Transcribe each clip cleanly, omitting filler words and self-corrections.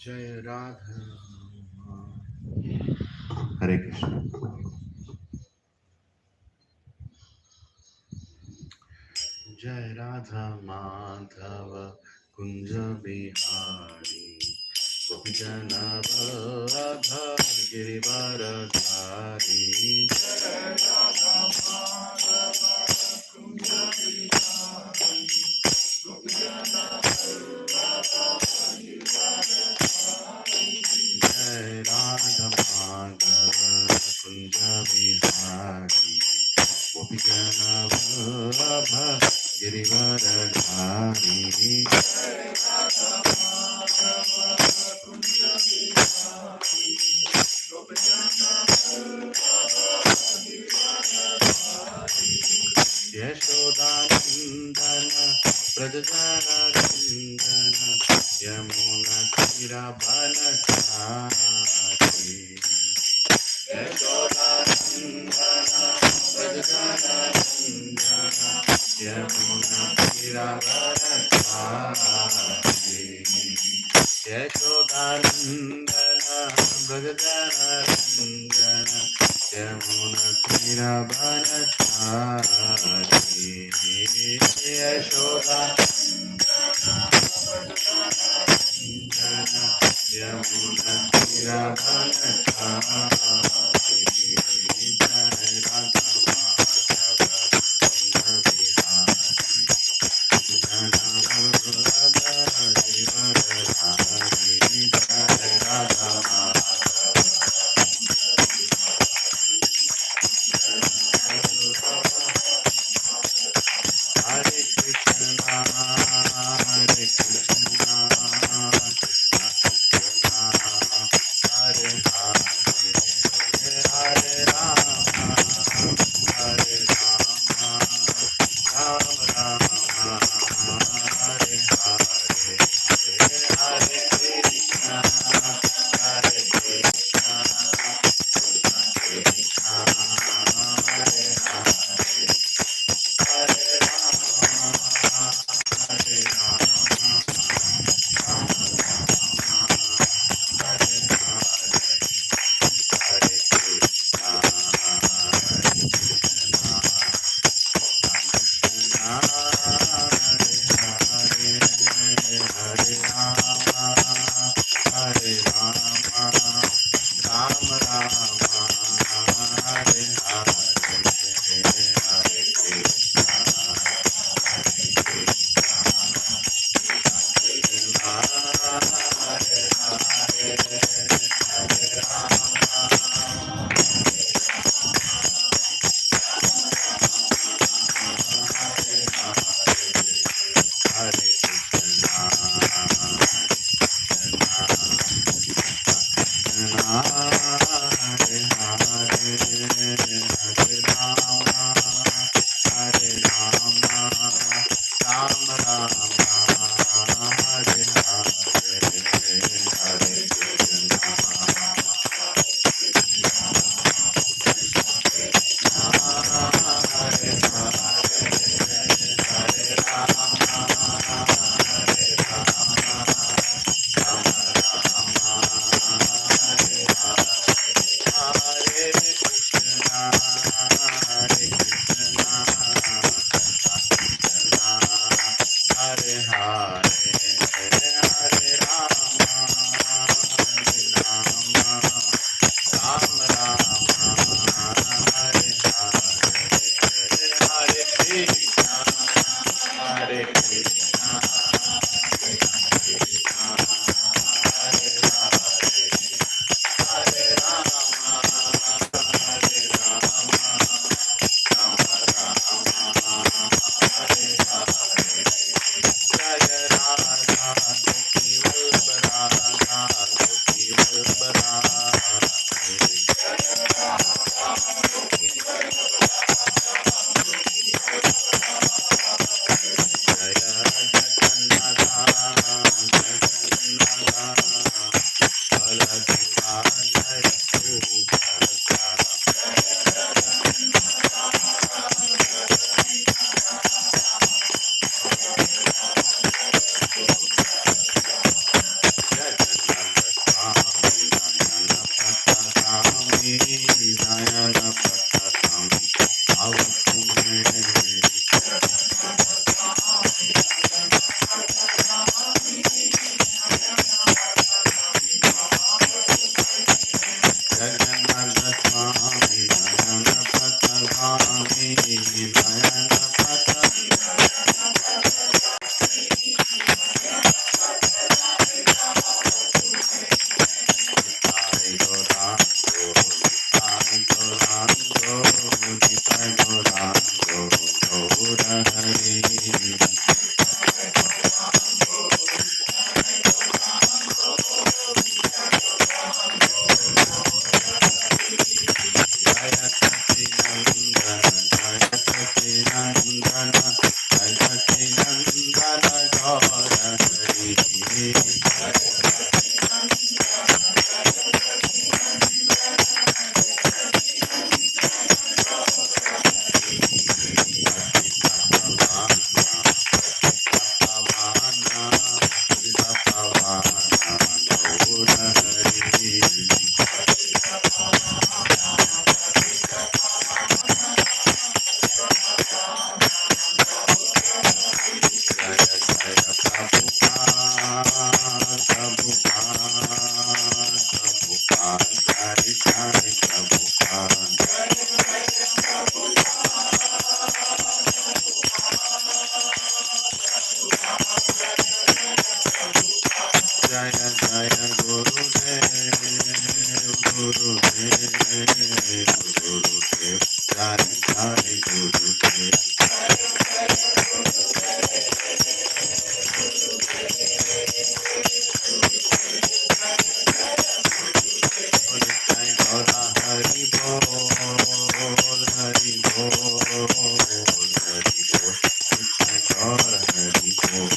Jai Radha. Hare Krishna. Jai Radha Madhava Kunja Bihari Gopijanabhava Girivaradhari Jai Radha Madhava Kunja Vihari Gopijanabhava Girivaradhari Yashodanandana Prajajanandana Yamuna Tira Banachari Yashodanandana Prajajanandana Yamuna Tira Banachari Yashodanandana Prajajanandana Yamuna Tira Banachari Yashoda Yamuna Tira Banachari Jai Radha Madhava Kunja Vihari Jana Radha Giridharadhari Jai Radha Hare Krishna, Hare Krishna, Krishna Krishna, Hare Hare, Hare Rama, Hare Rama, Rama Rama, Hare Hare, Hare Krishna, Hare Krishna, Krishna Hare Hare. Hare Rama, Hare Rama, Rama Rama, Hare Hare, Hare Krishna, Hare Krishna, Krishna Hare Hare, Hare Rama, Hare Rama, Rama Rama, Hare Hare, Hare Krishna, Hare Hare, Hare Rama, Hare Hare, Hare Krishna, Krishna Hare Hare, Hare Rama, Hare Rama, Rama Rama, Hare Hare, Hare Krishna, Hare Hare, Hare Rama, Hare Rama, Rama Rama, Hare Hare, Hare Krishna, Hare Krishna, Krishna Hare Hare, Hare Rama, Hare Rama, Rama Rama, Hare Hare, Hare Krishna, Hare Krishna, Krishna Hare Hare, Hare Rama, Hare Rama, Rama Rama, Hare Hare. Jaya Radha Gopi Radha Gopi Radha Jaya जय जय गुरुदेव गुरुदेव गुरुदेव जय जय गुरुदेव हरि बोल हरि बोल हरि बोल और हरि बोल।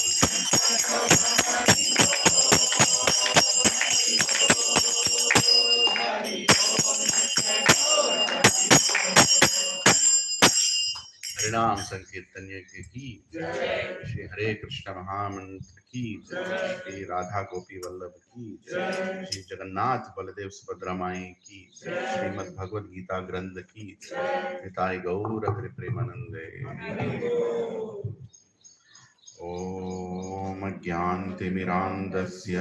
हरिनाम संकीर्तन यज्ञ की जय। श्री हरे कृष्ण महामंत्र की जय। श्री राधा गोपी वल्लभ की जय। श्री जगन्नाथ बलदेव सुभद्रा माई की जय। श्रीमद् भगवद गीता ग्रंथ की जय। निताय गौर हरि प्रेमानंदे। ओम ज्ञानतिमिरान्धस्य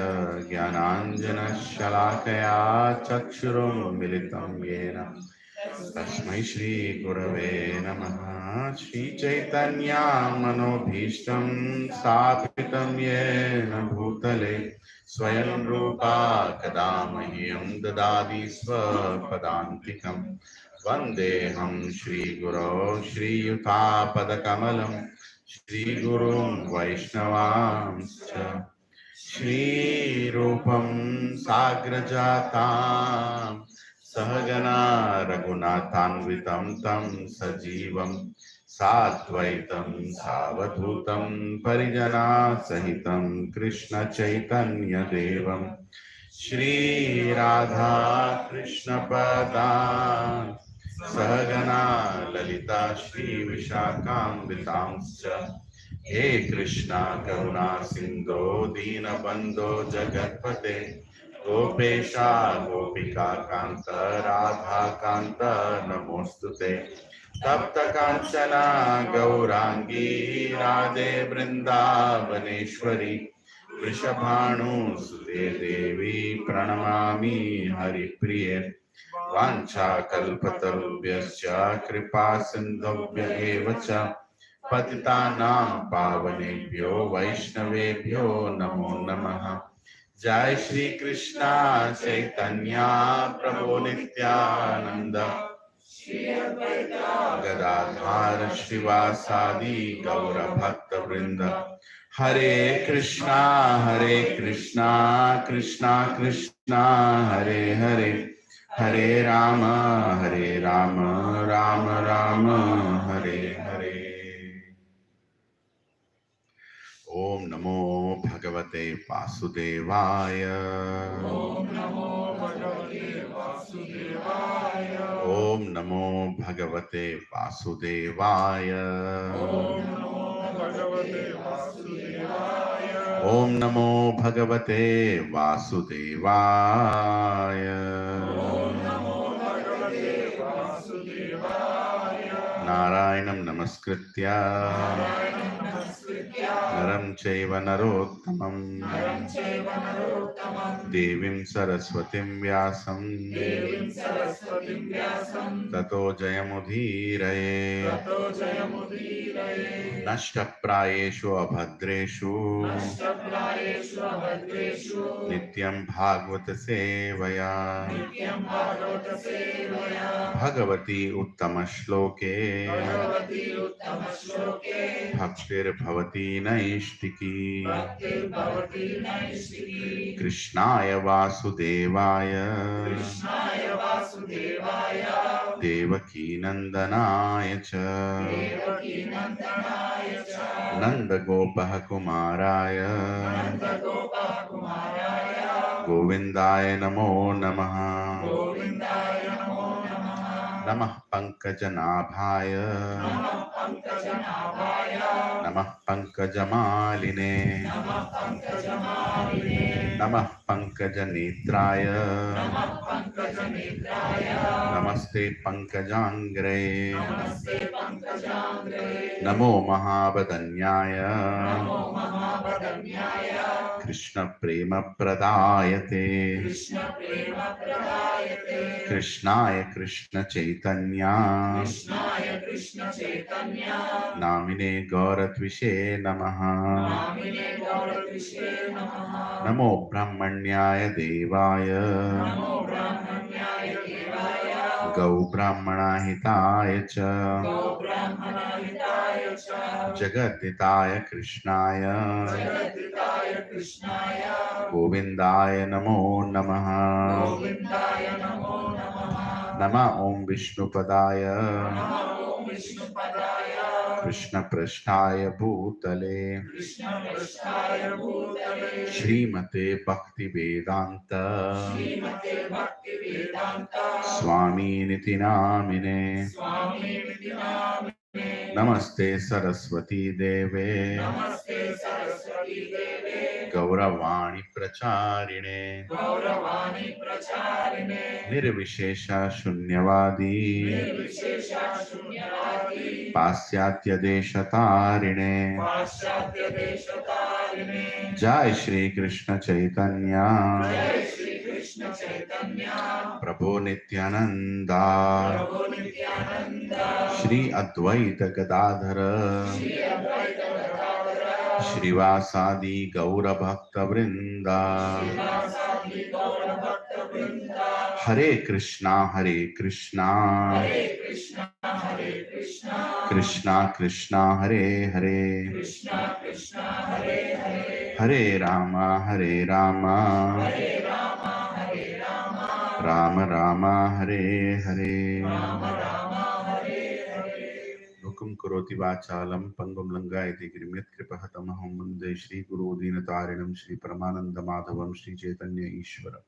ज्ञानाञ्जनशलाकया चक्षुरुन्मिलितं येन तस्मै श्रीगुरवे नमः। श्रीचैतन्यमनोभीष्टं स्थापितं येन भूतले स्वयं रूपा कदा मह्यं ददाति स्वपदान्तिकं। वन्देऽहं श्रीगुरो श्रीयुतापदकमलं श्रीगुरुं वैष्णवांश्च श्रीरूपं साग्रजातां सहगना रघुनाथान्वितं तं सजीवं साद्वैतं सावधूतं परिजनासहितं कृष्णचैतन्यदेवं श्रीराधा कृष्णपदान् सहगना ललिता श्रीविशाखान्वितांश्च हे कृष्णा करुणा सिंधो दीनबंधो जगत्पते गोपेशा गोपिका कांत राधा कांत नमोस्तुते। तप्त कांचना गौरांगी राधे वृंदावनेश्वरी वृषभानुसुते देवी प्रणमामि हरिप्रिये। वाञ्छाकल्पतरुभ्यश्च कृपा सिन्धुभ्य एव च पतितानां पावनेभ्यो वैष्णवेभ्यो नमो नमः। जय श्री कृष्णा चैतन्य प्रभु नित्यानंद गदाधार श्रीवासादि गौर भक्त वृंद। हरे कृष्णा कृष्णा कृष्णा हरे हरे हरे राम राम राम हरे हरे। ओम नमो भगवते वासुदेवाय। ओम नमो भगवते वासुदेवाय। ओम नमो भगवते वासुदेवाय। ओम नमो भगवते वासुदेवाय। ओम नमो भगवते वासुदेवाय। ओम नमो भगवते वासुदेवाय। नारायणं नमस्कृत्य नरं चैव नरोत्तमं देवीं सरस्वतीं व्यासं ततो जयमुदीरये। नष्टप्रायेषु अभद्रेषु नित्यं भागवत सेवया भगवती उत्तम श्लोके भक्तिर्भवती नैष्टिकी। कृष्णाय वासुदेवाय देवकी नंदनाय च नंदगोपः कुमाराय गोविंदाय नमो नमः। नमः पंकजनाभाय नमः पंकजमालिने नमः पंकजनेत्राय नमस्ते पंकजांग्रे नमो महावदन्याय Krishna Prema Pradayate Krishna Prema Pradayate Krishnaya Krishna Chaitanya Krishnaya Krishna Chaitanya Namine Gauratvishe Namaha Namine Gauravishwe Namaha Namo Brahmanyaya Devaya Namo Brahmanyaya Devaya Gau Brahmana Hitaya Cha Gau Brahmana Hitaya Cha Jagadhitaya Krishnaya Jagadhitaya Krishnaya Govindaya Namo Namaha Govindaya Namo Namaha Nama Om Vishnupadaya Namo Om Vishnupadaya Krishna Prasthaya Bhutale Krishna Prasthaya Bhutale Srimate Bhakti Vedanta Srimate Bhakti Vedanta Swami Niti Namine Swami Vidinamine Namaste Saraswati Deve Namaste Saraswati Deve Gauravani Pracharine Gauravani Pracharine Nirvishesha Shunyavadi Nirvishesha Shunyavadi Pasyatya Deshatarine Paschatya Deshatarine Jai Shri Krishna Chaitanya Jai Shri Krishna Chaitanya Prabhu Nityananda Prabhu Nityananda Shri Advaita Gadadhara Shri Advaita Gadadhara Shrivasadi Gaura Bhakta Vrinda Srivasadi Gaura Bhakta Vrinda Hare Krishna Hare Krishna Hare Krishna Hare Krishna Krishna Krishna Hare Hare Krishna Krishna Hare Hare Hare Rama Hare Rama Hare Rama Hare Rama Rama Rama Hare Hare Rama Rama Hare Hare Nukum Karoti Vachalam Pangam Langayati Grimyat Kripahatamaham Vande Shri Guru Dinatarinam Shri Paramananda Madhavam Shri Chaitanya Ishvara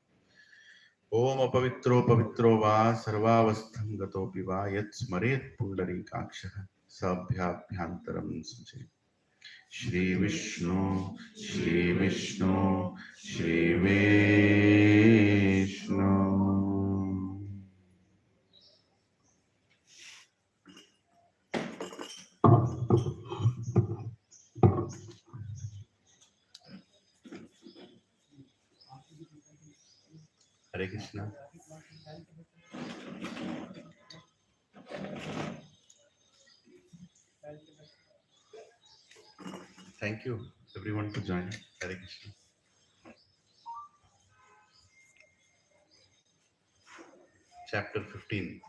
Om Apavitro Pavitro Va Sarvavastham Gatopi Va Yat Smaret Pundarikakshaha Sabhyabhyantaram Suje Shri Vishnu Shri Vishnu Shri Vishnu Hare Krishna. Thank you everyone for joining. Hare Krishna. Chapter 15,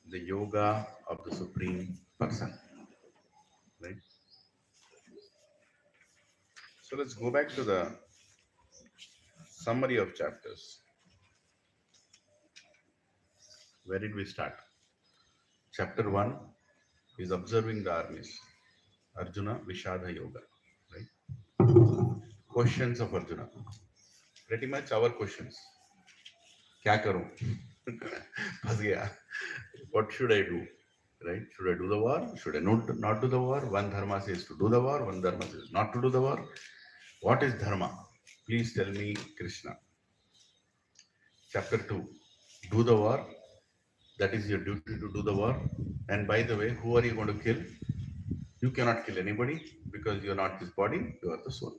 the Yoga of the Supreme Person. Right? So let's go back to the summary of chapters. Where did we start? Chapter 1 is observing the armies. Arjuna Vishadha Yoga. Right? Questions of Arjuna. Pretty much our questions. क्या करूं? फंस गया. What should I do? Right? Should I do the war? Should I not do the war? One dharma says to do the war, one dharma says not to do the war. What is dharma? Please tell me, Krishna. Chapter 2, do the war. That is your duty to do the war. And by the way, who are you going to kill? You cannot kill anybody because you are not this body, you are the soul.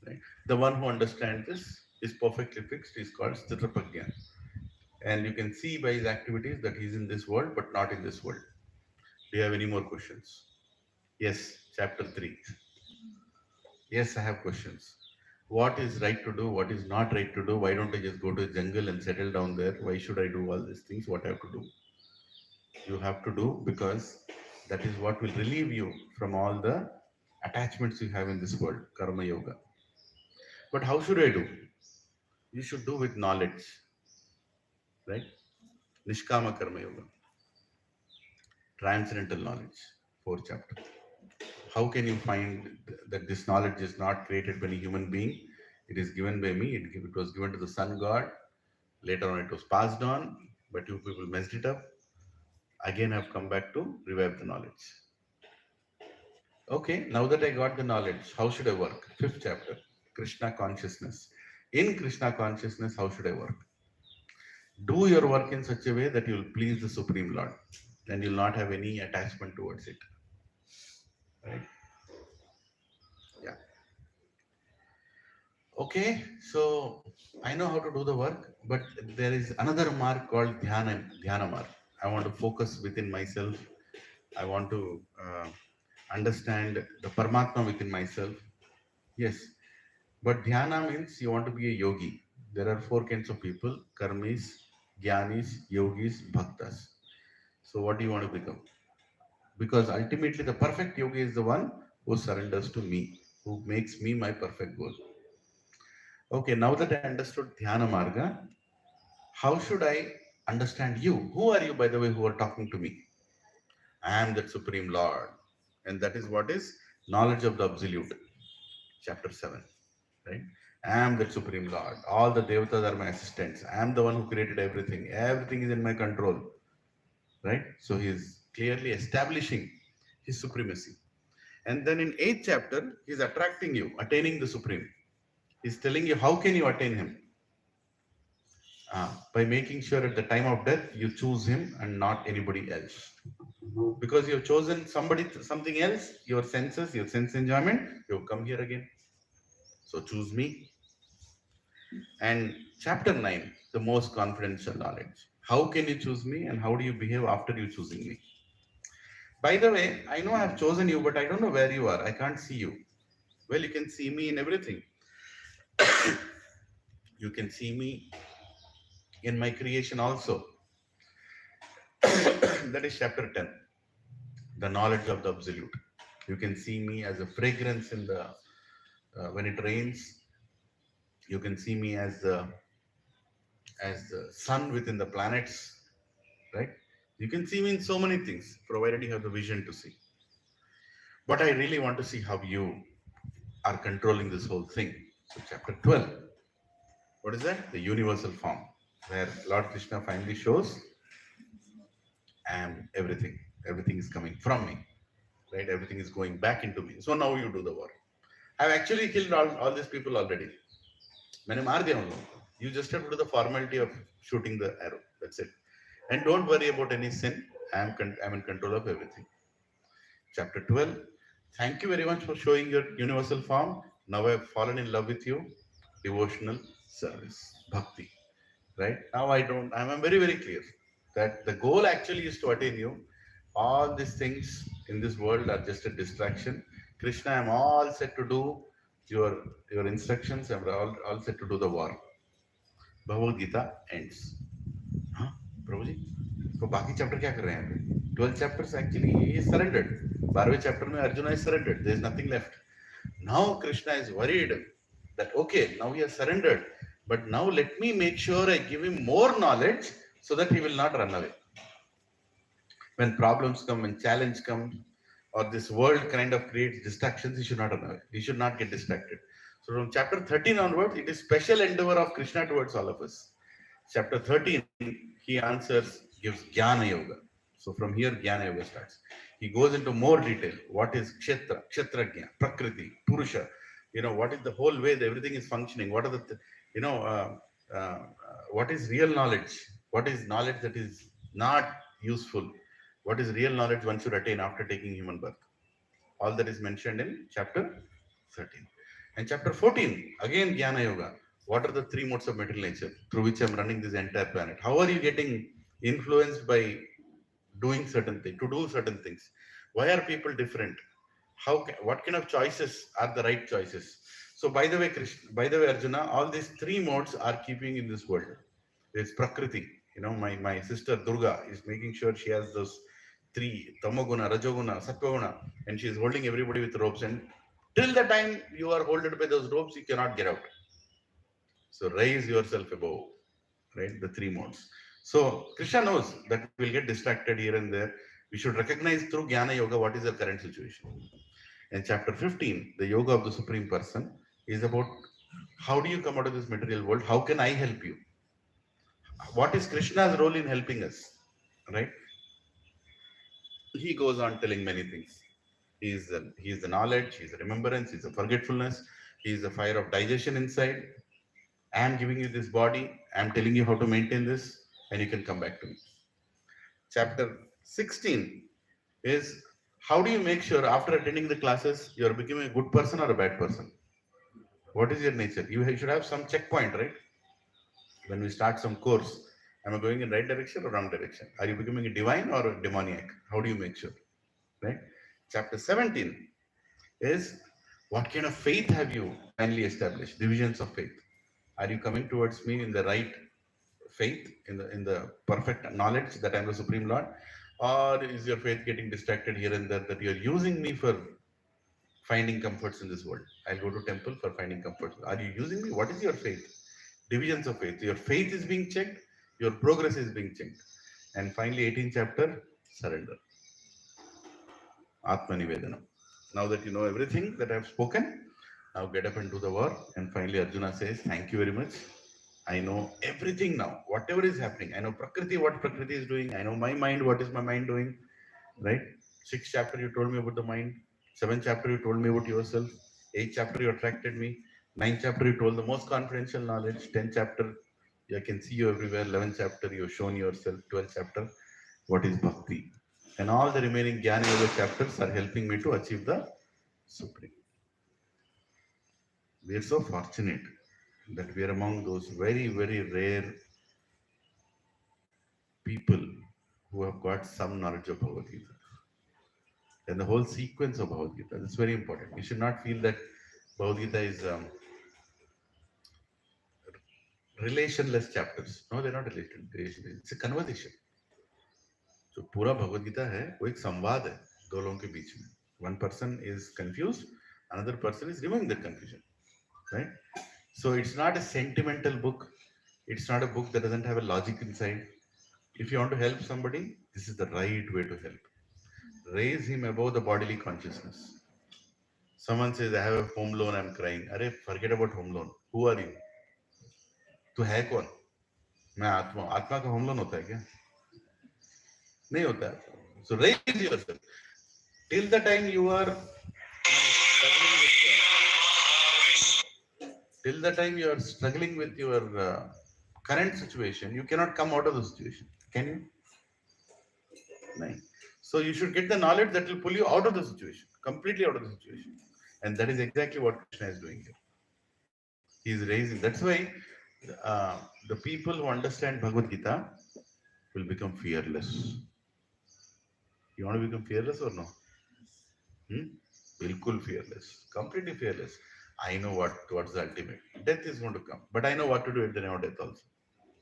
Right? The one who understands this is perfectly fixed, is called Sthitaprajna. And you can see by his activities that he is in this world but not in this world. Do you have any more questions? Yes, chapter 3. Yes, I have questions. What is right to do? What is not right to do? Why don't I just go to the jungle and settle down there? Why should I do all these things? What I have to do? You have to do because that is what will relieve you from all the attachments you have in this world, karma yoga. But how should I do? You should do with knowledge, right? Nishkama karma yoga, transcendental knowledge, 4th chapter. How can you find that this knowledge is not created by a human being? It is given by me. It was given to the sun god. Later on, it was passed on, but you people messed it up. Again, I've come back to revive the knowledge. Okay, now that I got the knowledge, how should I work? 5th chapter, Krishna consciousness. In Krishna consciousness, how should I work? Do your work in such a way that you will please the Supreme Lord and you will not have any attachment towards it. Right? Yeah. Okay, so I know how to do the work, but there is another mark called dhyana mark. I want to focus within myself. I want to understand the Paramatma within myself. Yes, but dhyana means you want to be a yogi. There are four kinds of people: karmis, jnanis, yogis, bhaktas. So, what do you want to become? Because ultimately, the perfect yogi is the one who surrenders to me, who makes me my perfect goal. Okay, now that I understood dhyana marga, how should I understand you? Who are you, by the way, who are talking to me? I am that Supreme Lord. And that is what is knowledge of the Absolute, chapter 7. Right? I am that Supreme Lord. All the Devatas are my assistants. I am the one who created everything. Everything is in my control. Right? So he is clearly establishing his supremacy. And then in 8th chapter, he is attracting you, attaining the Supreme. He's telling you how can you attain him? By making sure at the time of death you choose him and not anybody else. Because you've chosen somebody, something else, your senses, your sense enjoyment, you've come here again. So choose me. And chapter 9, the most confidential knowledge. How can you choose me and how do you behave after you choosing me? By the way, I know I have chosen you, but I don't know where you are. I can't see you. Well, you can see me in everything. You can see me in my creation also. That is chapter 10, the knowledge of the absolute. You can see me as a fragrance in the when it rains. You can see me as the sun within the planets, right? You can see me in so many things, provided you have the vision to see. But I really want to see how you are controlling this whole thing. So, chapter 12, what is that? The universal form, where Lord Krishna finally shows I am everything. Everything is coming from me, right? Everything is going back into me. So now you do the work. I've actually killed all these people already. मैंने मार दिया उन लोगों को. You just have to do the formality of shooting the arrow. That's it. And don't worry about any sin. I'm in control of everything. Chapter 12. Thank you very much for showing your universal form. Now I've fallen in love with you. Devotional service. Bhakti. Right? Now I'm very, very clear that the goal actually is to attain you. All these things in this world are just a distraction. Krishna, I'm all set to do your your instructions. I'm all set to do the war. Bhagavad Gita ends. हाँ प्रभु जी तो बाकी chapter क्या कर रहे हैं यहाँ पे 12 chapters actually he is surrendered 12वें chapter में Arjuna is surrendered there is nothing left now Krishna is worried that okay now he has surrendered but now let me make sure I give him more knowledge so that he will not run away when problems come when challenge comes or this world kind of creates distractions he should not run away he should not get distracted so from chapter 13 onwards it is special endeavor of Krishna towards all of us chapter 13, he answers, gives Jnana Yoga. So from here, Jnana Yoga starts. He goes into more detail. What is Kshetra, Kshetrajna, Prakriti, Purusha? What is the whole way that everything is functioning? What are what is real knowledge? What is knowledge that is not useful? What is real knowledge one should attain after taking human birth? All that is mentioned in chapter 13. And chapter 14, again Jnana Yoga. What are the three modes of material nature through which I'm running this entire planet? How are you getting influenced by doing certain things, to do certain things? Why are people different? What kind of choices are the right choices? So by the way, Krishna, by the way, Arjuna, all these three modes are keeping in this world. There's Prakriti. My sister Durga is making sure she has those three Tamoguna, Rajoguna, Satvaguna, and she is holding everybody with ropes. And till the time you are holded by those ropes, you cannot get out. So raise yourself above, right? The three modes. So Krishna knows that we'll get distracted here and there. We should recognize through Jnana Yoga what is the current situation. And chapter 15, the Yoga of the Supreme Person, is about how do you come out of this material world? How can I help you? What is Krishna's role in helping us? Right? He goes on telling many things. He is the knowledge, he is the remembrance, he is the forgetfulness, he is the fire of digestion inside. I am giving you this body, I am telling you how to maintain this, and you can come back to me. Chapter 16 is how do you make sure after attending the classes you are becoming a good person or a bad person? What is your nature? You should have some checkpoint, right? When we start some course, am I going in right direction or wrong direction? Are you becoming a divine or a demoniac? How do you make sure? Right? Chapter 17 is what kind of faith have you finally established? Divisions of faith. Are you coming towards me in the right faith, in the perfect knowledge that I'm the Supreme Lord? Or is your faith getting distracted here and there that you're using me for finding comforts in this world? I'll go to temple for finding comforts. Are you using me? What is your faith? Divisions of faith. Your faith is being checked, your progress is being checked. And finally, 18th chapter, surrender. Atma Nivedana. Now that you know everything that I've spoken, now get up and do the work. And finally, Arjuna says, thank you very much. I know everything now. Whatever is happening, I know Prakriti, what Prakriti is doing. I know my mind, what is my mind doing. Right? 6th chapter, you told me about the mind. 7th chapter, you told me about yourself. 8th chapter, you attracted me. 9th chapter, you told the most confidential knowledge. 10th chapter, I can see you everywhere. 11th chapter, you've shown yourself. 12th chapter, what is bhakti? And all the remaining Jnana Yoga chapters are helping me to achieve the Supreme. We are so fortunate that we are among those very, very rare people who have got some knowledge of Bhagavad Gita. And the whole sequence of Bhagavad Gita. It's very important. You should not feel that Bhagavad Gita is relationless chapters. No, they're not related. It's a conversation. जो पूरा भगवद गीता है वो एक संवाद है दो लोगों के बीच में. One person is confused, another person is removing that confusion, right? So it's not a sentimental book. It's not a book that doesn't have a logic inside. If you want to help somebody, this is the right way to help. Raise him above the bodily consciousness. Someone says, I have a home loan, I'm crying. Arey, forget about home loan. Who are you? तू है कौन? मैं आत्मा. आत्मा का home loan होता है क्या? नहीं होता है. So raise yourself. Till the time you are struggling with your current situation, you cannot come out of the situation. Can you? No. So you should get the knowledge that will pull you out of the situation, completely out of the situation. And that is exactly what Krishna is doing here. He is raising. That's why the people who understand Bhagavad Gita will become fearless. You want to become fearless or no? Bilkul fearless. Completely fearless. I know what's the ultimate. Death is going to come. But I know what to do at the time of death also.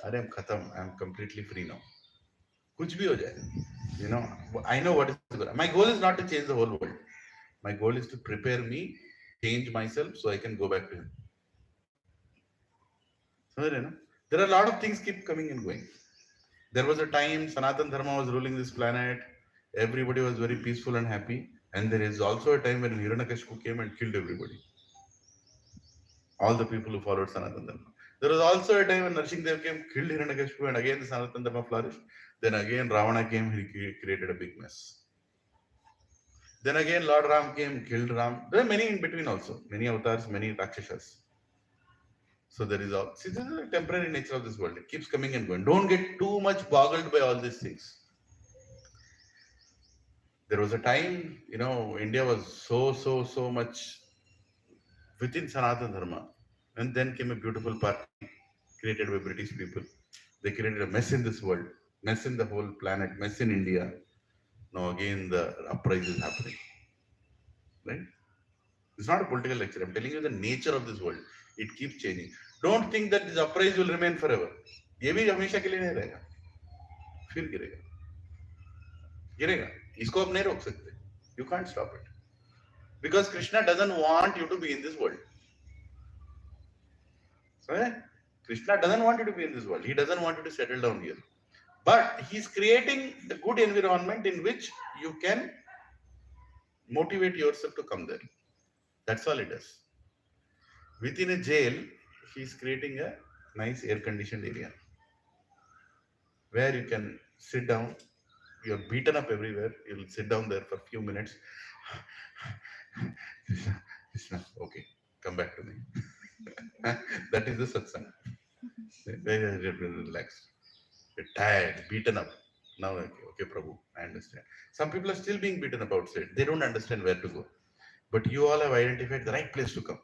I am khatam. I am completely free now. Kuch bhi ho jaye. You know, I know what is good. My goal is not to change the whole world. My goal is to prepare me, change myself so I can go back to him. So, there are a lot of things keep coming and going. There was a time Sanatan Dharma was ruling this planet. Everybody was very peaceful and happy. And there is also a time when Hiranyakashipu came and killed everybody. All the people who followed Sanatan Dharma. There was also a time when Narsingdev came, killed Hiranyakashipu, and again the Sanatan Dharma flourished. Then again Ravana came, he created a big mess. Then again Lord Ram came, killed Ram. There are many in between also. Many avatars, many Rakshasas. So there is all. See, this is the temporary nature of this world. It keeps coming and going. Don't get too much boggled by all these things. There was a time, India was so much within Sanatana Dharma. And then came a beautiful party created by British people. They created a mess in this world, mess in the whole planet, mess in India. Now again the uprising is happening. Right? It's not a political lecture. I'm telling you the nature of this world. It keeps changing. Don't think that this uprising will remain forever. ये भी हमेशा के लिए नहीं रहेगा. फिर गिरेगा. गिरेगा. इसको आप नहीं रोक सकते. You can't stop it. Because Krishna doesn't want you to be in this world. So, Krishna doesn't want you to be in this world. He doesn't want you to settle down here. But he's creating the good environment in which you can motivate yourself to come there. That's all it does. Within a jail, he's creating a nice air-conditioned area where you can sit down. You're beaten up everywhere. You'll sit down there for a few minutes. Krishna, okay, come back to me. That is the satsang. Very relaxed. You're tired, beaten up. Now, okay, Prabhu, I understand. Some people are still being beaten up outside. They don't understand where to go. But you all have identified the right place to come.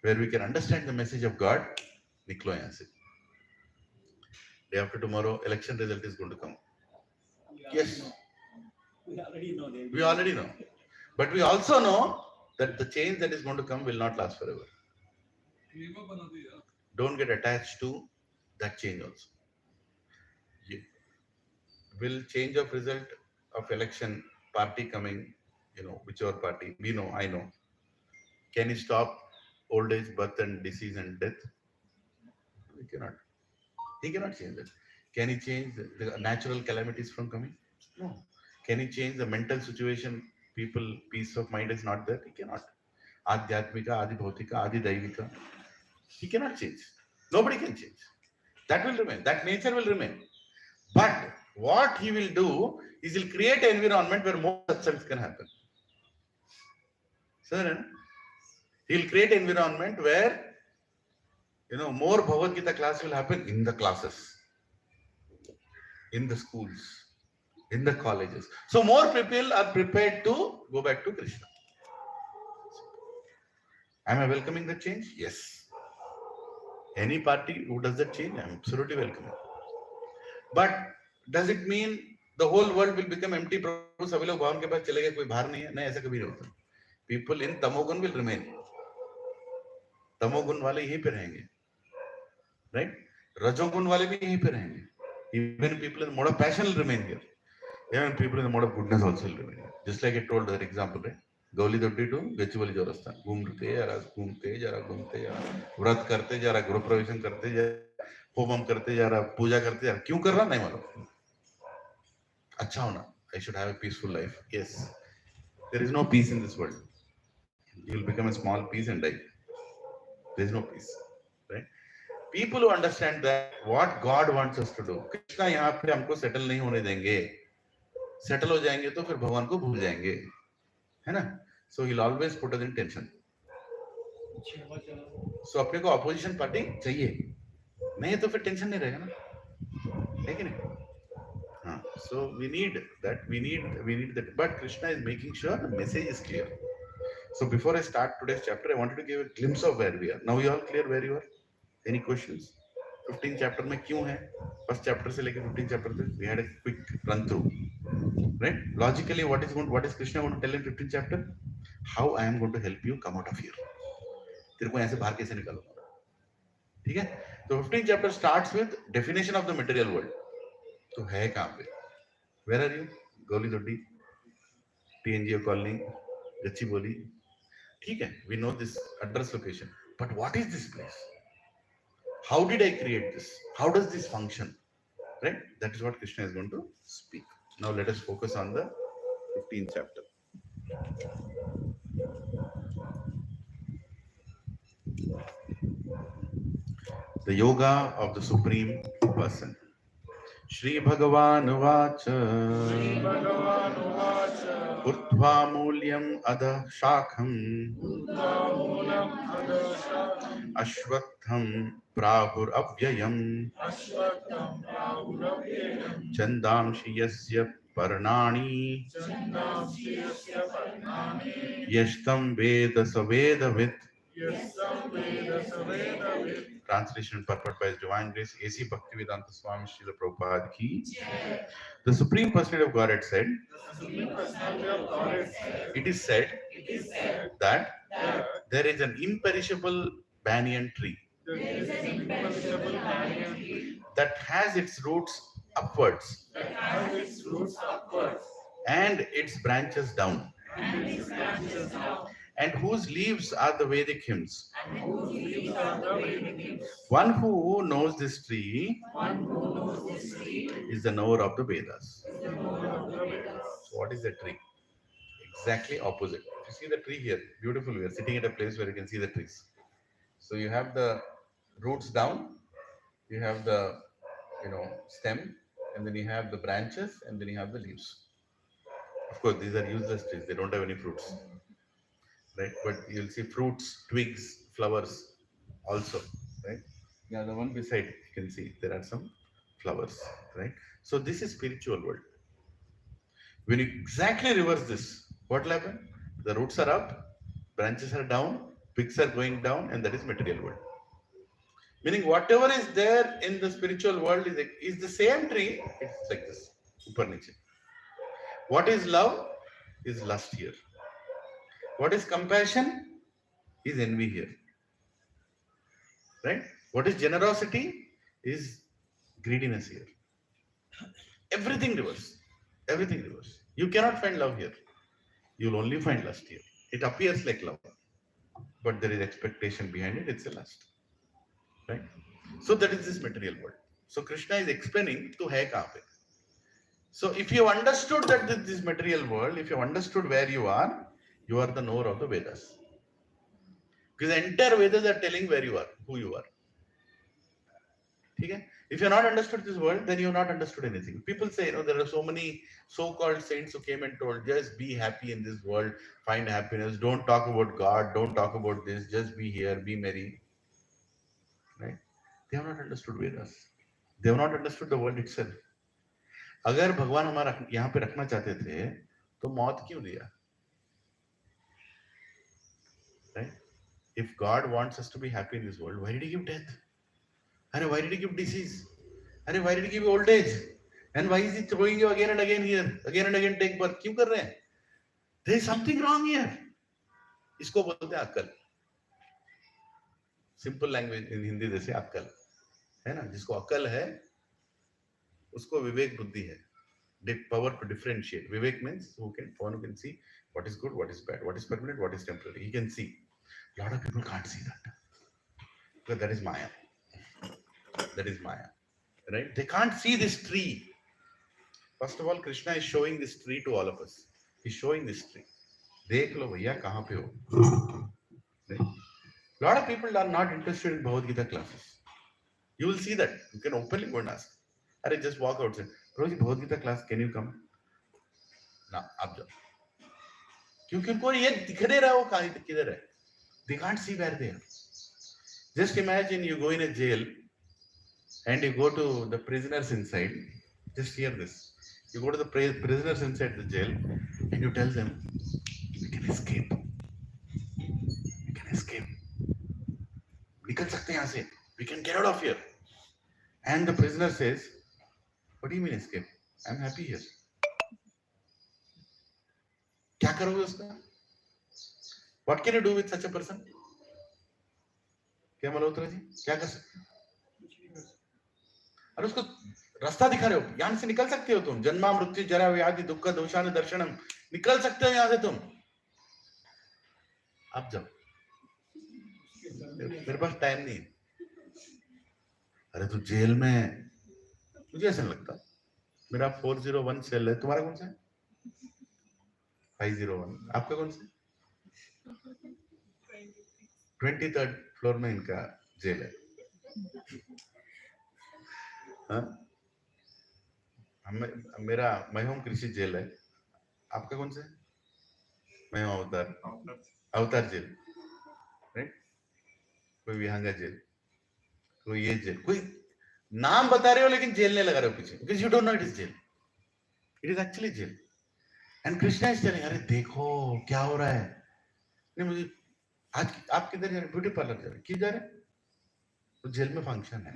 where we can understand the message of God. Niklo yahan se. Day after tomorrow, election result is going to come. Yes. We already know. But we also know that the change that is going to come will not last forever. Don't get attached to that change also. Will change of result of election, party coming, whichever party, we know, I know. Can he stop old age, birth and disease and death? He cannot. He cannot change that. Can he change the natural calamities from coming? No. Can he change the mental situation? People, peace of mind is not there. He cannot. Adhyatmika, Adi Bhautika, Adi Daivika. He cannot change. Nobody can change. That will remain. That nature will remain. But what he will do is he'll create an environment where more satsangs can happen. Sir, he'll create an environment where more Bhagavad Gita class will happen in the classes, in the schools, in the colleges. So more people are prepared to go back to Krishna. Am I welcoming the change? Yes. Any party who does that change, I'm absolutely welcoming. But does it mean the whole world will become empty? सभी लोग भगवान के पास चले गए, कोई बाहर नहीं है? नहीं, ऐसा कभी नहीं होता. People in tamogun will remain. तमोगुण वाले यहीं पे रहेंगे, right? रजोगुण वाले भी यहीं पे रहेंगे. Even people in the mode of passion will remain here. Even people in the mode of goodness also will remain here. Just like I told that example, right? Gouli Doddi to Gachibowli चौरस्ता, घूमते जरा व्रत करते जरा, गृह प्रवेशन करते जरा, होमम करते जरा, पूजा करते जरा. क्यों कर रहा नहीं मालूम. अच्छा होना. I should have a peaceful life. Yes. There is no peace in this world. You will become a small piece and die. There is no peace, right? People who understand that what God wants us to do. Krishna यहाँ पे हमको settle नहीं होने देंगे. Settle हो जाएंगे तो फिर भगवान को भूल जाएंगे, है ना? So he'll always put us in tension. So अपने को opposition party चाहिए. नहीं तो फिर tension नहीं रहेगा ना, है कि नहीं? हाँ. So we need that. We need that. But Krishna is making sure the message is clear. So before I start today's chapter, I wanted to give a glimpse of where we are. Now you all clear where you are? Any questions? 15th chapter में क्यों है? First chapter से लेकर 15th chapter तक we had a quick run through, right? Logically, what is Krishna going to tell in 15th chapter? How I am going to help you come out of here. तेरे को ऐसे बाहर कैसे निकालूंगा? ठीक है? तो 15th chapter starts with definition of the material world. तो है कहाँ पे? Where are you? Gauli दोड्डी, TNGO colony, गच्ची बोली. ठीक है? We know this address location. But what is this place? How did I create this? How does this function? Right? That is what Krishna is going to speak. Now let us focus on the 15th chapter. The yoga of the Supreme Person. Shri Bhagavan Vacha Urtva Mulyam Adha Shakham Ashwatham Prahur Avyayam Chandamshi Yasya Parnani Yashtam Veda Savedavit. Translation and purport by His Divine Grace A.C. Bhaktivedanta Swami Srila Prabhupada ki. The Supreme Personality of Godhead said, it is said that there is an imperishable banyan tree that has its roots upwards and its branches down, and whose leaves are the Vedic hymns. One who knows this tree is the knower of the Vedas. So what is the tree? Exactly opposite. If you see the tree here, beautiful. We are sitting at a place where you can see the trees. So you have the roots down, you have the stem, and then you have the branches, and then you have the leaves. Of course, these are useless trees. They don't have any fruits. Right, but you'll see fruits, twigs, flowers also, right? Yeah, the one beside, you can see there are some flowers, right? So this is spiritual world. When you exactly reverse this, what will happen? The roots are up, branches are down, Twigs are going down, and that is material world. Meaning, whatever is there in the spiritual world is the same tree. It's like this. Upar niche. What is love is lust here. What is compassion is envy here. Right? What is generosity is greediness here. Everything reverse. Everything reverse. You cannot find love here. You'll only find lust here. It appears like love, but there is expectation behind it. It's a lust. Right? So that is this material world. So Krishna is explaining to hai kahan pe. So if you understood that this material world, if you understood where you are the knower of the Vedas. Because the entire Vedas are telling where you are, who you are. Okay? If you have not understood this world, then you have not understood anything. People say, there are so many so-called saints who came and told, just be happy in this world, find happiness, don't talk about God, don't talk about this, just be here, be merry. Right? They have not understood Vedas. They have not understood the world itself. अगर भगवान हमारा यहाँ पे रखना चाहते थे तो मौत क्यों दिया? Right? If God wants us to be happy in this world, why did he give death? And why did he give disease? And why did he give old age? And why is he throwing you again and again here? Again and again take birth. क्यों कर रहे हैं? There is something wrong here. इसको बोलते हैं अक्कल. Simple language in Hindi जैसे अक्कल है ना, जिसको अक्कल है उसको विवेक बुद्धि है. Power to differentiate. Vivek means one who can see what is good, what is bad, what is permanent, what is temporary. He can see. A lot of people can't see that. Because that is Maya. That is Maya. Right? They can't see this tree. First of all, Krishna is showing this tree to all of us. He's showing this tree. देख लो भैया कहाँ पे हो. A lot of people are not interested in Bhagavad Gita classes. You will see that. You can openly go and ask. Arey, just walk outside. Prabhuji, Bhagavad Gita class, can you come? ना, आप जाओ. क्योंकि उनको ये दिख नहीं रहा वो कहाँ किधर है. They can't see where they are. Just imagine you go in a jail and you go to the prisoners inside. Just hear this. You go to the prisoners inside the jail and you tell them, we can escape. We can escape. निकल सकते हैं यहाँ से. We can get out of here. And the prisoner says, what do you mean escape? I'm happy here. क्या करोगे उसका? What can you do with such a person? क्या मल्होत्रा जी क्या कर सकते हैं? अरे उसको रास्ता दिखा रहे हो. यहाँ से निकल सकते हो तुम. जन्मा मृत्यु जरा व्याधि दुख दोषान दर्शनम. निकल सकते हो यहाँ से तुम. अब जाओ. मेरे पास टाइम नहीं है. अरे तू जेल में, मुझे ऐसा लगता. मेरा 401 सेल है. तुम्हारा कौन सा है? 501. आपका कौन सा? 23rd फ्लोर में इनका जेल है. मेरा मैं कृषि जेल है. आपका कौन सा है? मैं अवतार जेल. राइट? कोई विहंगा जेल, कोई ये जेल, कोई नाम बता रहे हो लेकिन जेल नहीं लगा रहे हो पीछे. Because you don't know it is jail. It is actually jail. And Krishna is telling, अरे देखो क्या हो रहा है. नहीं मुझे आज आप किधर जा रहे? ब्यूटी पार्लर जा रहे. क्यों जा रहे? तो जेल में फंक्शन है.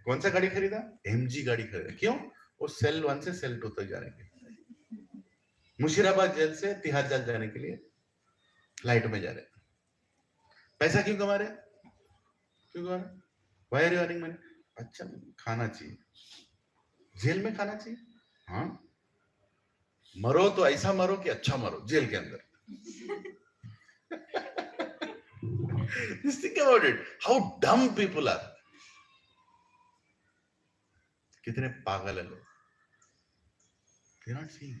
कौन सा गाड़ी खरीदा? MG गाड़ी खरीदा. क्यों? वो सेल 1 से सेल 2 तक जाने के लिए. मुशीराबाद जेल से तिहाड़ जेल जाने के लिए फ्लाइट में जा रहे. पैसा क्यों कमा रहे? क्यों कमा रहे? Why are you earning money? अच्छा खाना चाहिए. जेल में खाना चाहिए. हाँ, मरो तो ऐसा मरो कि अच्छा मरो जेल के अंदर. Just think about it. How dumb people are. कितने पागल है लोग. They're not seeing.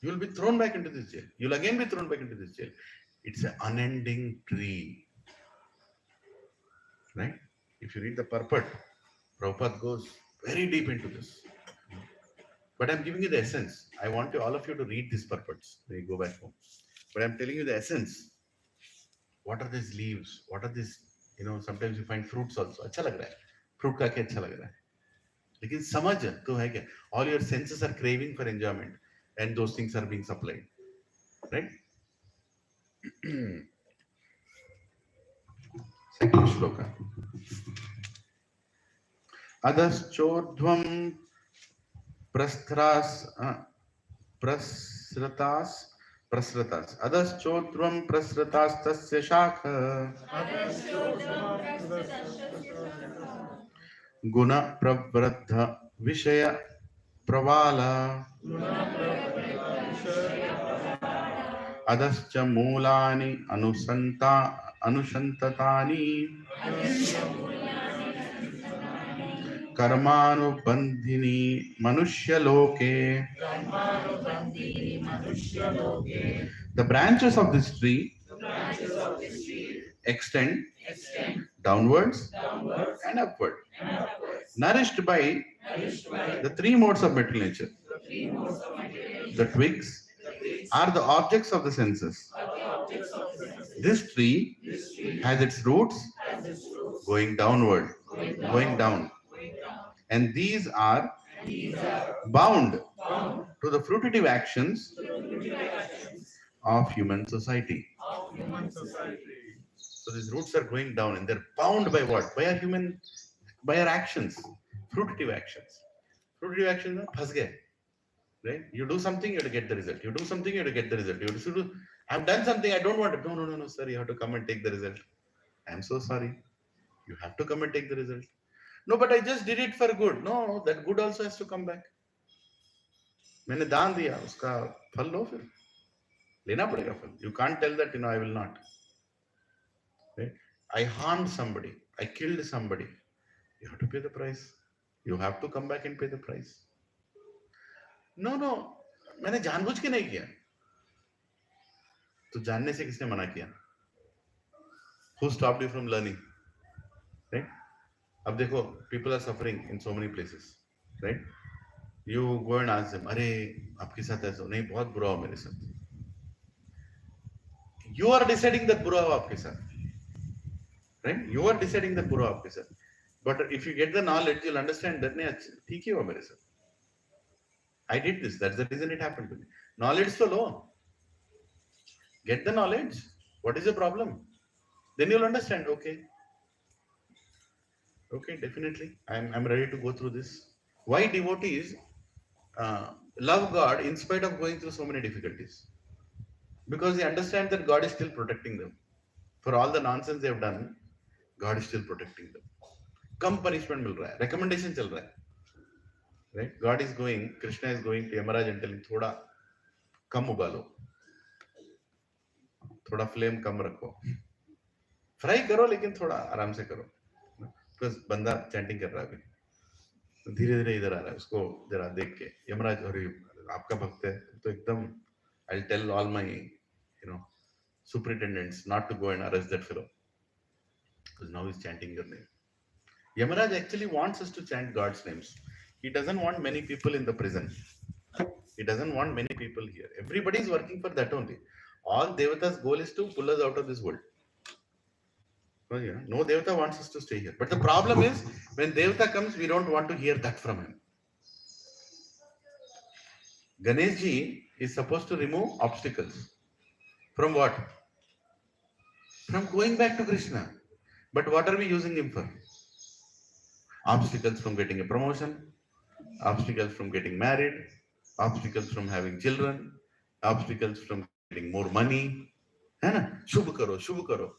You will be thrown back into this jail. You will again be thrown back into this jail. It's an unending tree. Right? If you read the purport, Prabhupada goes very deep into this. But I'm giving you the essence. I want all of you to read these purports when you go back home. But I'm telling you the essence. What are these leaves? What are these? Sometimes you find fruits also. अच्छा लग रहा है. Fruit खा के अच्छा लग रहा है. लेकिन समझ तो है क्या, all your senses are craving for enjoyment and those things are being supplied, right? Second shloka. Adhaschodhvam prasthras prasratas prasratas adhaschodhvam prasratas tasya shakha guna pravradha vishaya pravala adascha mulani anushantatani कर्मानुबंधिनी मनुष्य लोके. The branches of this tree extend downwards and upward, nourished by the three modes of material nature. The twigs are the objects of the senses. This tree has its roots going downward, going down, and these are bound to the fruitive actions of human society. So these roots are going down and they're bound by what? By our actions, fruitive actions. Fruitive actions, phas gaye, right? You do something, you have to get the result. You do something, you have to get the result. You have to do, I've done something, I don't want it. No, sir, you have to come and take the result. I'm so sorry. You have to come and take the result. No, but I just did it for good. No, that good also has to come back. मैंने दान दिया, उसका फल लो, फिर लेना पड़ेगा फल. You can't tell that, I will not. Right? I harmed somebody, I killed somebody. You have to pay the price. You have to come back and pay the price. No, मैंने जानबूझ के नहीं किया. तो जानने से किसने मना किया? Who stopped you from learning? Right? अब देखो, people are suffering in so many places, right? You go and ask them, अरे आपके साथ ऐसा नहीं, बहुत बुरा हो मेरे साथ. You are deciding that बुरा हो आपके साथ, right? You are deciding that बुरा हो आपके साथ. But if you get the knowledge, you'll understand that नहीं, ठीक ही हुआ मेरे साथ. I did this. That's the reason it happened to me. Knowledge तो लो. Get the knowledge. What is the problem? Then you'll understand. Okay, definitely. I'm ready to go through this. Why devotees love God in spite of going through so many difficulties? Because they understand that God is still protecting them. For all the nonsense they have done, God is still protecting them. Come punishment मिल रहा है, recommendation चल रहा है, right? God is going, Krishna is going to Yamaraj and telling थोड़ा कम उबालो, थोड़ा flame कम रखो, fry करो लेकिन थोड़ा आराम से करो, because बंदा chanting कर रहा है अभी, धीरे-धीरे इधर आ रहा है, उसको जरा देख के यमराज, अरे आपका भक्त है तो एकदम, I'll tell all my superintendents not to go and arrest that fellow because now he's chanting your name. Yamaraj actually wants us to chant God's names. He doesn't want many people in the prison. He doesn't want many people here. Everybody is working for that only. All Devata's goal is to pull us out of this world. So, no Devata wants us to stay here. But the problem is, when Devata comes, we don't want to hear that from him. Ganesh ji is supposed to remove obstacles. From what? From going back to Krishna. But what are we using him for? Obstacles from getting a promotion, obstacles from getting married, obstacles from having children, obstacles from getting more money. है ना? शुभ करो.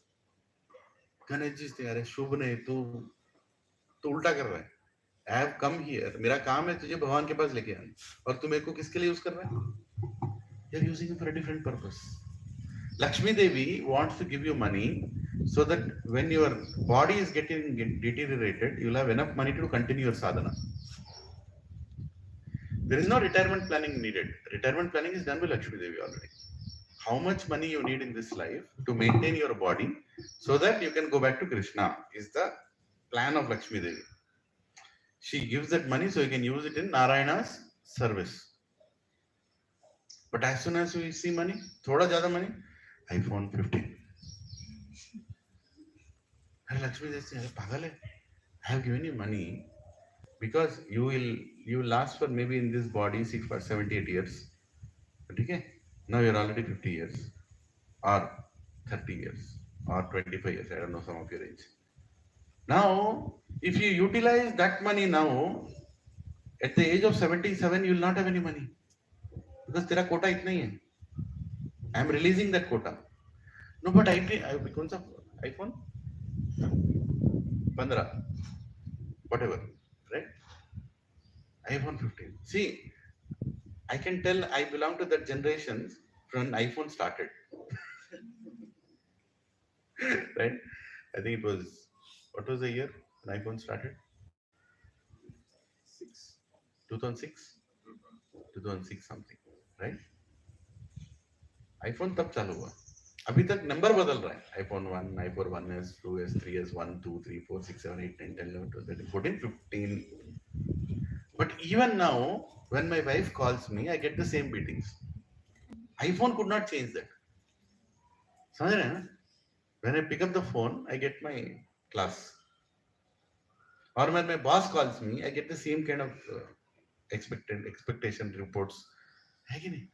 गणेश जी से, अरे शुभ नहीं, तू उल्टा कर रहा है. I have come here. मेरा काम है तुझे भगवान के पास लेके आना, और तू मेरे को किसके लिए यूज कर रहा है? You're using it for a different purpose. Lakshmi Devi wants to give you money so that when your body is getting deteriorated, you'll have enough money to continue your sadhana. There is no retirement planning needed. Retirement planning is done by Lakshmi Devi already. How much money you need in this life to maintain your body so that you can go back to Krishna is the plan of Lakshmi Devi. She gives that money so you can use it in Narayana's service. But as soon as you see money, thoda zyada money, iPhone 15. Lakshmi Devi says, Pagal hai, I have given you money. because you will last for maybe in this body 6 for 78 years. Okay? Now you're already 50 years or 30 years or 25 years. I don't know some of your age. Now, if you utilize that money now, at the age of 77, you will not have any money because तेरा quota इतना ही है. I am releasing that quota. No, but कौन सा iPhone 15, whatever, right? iPhone 15. See, I can tell I belong to that generation when iPhone started, right? I think it was, what was the year when iPhone started? 2006? 2006 something, right? iPhone तब चालू हुआ. अभी तक number बदल रहा है. iPhone 1, iPhone 1s, 2s, 3s, 1, 2, 3, 4, 6, 7, 8, 10, 11, 12, 13, 14, 15. But even now, when my wife calls me, I get the same beatings. iPhone could not change that. समझ रहे हैं ना? When I pick up the phone, I get my class. Or when my boss calls me, I get the same kind of expectation reports. है कि नहीं?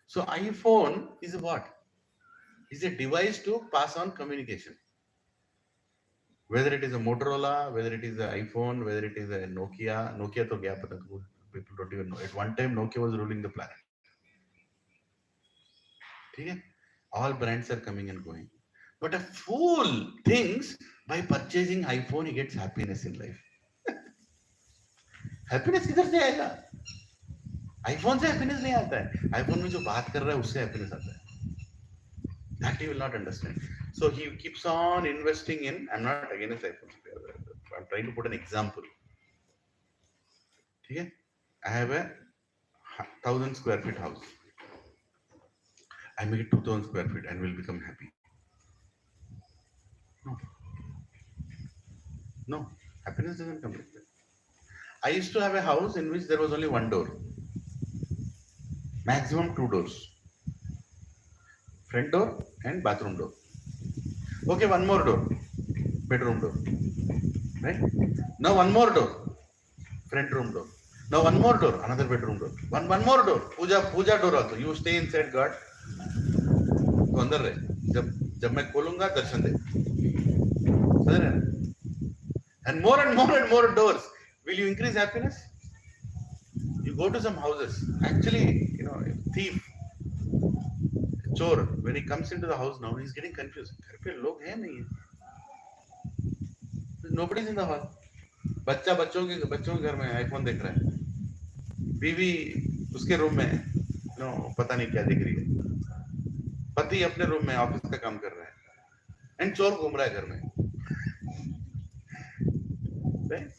So iPhone is a what? Is a device to pass on communication. Whether it is a Motorola, whether it is an iPhone, whether it is a Nokia. Nokia तो गया पता नहीं, people don't even know. At one time, Nokia was ruling the planet. ठीक है? All brands are coming and going. But a fool thinks by purchasing iPhone he gets happiness in life. Happiness किधर से आएगा? iPhone से happiness नहीं आता है. iPhone में जो बात कर रहा है उससे happiness आता है. That he will not understand. So he keeps on investing in. I'm not against iPhone. I'm trying to put an example. ठीक है? I have a 1,000 square feet house. I make it 2,000 square feet and will become happy. No. No. Happiness doesn't come like that. I used to have a house in which there was only one door. Maximum 2 doors. Front door and bathroom door. Okay, one more door. Bedroom door. Right? Now one more door. Front room door. Now one more door. Another bedroom door. One more door. Puja door also. You stay inside God. तो अंदर रहे. जब मैं खोलूंगा दर्शन दे. समझ रहे हैं? And more and more and more doors. Will you increase happiness? You go to some houses. Actually, you know, thief, chor, when he comes into the house now, he's getting confused. घर पे लोग हैं नहीं है. Nobody's in the hall. बच्चा बच्चों के घर में आईफोन देख रहा है. बीवी उसके रूम में, नो पता नहीं क्या देख रही है. पति अपने रूम में ऑफिस का काम कर रहा है. एंड चोर घूम रहा है घर में. Right?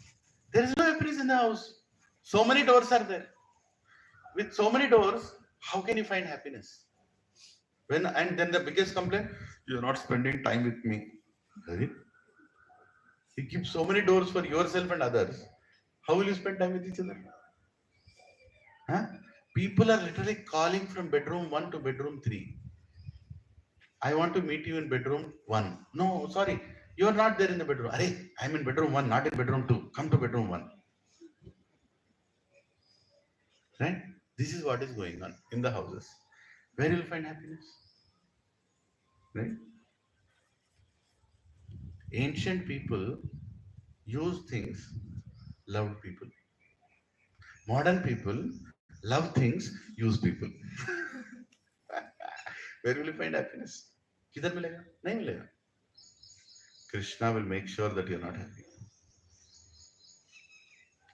There is no happiness in the house. So many doors are there. With so many doors, how can you find happiness? And then the biggest complaint, you're not spending time with me. Right? You keep so many doors for yourself and others. How will you spend time with each other? Huh? People are literally calling from bedroom 1 to bedroom 3. I want to meet you in bedroom 1. No, sorry. You are not there in the bedroom. Arey, I'm in bedroom 1, not in bedroom 2. Come to bedroom 1. Right? This is what is going on in the houses. Where you will find happiness? Right? Ancient people use things, loved people. Modern people love things, use people. Where will you find happiness? किधर मिलेगा? नहीं मिलेगा. Krishna will make sure that you're not happy.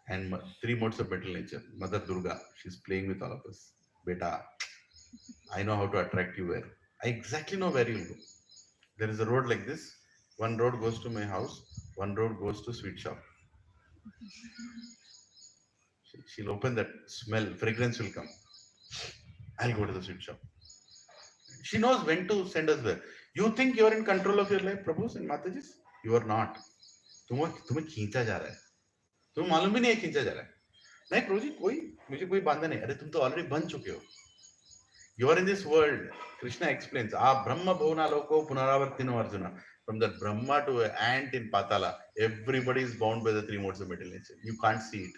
And 3 modes of mental nature. Mother Durga, she's playing with all of us. Beta, I know how to attract you where. I exactly know where you'll go. There is a road like this. One road goes to my house. One road goes to sweet shop. She'll open that smell. Fragrance will come. I'll go to the sweet shop. She knows when to send us there. You think you're in control of your life, Prabhus and Mataji? You are not. तुम्हें खींचा जा रहा है. तुम्हें मालूम भी नहीं है खींचा जा रहा है. नहीं प्रभु जी, मुझे कोई बांधा नहीं. अरे तुम तो ऑलरेडी बन चुके हो. You are in this world. Krishna explains. Brahma bhavana loko punaravartino Arjuna. From that Brahma to an ant in Patala, Everybody is bound by the three modes of material nature. You can't see it.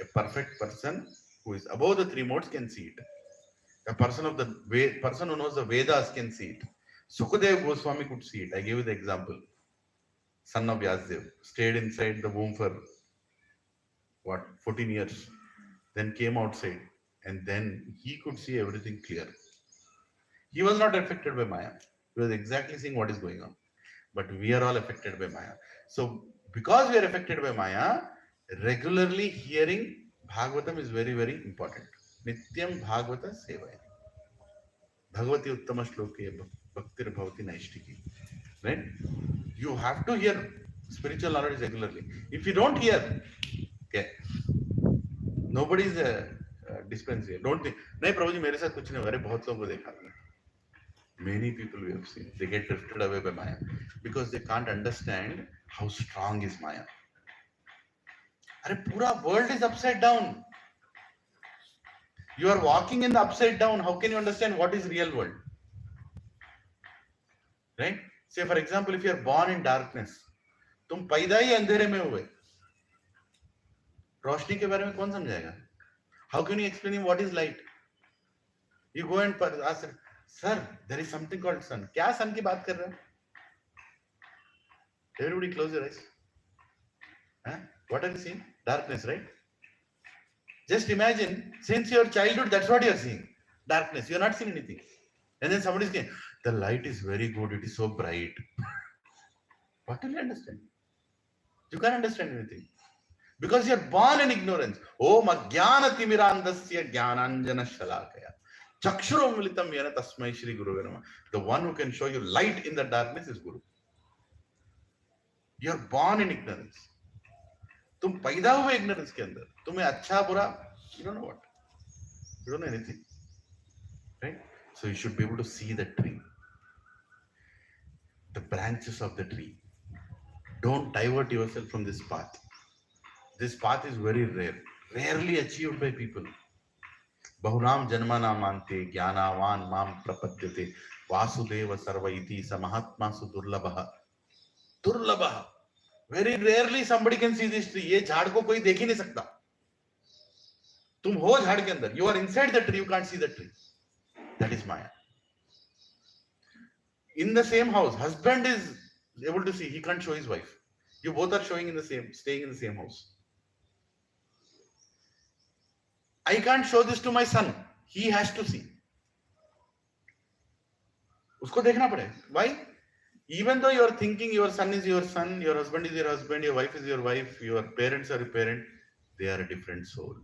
A perfect person who is above the three modes can see it. A person who knows the Vedas can see it. Sukadev Goswami could see it. I gave you the example. Son of Vyasdev stayed inside the womb for 14 years, then came outside, and then he could see everything clear. He was not affected by Maya. He was exactly seeing what is going on. But we are all affected by Maya. So, because we are affected by Maya, regularly hearing Bhagavatam is very, very important. Nityam Bhagavata Sevaya. Bhagavati Uttama Shloke Bhaktir Bhavati Naishtiki. Right? You have to hear spiritual knowledge regularly. If you don't hear, okay, nobody is a dispenser. Don't think, नहीं प्रभु जी मेरे साथ कुछ नहीं हो रहा, बहुत लोगों को देखा है. Many people we have seen, they get drifted away by Maya because they can't understand how strong is Maya. Arey, pura world is upside down. You are walking in the upside down. How can you understand what is real world? Right? Say for example, if you are born in darkness, तुम पैदा ही अंधेरे में हुए, रोशनी के बारे में कौन समझाएगा? How can you explain him what is light? You go and ask, sir, there is something called sun. क्या sun की बात कर रहे हो? Everybody close your eyes. Huh? What are you seeing? Darkness, right? Just imagine, since your childhood, that's what you are seeing. Darkness. You are not seeing anything. And then somebody is saying, the light is very good. It is so bright. What will you understand? You can't understand anything. Because you are born in ignorance. Om ajnana timirandasya jnananjana shalakaya. Chakshuram militam yana tasmai shri guru venama. The one who can show you light in the darkness is Guru. You are born in ignorance. तुम पैदा हुए ignorance के अंदर. तुम्हें अच्छा बुरा, you don't know what. You don't know anything. Right? So you should be able to see the tree. The branches of the tree. Don't divert yourself from this path. This path is very rare. Rarely achieved by people. Bahunam janmanam ante jnanavan mam prapadyate vasudeva sarva iti samahatmasu durlabha. Durlabha. Very rarely somebody can see this tree. ये झाड़ को कोई देख ही नहीं सकता. तुम हो झाड़ के अंदर. You are inside the tree. You can't see the tree. That is Maya. In the same house, husband is able to see. He can't show his wife. You both are staying in the same house. I can't show this to my son. He has to see. उसको देखना पड़ेगा. Why? Even though you are thinking your son is your son, your husband is your husband, your wife is your wife, your parents are your parent, they are a different soul.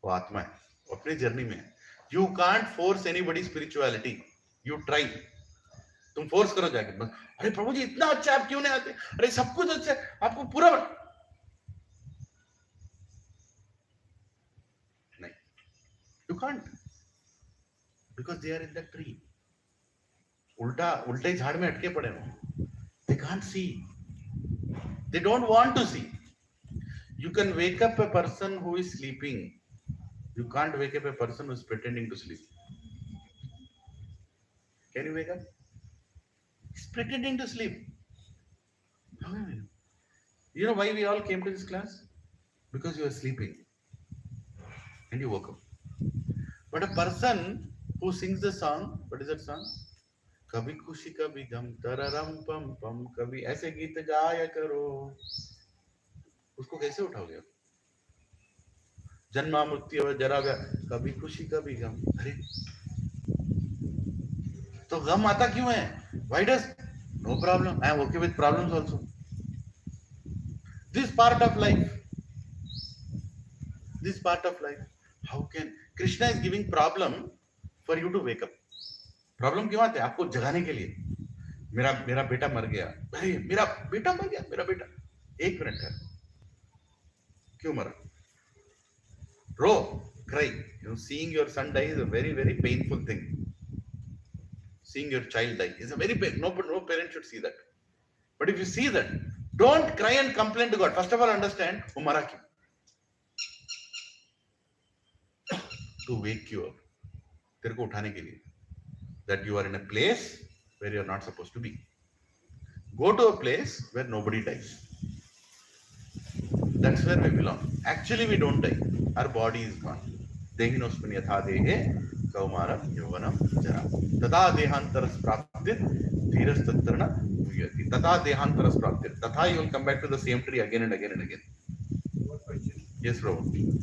वो आत्मा है, अपनी journey में है. You can't force anybody's spirituality. You try. तुम force करो जाके. अरे प्रभु जी इतना अच्छा आप क्यों नहीं आते? अरे सब कुछ अच्छा है, आपको पूरा नहीं. You can't. Because they are in the tree. उल्टे झाड़ में अटके पड़े हो. They can't see. They don't want to see. You can wake up a person who is sleeping. You can't wake up a person who is pretending to sleep. Can you wake up? He's pretending to sleep. You know why we all came to this class? Because you are sleeping. And you woke up. But a person who sings the song, what is that song? कभी खुशी कभी गम तररम पम पम कभी ऐसे गीत गाया करो. उसको कैसे उठाओगे आप? जन्मा मृत्यु और जरा कभी खुशी कभी गम. अरे तो गम आता क्यों है? Why does? No problem. I am okay with problems also. This part of life. This part of life. How can Krishna is giving problem for you to wake up? Problem क्यों आते हैं? आपको जगाने के लिए. मेरा बेटा मर गया. अरे मेरा बेटा मर गया. मेरा बेटा. एक मिनट है. क्यों मरा? रो, cry. You know, seeing your son die is a very, very painful thing. Seeing your child die is a very pain. No parent should see that. But if you see that, don't cry and complain to God. First of all, understand वो मरा क्यों? To wake you up. तेरे को उठाने के लिए. That you are in a place where you are not supposed to be. Go to a place where nobody dies. That's where we belong. Actually, we don't die. Our body is gone. Dehinosmini yatha dehe kaumaram yovanam jara. Tata dehantaras praptir dhiras tatrana muyati. Tata dehantaras praptir. Tata you will come back to the same tree again and again and again. One question. Yes, Prabhu. You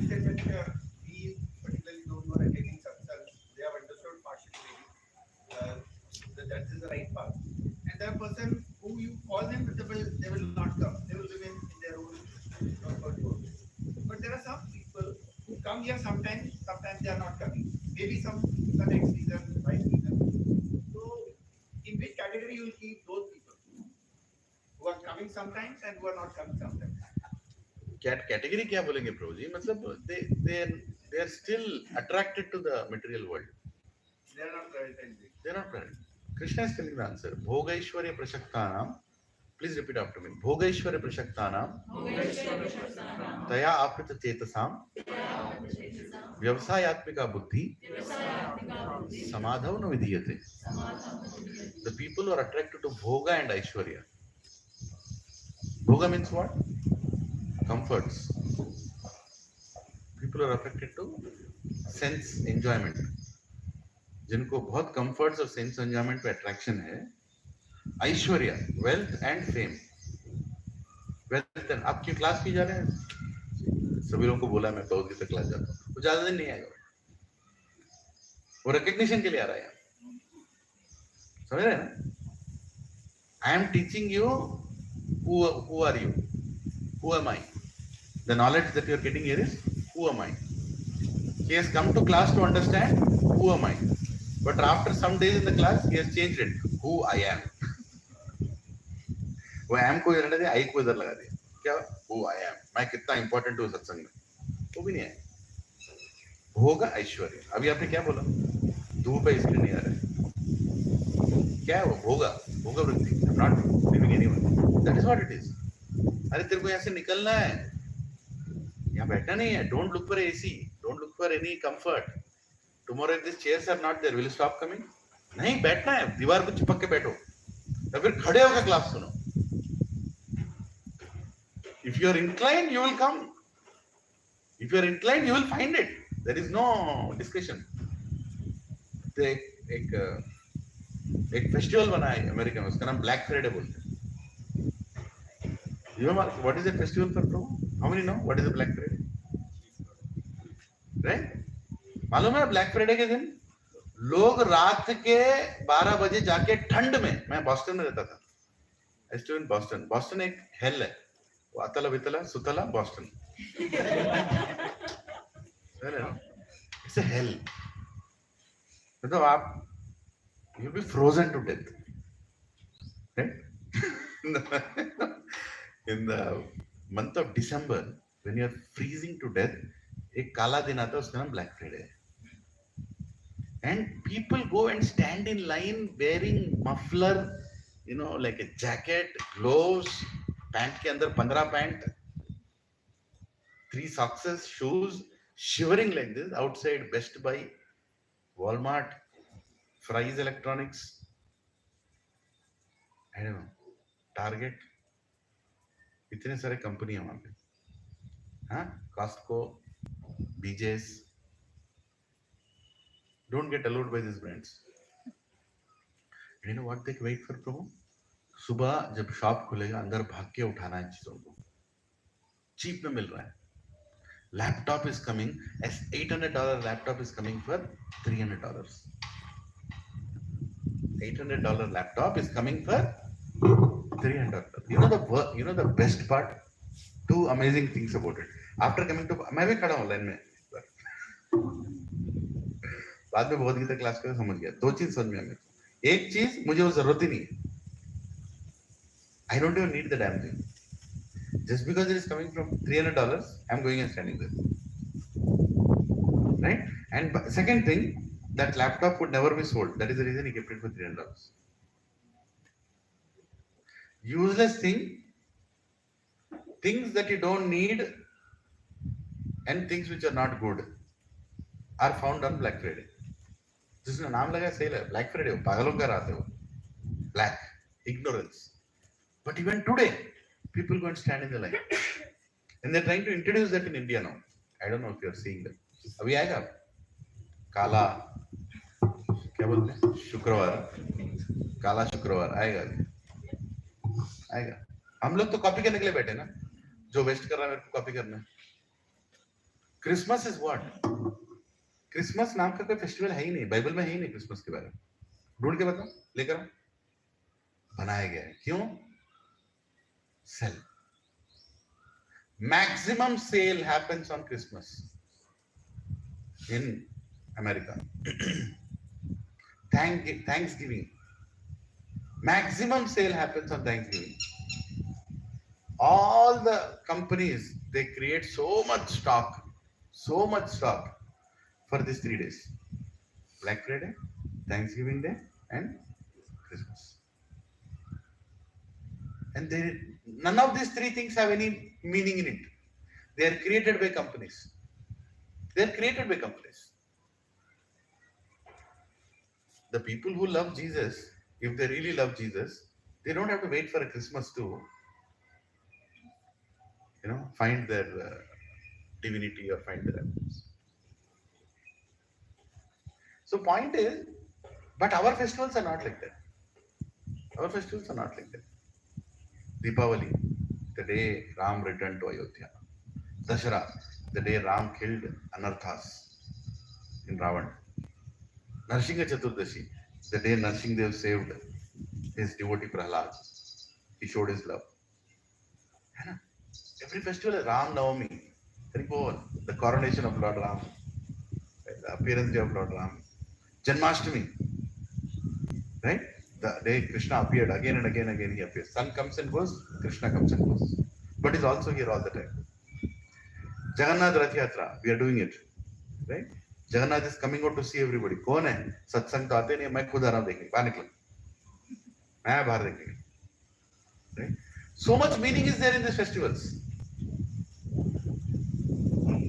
said that we, particularly those who are attending satsangs, they have understood partially that this is the right path. And the person who you call them, they will not come. They will remain in their own comfort zone. But there are some people who come here sometimes they are not coming. Maybe some X reason, Y reason. So, in which category you will keep those people who are coming sometimes and who are not coming sometimes? Category क्या बोलेंगे प्रभु जी? मतलब they are still attracted to the material world. They are not prioritizing. They are not present. Krishna is telling the answer. Bhogaishwarya prashaktanam. Please repeat after me. Bhogaishwarya prashaktanam. Taya aprita chetasam. Vyavasayatmika buddhi. Samadhav na vidhiyate. The people who are attracted to bhoga and aishwarya. Bhoga means what? Comforts. People are attracted to sense enjoyment. जिनको बहुत comforts और sense enjoyment पे attraction है, Aishwarya, wealth and fame. Wealth and आप क्यों class की जा रहे हैं? सभी लोगों को बोला मैं भगवद गीता क्लास जाता हूँ, वो ज्यादा दिन नहीं आएगा, वो रिकग्निशन के लिए आ रहा है. समझ रहे हैं ना? I am teaching you who are you, who am I. The knowledge that you are getting here is who am I. He has come to class to understand who am I. But after some days in the class, he has changed it. Who I am. वो am को इधर लगा दिया, I को इधर लगा दिया. क्या? Who I am. मैं कितना important हूँ सत्संग में? वो भी नहीं है. भोग ऐश्वर्य. अभी आपने क्या बोला? धूप है इसलिए नहीं आ रहा है. क्या है वो? भोगा. भोगा वृत्ति. I'm not leaving anyone. That is what it is. अरे तेरे को यहाँ से निकलना है. यहाँ बैठना नहीं है. Don't look for AC. Don't look for any comfort. Tomorrow if these chairs are not there, will you stop coming? नहीं, बैठना है, दीवार पे चिपक के बैठो, या फिर खड़े होकर क्लास सुनो. If you are inclined, you will come. If you are inclined, you will find it. There is no discussion. एक फेस्टिवल बना है अमेरिका में, उसका नाम ब्लैक फ्राइडे बोलते हैं. You know what is a festival for Prabhu? How many know what is a Black Friday? Right? मालूम है ब्लैक फ्राइडे के दिन लोग रात के 12 बजे जाके ठंड में, मैं बॉस्टन में रहता था, आई स्टू इन बॉस्टन. बॉस्टन एक हेल है, वो अतला वितला सुतला बॉस्टन. It's a hello. मतलब आप you B Frozen two death. In the month of December, when you are freezing to death, एक काला दिन आता है, उसका नाम ब्लैक फ्राइडे है. And people go and stand in line wearing muffler, you know, like a jacket, gloves, pant के अंदर 15 pant, 3 socks, shoes, shivering like this outside Best Buy, Walmart, Fry's Electronics, I don't know, Target, इतने सारे company है वहां पे. हाँ, Costco, BJ's. Don't get allowed by these brands. And you know what they wait for, Prabhu? सुबह जब shop खुलेगा, अंदर भाग के उठाना है चीजों को. चीप में मिल रहा है. Laptop is coming. $800 laptop is coming for $300. $800 laptop is coming for $300. You know the best part? 2 amazing things about it. After coming to, मैं भी खड़ा हूँ लाइन में. बाद में भगवद गीता क्लास को समझ गया. 2 चीज समझ में आ गई. एक चीज, मुझे वो जरूरत ही नहीं है. I don't even need the damn thing. Just because it is coming from $300, I'm going and standing there. Right? And second thing, that laptop would never be sold. That is the reason he kept it for $300. Useless things that you don't need and things which are not good are found on Black Friday. जिसने नाम लगा cell है black Friday, पागलों का रात है वो. Black ignorance. But even today, people go and stand in the line. And they're trying to introduce that in India now. I don't know if you're seeing that. अभी आएगा काला क्या बोलते हैं शुक्रवार काला शुक्रवार आएगा अभी आएगा हम लोग तो कॉपी करने के लिए बैठे ना जो वेस्ट कर रहा है मेरे को कॉपी करना है क्रिसमस इज व्हाट क्रिसमस नाम का कोई फेस्टिवल है ही नहीं बाइबल में है ही नहीं क्रिसमस के बारे में ढूंढ के बताओ लेकर बनाया गया है क्यों cell maximum sale happens on Christmas in America. Thanksgiving. Maximum sale happens on Thanksgiving. All the companies, they create so much stock for these 3 days. Black Friday, Thanksgiving Day, and Christmas. And none of these 3 things have any meaning in it. They are created by companies. The people who love Jesus, if they really love Jesus, they don't have to wait for a Christmas to, find their divinity or find their happiness. So point is, but our festivals are not like that. Deepavali, the day Ram returned to Ayodhya. Dashara, the day Ram killed Anarthas in Ravan. Narsingha Chaturdashi, the day Narsingdev saved his devotee Prahlad. He showed his love. Every festival is Ram Navami, the coronation of Lord Ram, the appearance day of Lord Ram. Janmashtami, right? The day Krishna appeared again and again he appears. Sun comes and goes, Krishna comes and goes. But he's also here all the time. Jagannath Rath Yatra, we are doing it. Right? Jagannath is coming out to see everybody. कौन है? सत्संग तो आते नहीं मैं खुद आ रहा हूँ देखने बाहर निकलो मैं बाहर देखने right? So much meaning is there in these festivals.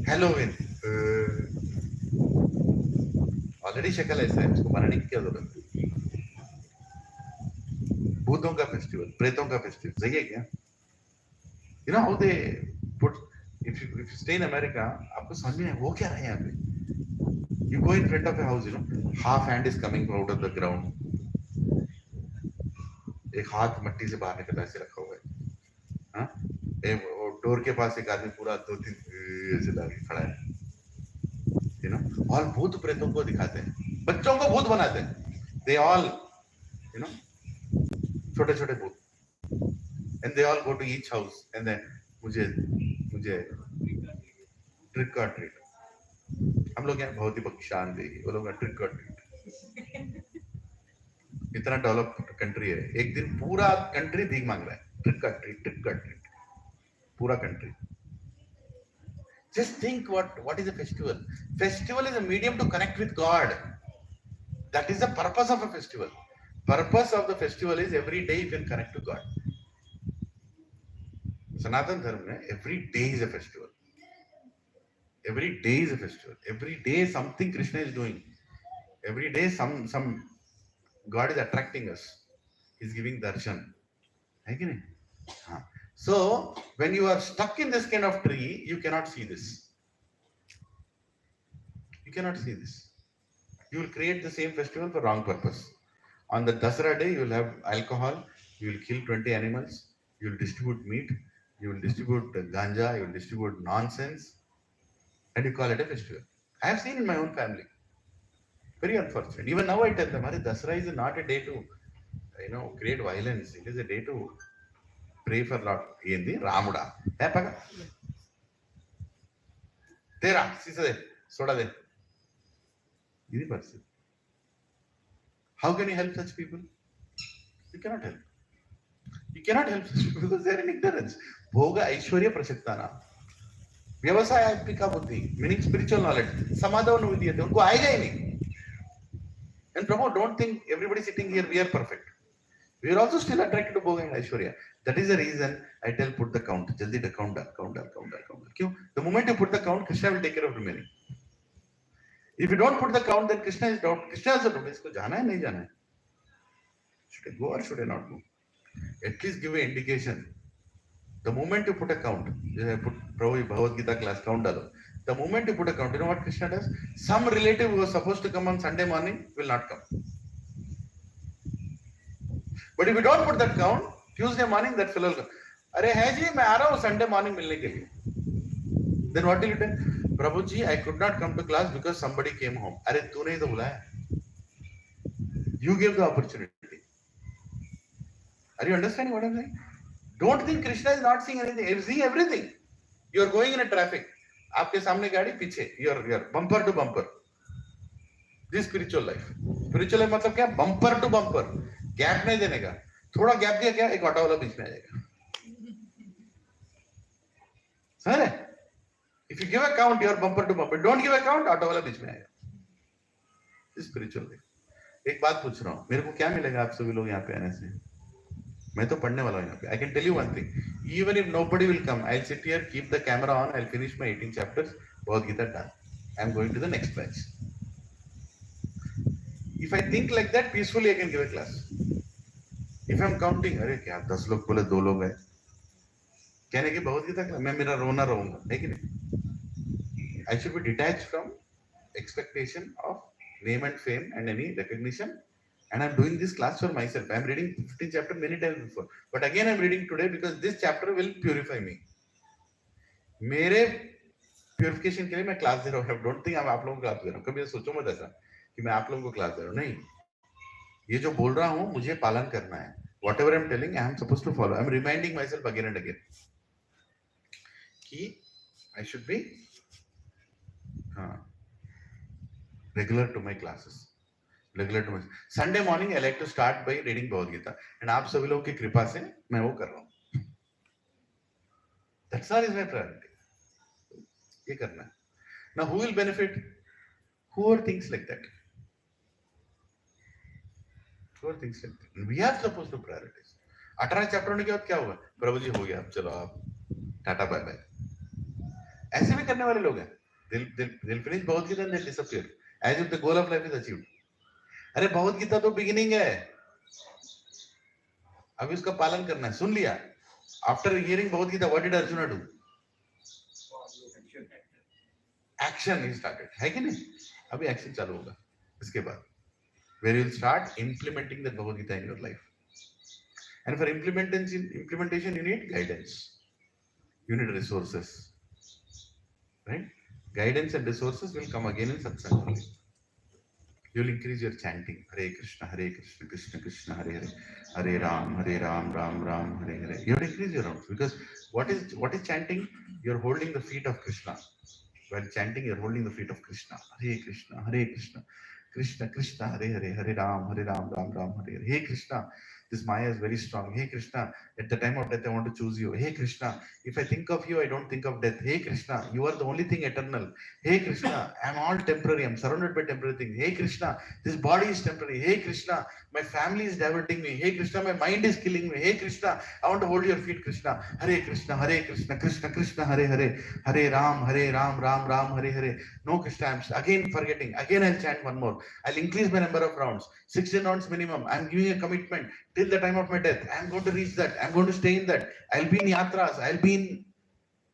Halloween already शक्ल ऐसा है उसको बनाने की क्या जरूरत है भूतों का फेस्टिवल प्रेतों का फेस्टिवल सही है क्या you know how they put if you stay in America आपको समझ में वो क्या है यहाँ पे you go in front of a house half hand is coming out of the ground एक हाथ मट्टी से बाहर निकला ऐसे रखा हुआ है हाँ डोर के पास एक आदमी पूरा 2-3 ऐसे लाके खड़ा है और भूत प्रेतों को दिखाते हैं बच्चों को भूत बनाते हैं they all छोटे छोटे भूत and they all go to each house and then मुझे ट्रिक और ट्रीट हम लोग यहाँ बहुत ही बख्शान देगी वो लोग ट्रिक और ट्रीट इतना डेवलप कंट्री है एक दिन पूरा कंट्री भीख मांग रहा है ट्रिक और ट्रीट पूरा country just think what is a festival is a medium to connect with God that is the purpose of a festival purpose of the festival is every day you can connect to God Sanatan Dharma mein every day is a festival every day something Krishna is doing every day some God is attracting us he's giving darshan hai ki nahi हाँ So, when you are stuck in this kind of tree, you cannot see this. You will create the same festival for wrong purpose. On the Dasara day, you will have alcohol, you will kill 20 animals, you will distribute meat, you will distribute ganja, you will distribute nonsense, and you call it a festival. I have seen in my own family. Very unfortunate. Even now I tell them, Dasara is not a day to, create violence. It is a day to pray for Lord. ఏంది రాముడా ఏపగా తేరా సీసదే సోడదే ఇది పరిస్థితి how can you help such people you cannot help such people because they are in ignorance భోగ ఐశ్వర్య ప్రసక్తాన व्यवसायिका बुद्धि meaning spiritual knowledge समाधान विद्यते उनको आएगा ही नहीं and Prabhu don't think everybody sitting here we are perfect we are also still attracted to Bhoga and Aishwarya. That is the reason I tell put the count. Jaldi the count. Kyun? The moment you put the count, Krishna will take care of the remaining. If you don't put the count, then Krishna is doubt. Krishna is a doubt. Isko jana hai, nahi jana hai. Should I go or should I not go? At least give an indication. The moment you put a count, I put probably Bhagavad Gita class count dalo. The moment you put a count, you know what Krishna does? Some relative who was supposed to come on Sunday morning will not come. But if you don't put that count, Tuesday morning that fellow will come. अरे है जी मैं आ रहा हूँ Sunday morning मिलने के लिए. Then what will you tell? Prabhu ji, I could not come to class because somebody came home. अरे तूने ही तो बुलाया. You gave the opportunity. Are you understanding what I'm saying? Don't think Krishna is not seeing anything. He sees everything. You are going in a traffic. आपके सामने गाड़ी पीछे. You are bumper to bumper. This spiritual life. Spiritual life मतलब क्या? Bumper to bumper. Gap नहीं देने का. थोड़ा gap दिया क्या? एक ऑटो वाला बीच में आ जाएगा. समझ रहे? If you give a count, you are bumper to bumper. Don't give a count, auto वाला बीच में आएगा. This spiritual life. एक बात पूछ रहा हूँ. मेरे को क्या मिलेगा आप सभी लोग यहाँ पे आने से? मैं तो पढ़ने वाला हूँ यहाँ पे. I can tell you one thing. Even if nobody will come, I'll sit here, keep the camera on, I'll finish my 18 chapters. Bhagavad Gita done. I'm going to the next batch. If I think like that, peacefully I can give a class. If I'm counting, अरे क्या 10 लोग बोले 2 लोग हैं, कहने की भगवद गीता मैं मेरा रोना रहूंगा, है कि नहीं? I should be detached from expectation of name and fame and any recognition. And I'm doing this class for myself. I'm reading 15 chapter many times before. But again I'm reading today because this chapter will purify me. मेरे purification के लिए मैं class दे रहा हूँ. Don't think I'm आप लोगों को class दे रहा हूँ. कभी सोचो मत ऐसा कि मैं आप लोगों को क्लास दे रहा हूँ. नहीं. ये जो बोल रहा हूँ मुझे पालन करना है. Whatever I'm telling, I am supposed to follow. I'm reminding myself again and again. कि I should be regular to my classes. Regular to my Sunday morning I like to start by reading Bhagavad Gita. And आप सभी लोगों की कृपा से मैं वो कर रहा हूँ. That's all is my priority. ये करना है. Now who will benefit? Who are things like that? Who are things like that? We are supposed to prioritize. 18 chapter होने के बाद क्या होगा? प्रभु जी हो गया, अब चलो आप टाटा बाय बाय. ऐसे भी करने वाले लोग हैं. They'll finish Bhagavad Gita and they'll disappear as if the goal of life is achieved. अरे भगवद गीता तो बिगिनिंग है, अभी उसका पालन करना है. सुन लिया. After hearing Bhagavad Gita, what did Arjuna do? Action he started. है कि नहीं? अभी action चालू होगा इसके बाद, where you will start implementing the Bhagavad Gita in your life. And for implementation you need guidance. You need resources. Right? Guidance and resources will come again in satsang only. You will increase your chanting. Hare Krishna, Krishna Krishna, Hare Hare, Hare Ram, Ram Ram, Hare Hare. You will increase your rounds because what is chanting? You are holding the feet of Krishna. While chanting, you are holding the feet of Krishna. Hare Krishna, Krishna Krishna, Hare Hare, Hare Ram, Ram Ram, Hare Hare. Hey Krishna, this Maya is very strong. Hey Krishna, at the time of death I want to choose you. Hey Krishna, if I think of you I don't think of death. Hey Krishna, you are the only thing eternal. Hey Krishna, I am all temporary. I am surrounded by temporary things. Hey Krishna, this body is temporary. Hey Krishna, my family is diverting me. Hey Krishna, my mind is killing me. Hey Krishna, I want to hold your feet. Krishna, Krishna, Krishna Krishna, Hare Hare, Hare Ram, Ram Ram, Hare Hare. No Krishna, I am again forgetting. Again I'll chant one more. I'll increase my number of rounds. 16 rounds minimum. I am giving a commitment till the time of my death. I am going to reach that. I am going to stay in that. I'll be in yatras. I'll be in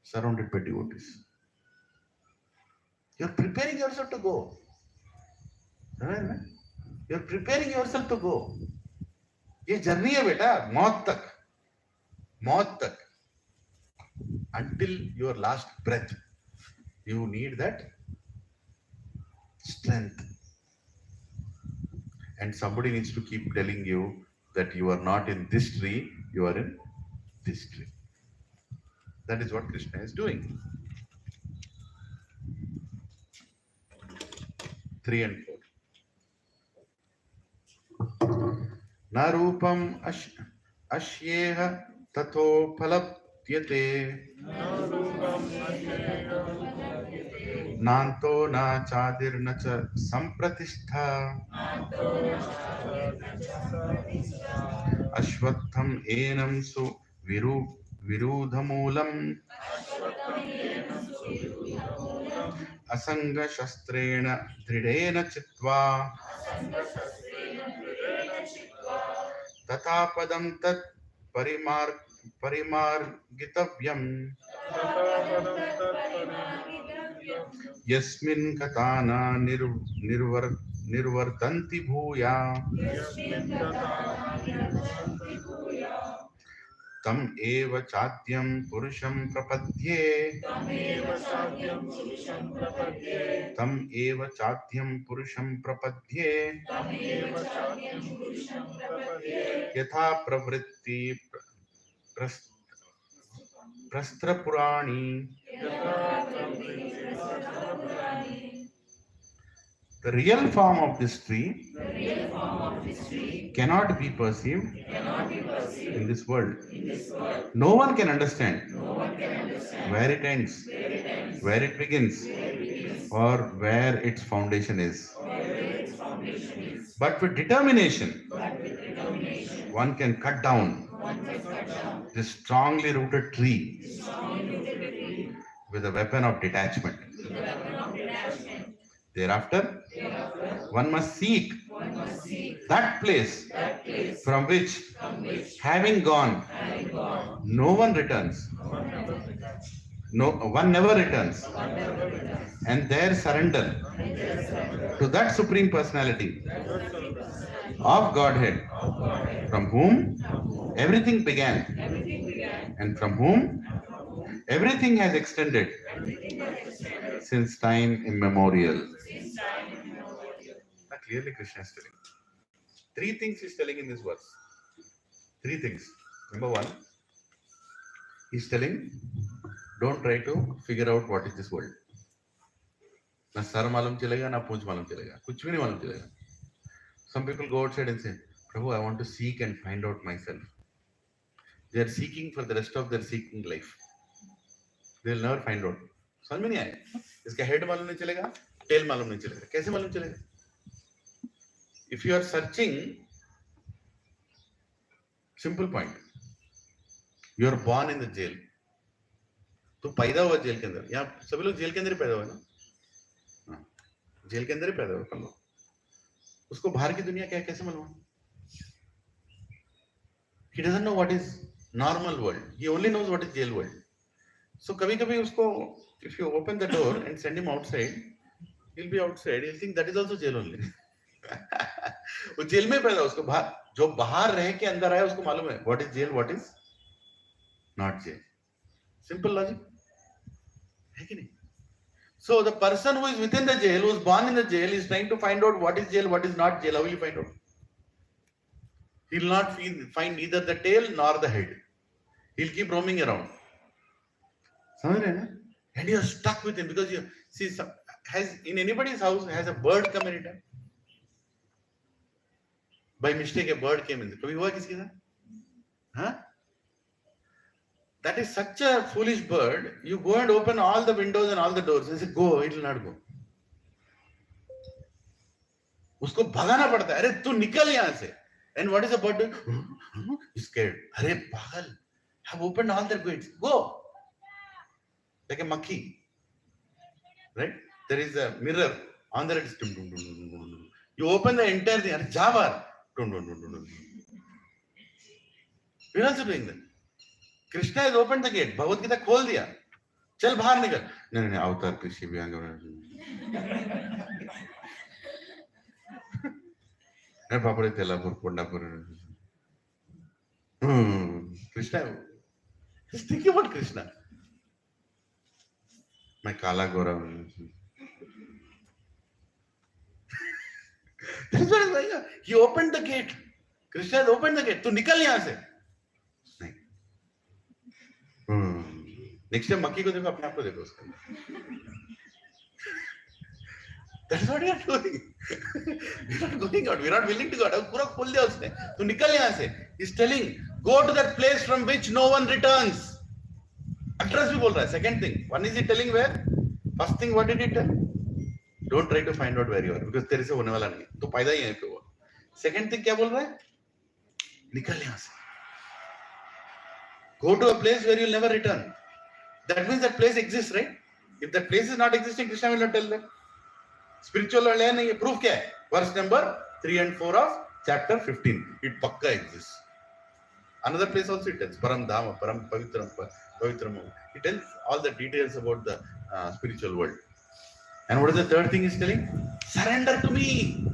surrounded by devotees. You're preparing yourself to go. You're preparing yourself to go. ये journey है बेटा, मौत तक. Until your last breath, you need that strength. And somebody needs to keep telling you that you are not in this tree, you are in this tree. That is what Krishna is doing. 3 and 4. Na rupam ashyeha tato phalapyate nanto na chadir na cha sampratistha ashwatham enam su virudhamulam asanga shastrena dridena chitva tata padam tat परिमार्गितव्यम् यस्मिन् गता न निर्वर्तन्ति भूया तम एव चाद्यं पुरुषं प्रपद्ये तम एव चाद्यं पुरुषं प्रपद्ये यथा प्रवृत्ति प्रस्त्रपुराणी. The real form of this tree cannot be perceived in this world. No one can understand where it ends, where it begins, or where its foundation is. But with determination, one can cut down this strongly rooted tree with a weapon of detachment. Thereafter, one must seek that place from which, having gone, no one returns. No, one never returns. And there surrender to that Supreme Personality of Godhead, from whom everything began, and from whom everything has extended since time immemorial. Clearly Krishna is telling. Three things he's telling in this verse. Three things. Number one, he's telling, don't try to figure out what is this world. Na sar malum chalega, na poonch malum chalega. Kuch bhi nahi malum chalega. Some people go outside and say, Prabhu, I want to seek and find out myself. They are seeking for the rest of their seeking life. They will never find out. समझ में नहीं आया. इसका head मालूम नहीं चलेगा, tail मालूम नहीं चलेगा. कैसे मालूम चलेगा? If you are searching, simple point. You are born in the jail. तो पैदा हुआ जेल के अंदर. यहाँ सभी लोग जेल के अंदर ही पैदा हुए ना? जेल के अंदर ही पैदा हुए लोग. उसको बाहर की दुनिया क्या कैसे मालूम? He doesn't know what is normal world. He only knows what is jail world. So कभी-कभी उसको, if you open the door and send him outside, he'll be outside. He'll think that is also jail only. वो jail में पैदा, उसको बाहर, जो बाहर रह के अंदर आया उसको मालूम है what is jail, what is not jail. Simple logic. है कि नहीं? So the person who is within the jail, who is born in the jail, is trying to find out what is jail, what is not jail. How will you find out? He will not find either the tail nor the head. He'll keep roaming around. समझ रहे हैं ना? And you are stuck with him because you see, has in anybody's house has a bird come anytime? By mistake a bird came in. कभी हुआ किसके साथ? हाँ? That is such a foolish bird. You go and open all the windows and all the doors and say go, it will not go. उसको भगाना पड़ता है. अरे तू निकल यहाँ से. And what is the bird doing? He's scared. अरे पागल. Have opened all the gates. Go. Like a monkey. Right? There is a mirror. On there it is. You open the entire thing. अरे जा बाहर. We're also doing that. Krishna has opened the gate. Bhagavad Gita खोल दिया. चल बाहर निकल. नहीं अवतार कृषि भी आगे. अरे बापरे Telapur Kondapur. Krishna. Just think about Krishna. मैं काला गोरा हूँ. That is what is going on. He opened the gate. Krishna has opened the gate. तू निकल यहाँ से. नहीं. Next time मक्की को देखो, अपने आप को देखो उसका. That is what we are doing. We are not going out. We are not willing to go out. पूरा खोल दिया उसने. तू निकल यहाँ से. He is telling, go to that place from which no one returns. Address भी बोल रहा है. Second thing. One is he telling where? First thing, what did he tell? Don't try to find out where you are because तेरे से होने वाला नहीं. तो पैदा ही यहीं पे हुआ. Second thing क्या बोल रहा है? निकल यहाँ से. Go to a place where you will never return. That means that place exists, right? If that place is not existing, Krishna will not tell that. Spiritual वाले नहीं है. Proof क्या है? Verse number 3 and 4 of chapter 15. It पक्का exists. Another place also it tells Param Dhama, Param Pavitram, Pavitram. It tells all the details about the spiritual world. And what is the third thing he's telling? Surrender to me.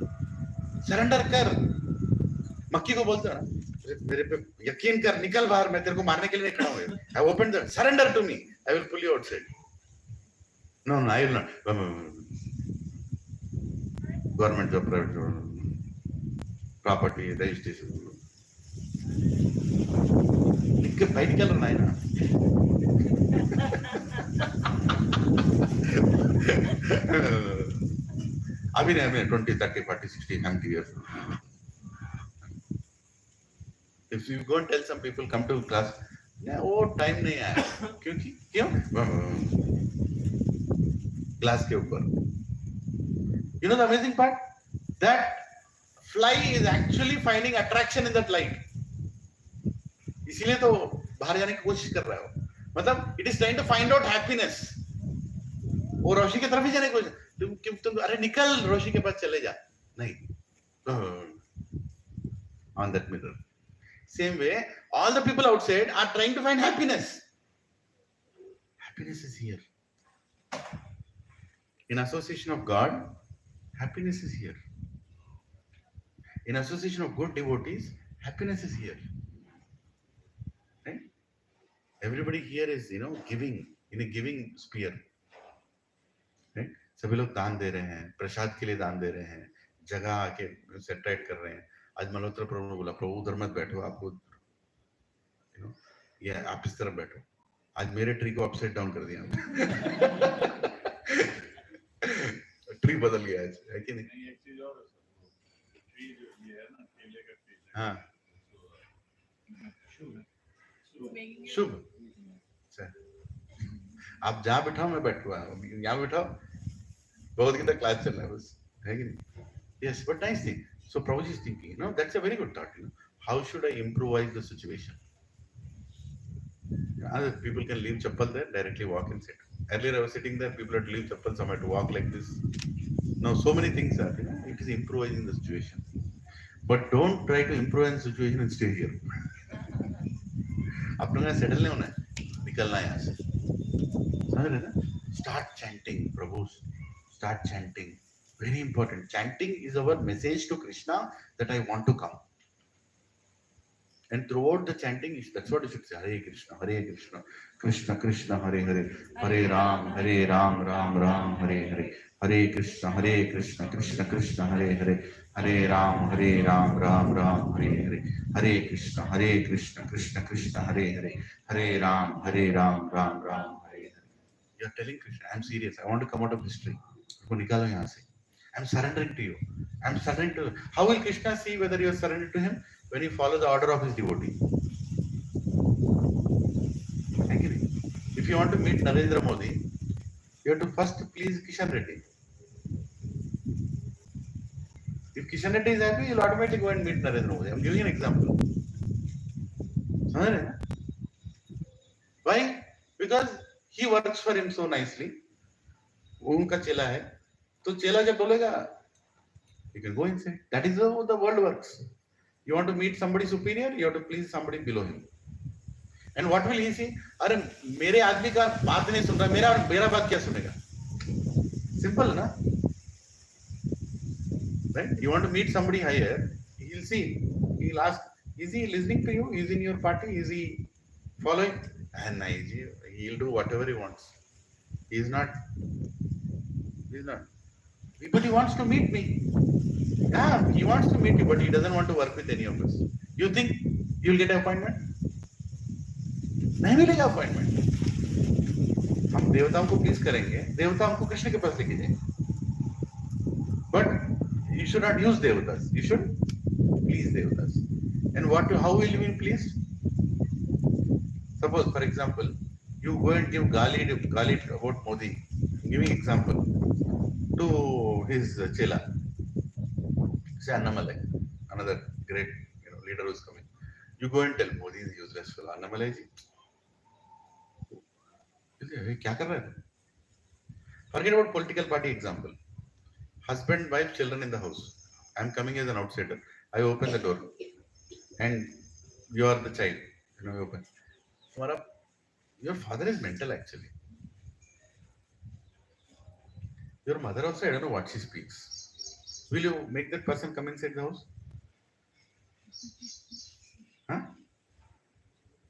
Surrender कर. मक्खी को बोलते हैं ना, मेरे पे यकीन कर, निकल बाहर, मैं तेरे को मारने के लिए नहीं खड़ा हूँ. I opened the surrender to me. I will pull you outside. No, I will not. Government job, private job, property, registration. निकल भाई निकल रहा है ना. अभी नहीं, अभी 20, 30, 40, 60, 90 years. If you go and tell some people come to class, yeah, वो time नहीं है. क्यों? Glass के ऊपर. You know the amazing part? That fly is actually finding attraction in that light. इसीलिए तो बाहर जाने की कोशिश कर रहा है. मतलब it is trying to find out happiness. वो रोशनी की तरफ ही जाने की कोशिश. तुम अरे निकल, रोशनी के पास चले जा. नहीं. On that mirror. Same way, all the people outside are trying to find happiness. Happiness is here. In association of God, happiness is here. In association of good devotees, happiness is here. Right? Everybody here is, giving, in a giving sphere. Right? सभी लोग दान दे रहे हैं, प्रसाद के लिए दान दे रहे हैं, जगह आके सेटरेट कर रहे हैं. आज मल्होत्रा प्रभु ने बोला, प्रभु उधर मत बैठो, आपको ये आप इस तरफ बैठो. आज मेरे ट्री को अपसाइड डाउन कर दिया. ट्री बदल गया आज, है कि नहीं? एक चीज और ट्री जो ये है ना, केले का ट्री. हाँ. शुभ. आप जहाँ बैठाओ मैं बैठूंगा, यहाँ बैठाओ. भगवद गीता क्लास चल रहा है बस, है कि नहीं? Yes, but nice thing. So Prabhuji is thinking, that's a very good thought. How should I improvise the situation? Other people can leave chappal there, directly walk and sit. Earlier I was sitting there, people had to leave chappal, some had to walk like this. Now so many things are, it is improvising the situation. But don't try to improvise the situation and stay here. अपने यहाँ settle नहीं होना है, निकलना है यहाँ से. समझ रहे ना? Start chanting, Prabhu. Start chanting. Very important. Chanting is our message to Krishna that I want to come. And throughout the chanting, that's what you should say. Hare Krishna, Krishna Krishna, Hare Hare, Hare Ram, Ram Ram, Hare Hare, Hare Krishna, Krishna Krishna, Hare Hare, Hare Ram, Ram Ram, Hare Hare, Hare Krishna, Krishna Krishna, Hare Hare, Hare Ram, Ram Ram, Hare Hare. You are telling Krishna, I am serious. I want to come out of this tree. I am surrendering to you. I am surrendering to you. How will Krishna see whether you are surrendered to him? When you follow the order of his devotee. If you want to meet Narendra Modi, you have to first please Kishan Reddy. If Kishan Reddy is happy, you will automatically go and meet Narendra Modi. I am giving an example. Why? Because he works for him so nicely. वो उनका चेला है, तो चेला जब बोलेगा, you can go and say. That is how the world works. You want to meet somebody superior, you have to please somebody below him. And what will he say? अरे मेरे आदमी का बात नहीं सुन रहा, मेरा बात क्या सुनेगा? Simple, na? Right? You want to meet somebody higher, he'll see. He'll ask, is he listening to you? Is he in your party? Is he following? And he'll do whatever he wants. He's not. But he wants to meet me. Yeah, he wants to meet you, but he doesn't want to work with any of us. You think you'll get an appointment? नहीं मिलेगा appointment. हम देवताओं को please करेंगे, देवता हमको कृष्ण के पास लेके जाएंगे. But you should not use devatas. You should please devatas. And how will you be pleased? Suppose, for example, you go and give gali about Modi. Giving example to his chela. Say Annamalai, another great leader who is coming. You go and tell Modi is useless fellow. Annamalai ji, क्या कर रहा है? Forget about political party example. Husband, wife, children in the house. I am coming as an outsider. I open the door and You are the child. Your father is mental actually. Your mother also, I don't know what she speaks. Will you make that person come inside the house? Huh?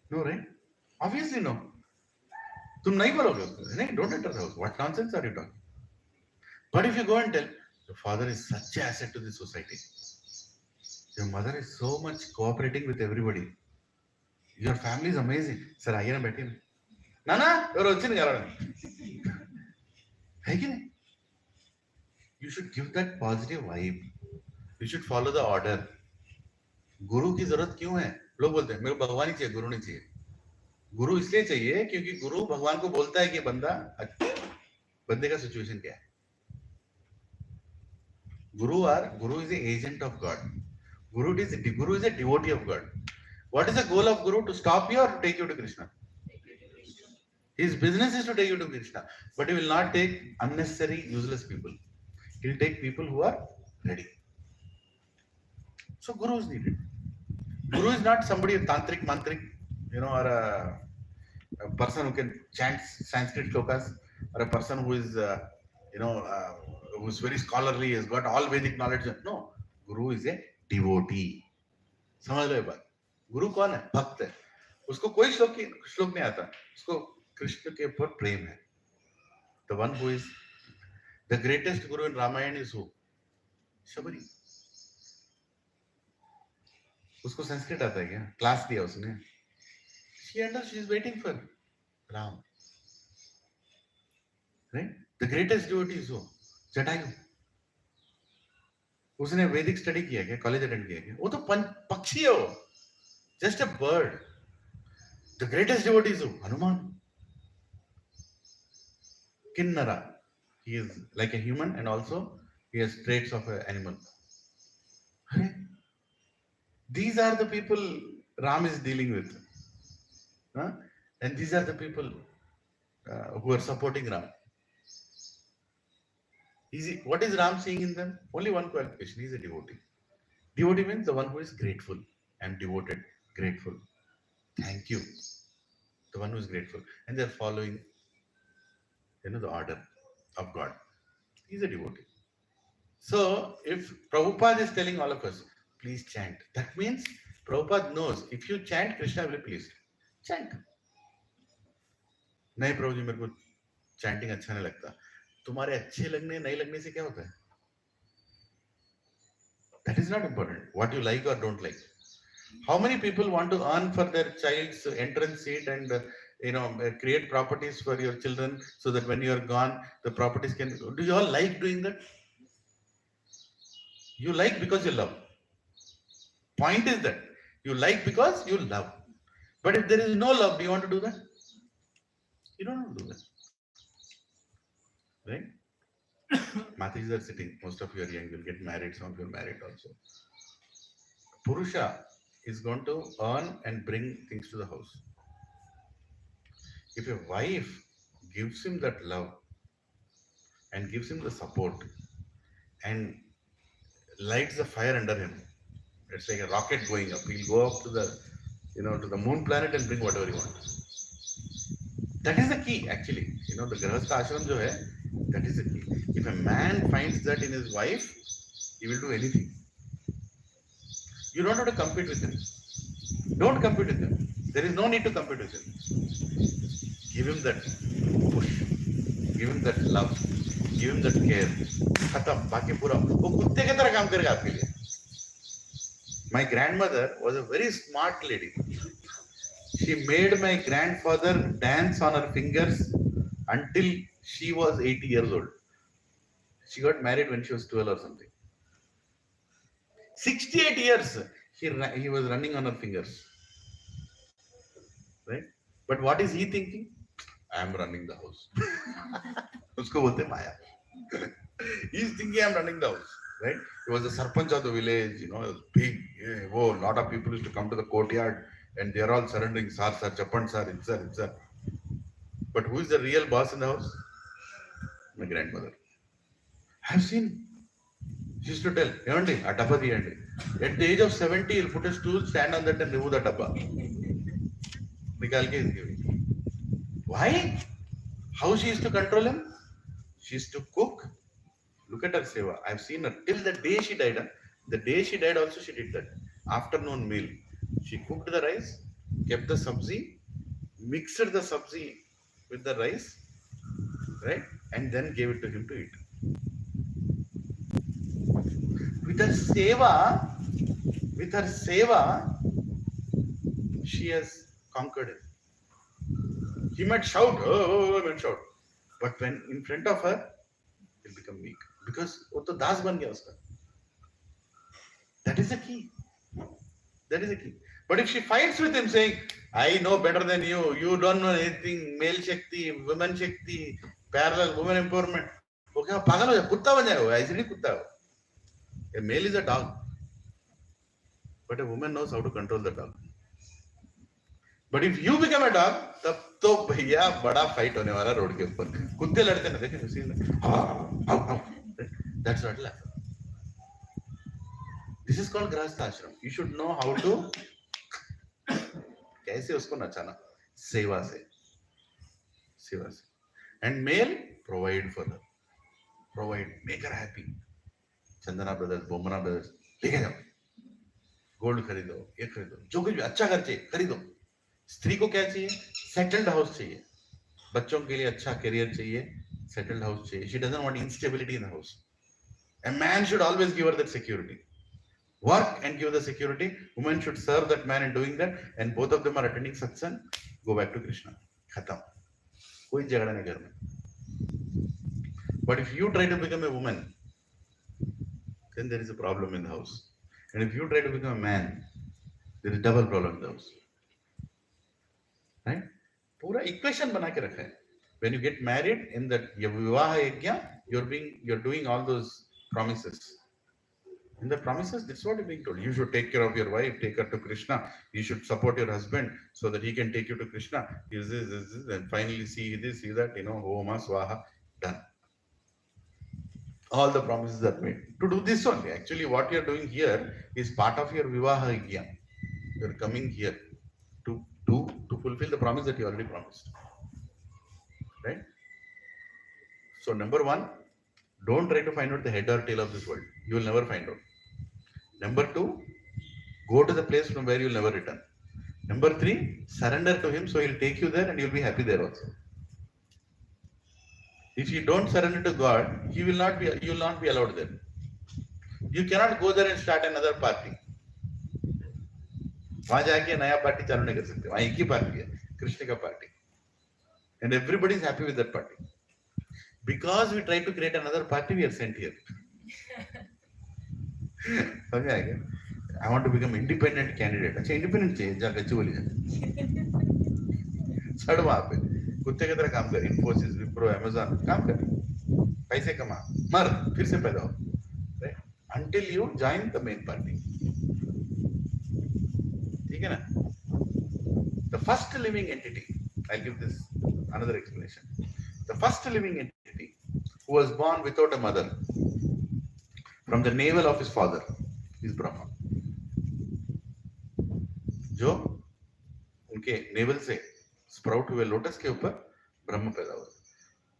No, right? Obviously no. तुम नहीं बोलोगे उसको, नहीं, don't enter the house. What nonsense are you talking? But if you go and tell, your father is such an asset to the society. Your mother is so much cooperating with everybody. Your family is amazing. Sir, आइए ना बैठिए ना. नाना, और अच्छी निकालो ना. है कि नहीं? You should give that positive vibe. You should follow the order. गुरु की जरूरत क्यों है? लोग बोलते हैं मेरे को भगवान ही चाहिए, गुरु नहीं चाहिए. गुरु इसलिए चाहिए क्योंकि गुरु भगवान को बोलता है कि बंदे का सिचुएशन क्या है. Guru is the agent of God. Guru is a devotee of God. What is the goal of Guru? To stop you or to take you to Krishna? His business is to take you to Krishna, but he will not take unnecessary, useless people. He will take people who are ready. So Guru is needed. Guru is not somebody, a tantric, mantrik, or a person who can chant Sanskrit shlokas, or a person who is, who's very scholarly, has got all Vedic knowledge. No, Guru is a devotee. समझ लो ये बात. गुरु कौन है? भक्त है. उसको कोई श्लोक नहीं आता. उसको कृष्ण के ऊपर प्रेम है. The one who is the greatest guru in Ramayana is who? Shabari. उसको संस्कृत आता है क्या? क्लास दिया उसने. She is waiting for Ram. Right? The greatest devotee is who? Jatayu. उसने वैदिक स्टडी किया क्या? कॉलेज अटेंड किया क्या? वो तो पक्षी है वो. Just a bird. The greatest devotee is who? Hanuman. Kinnara. He is like a human and also he has traits of an animal. These are the people Ram is dealing with. And these are the people who are supporting Ram. What is Ram seeing in them? Only one qualification. He is a devotee. Devotee means the one who is grateful. I am devoted, grateful. Thank you. The one who is grateful. And they are following the order of God. He is a devotee. So, if Prabhupada is telling all of us, please chant, that means Prabhupada knows if you chant, Krishna will be pleased. Chant. नहीं प्रभु जी, मेरे को chanting अच्छा नहीं लगता. तुम्हारे अच्छे लगने नहीं लगने से क्या होता है? That is not important. What you like or don't like. How many people want to earn for their child's entrance seat and create properties for your children so that when you are gone, the properties can. Do you all like doing that? You like because you love. Point is that you like because you love. But if there is no love, do you want to do that? You don't want to do that. Right? Mathis are sitting. Most of you are young. You'll get married. Some of you are married also. Purusha is going to earn and bring things to the house. If a wife gives him that love and gives him the support and lights the fire under him, it's like a rocket going up. He'll go up to the moon planet and bring whatever he wants. That is the key, actually. The Grahastha Ashram jo hai, that is the key. If a man finds that in his wife, he will do anything. You don't have to compete with him. Don't compete with him. There is no need to compete with him. Give him that push. Give him that love. Give him that care. Khatam. Baki pura. वो कुत्ते की तरह काम करेगा आपके लिए. My grandmother was a very smart lady. She made my grandfather dance on her fingers until she was 80 years old. She got married when she was 12 or something. 68 years he was running on her fingers. Right? But what is he thinking? I am running the house. Usko bolte Maya. He is thinking I am running the house. Right? He was the sarpanch of the village, it was big. A lot of people used to come to the courtyard and they are all surrendering, sir, chapan, sir, it's. But who is the real boss in the house? My grandmother. I have seen. She used to tell, "Evandi, atapati andi." At the age of 70, he'll put a stool, stand on that and remove the dabba. Nikal ke is giving. Why? How she used to control him? She used to cook. Look at her seva. I've seen her till the day she died. The day she died also she did that. Afternoon meal. She cooked the rice, kept the sabzi, mixed the sabzi with the rice, right? And then gave it to him to eat. With her seva, she has conquered him. He might shout, he might shout. But when in front of her, he'll become weak. Because वो तो दास बन गया उसका. That is the key. That is the key. But if she fights with him saying, I know better than you, you don't know anything, male Shakti, women Shakti, parallel women empowerment, वो क्या पागल हो जाए, कुत्ता बन जाएगा, ऐसे नहीं कुत्ता हो. A male is a dog, but a woman knows how to control the dog. But if you become a dog, तब तो भैया बड़ा फाइट होने वाला रोड के ऊपर. कुत्ते लड़ते ना देखे उसी में. That's not life. This is called grahastha ashram. You should know how to कैसे उसको नचाना. सेवा से. And male, provide for her. Provide, make her happy. Chandana brothers, Bommana brothers, लेके जाओ. गोल्ड खरीदो, ये खरीदो, जो कुछ भी अच्छा घर चाहिए खरीदो. स्त्री को क्या चाहिए? सेटल्ड हाउस चाहिए. बच्चों के लिए अच्छा करियर चाहिए, सेटल्ड हाउस चाहिए. She doesn't want instability in the house. A man should always give her that security. Work and give the security. Woman should serve that man in doing that. And both of them are attending satsang. Go back to Krishna. Khatam. कोई झगड़ा नहीं घर में. But if you try to become a woman, then there is a problem in the house. And if you try to become a man, there is double problem in the house. Right? पूरा equation बना के रखा है. When you get married in that vivaha yajna, you're doing all those promises. In the promises, that's what you're being told. You should take care of your wife, take her to Krishna. You should support your husband so that he can take you to Krishna. This, and finally see this, see that, Homa, Swaha, done. All the promises are made. To do this only. Actually, what you're doing here is part of your vivaha yajna. You're coming here to fulfill the promise that you already promised. Right? So, number one, don't try to find out the head or tail of this world. You will never find out. Number two, go to the place from where you'll never return. Number three, surrender to him so he'll take you there and you'll be happy there also. If you don't surrender to God, you will not be allowed there. You cannot go there and start another party. वहां जाके नया party चालू नहीं कर सकते. वहां एक ही party है, कृष्ण का party. And everybody is happy with that party. Because we try to create another party, we are sent here. Okay, I want to become independent candidate. अच्छा independent चाहिए, जा गच्ची बोली जा. सड़ वहाँ पे, कुत्ते की तरह काम कर. Infosys, Wipro, Amazon, काम कर. पैसे कमा, मर, फिर से पैदा हो. Right? Until you join the main party. ठीक है ना? The first living entity. I'll give this another explanation. The first living entity who was born without a mother from the navel of his father is Brahma. जो उनके navel से sprout हुए lotus के ऊपर ब्रह्मा पैदा हुआ.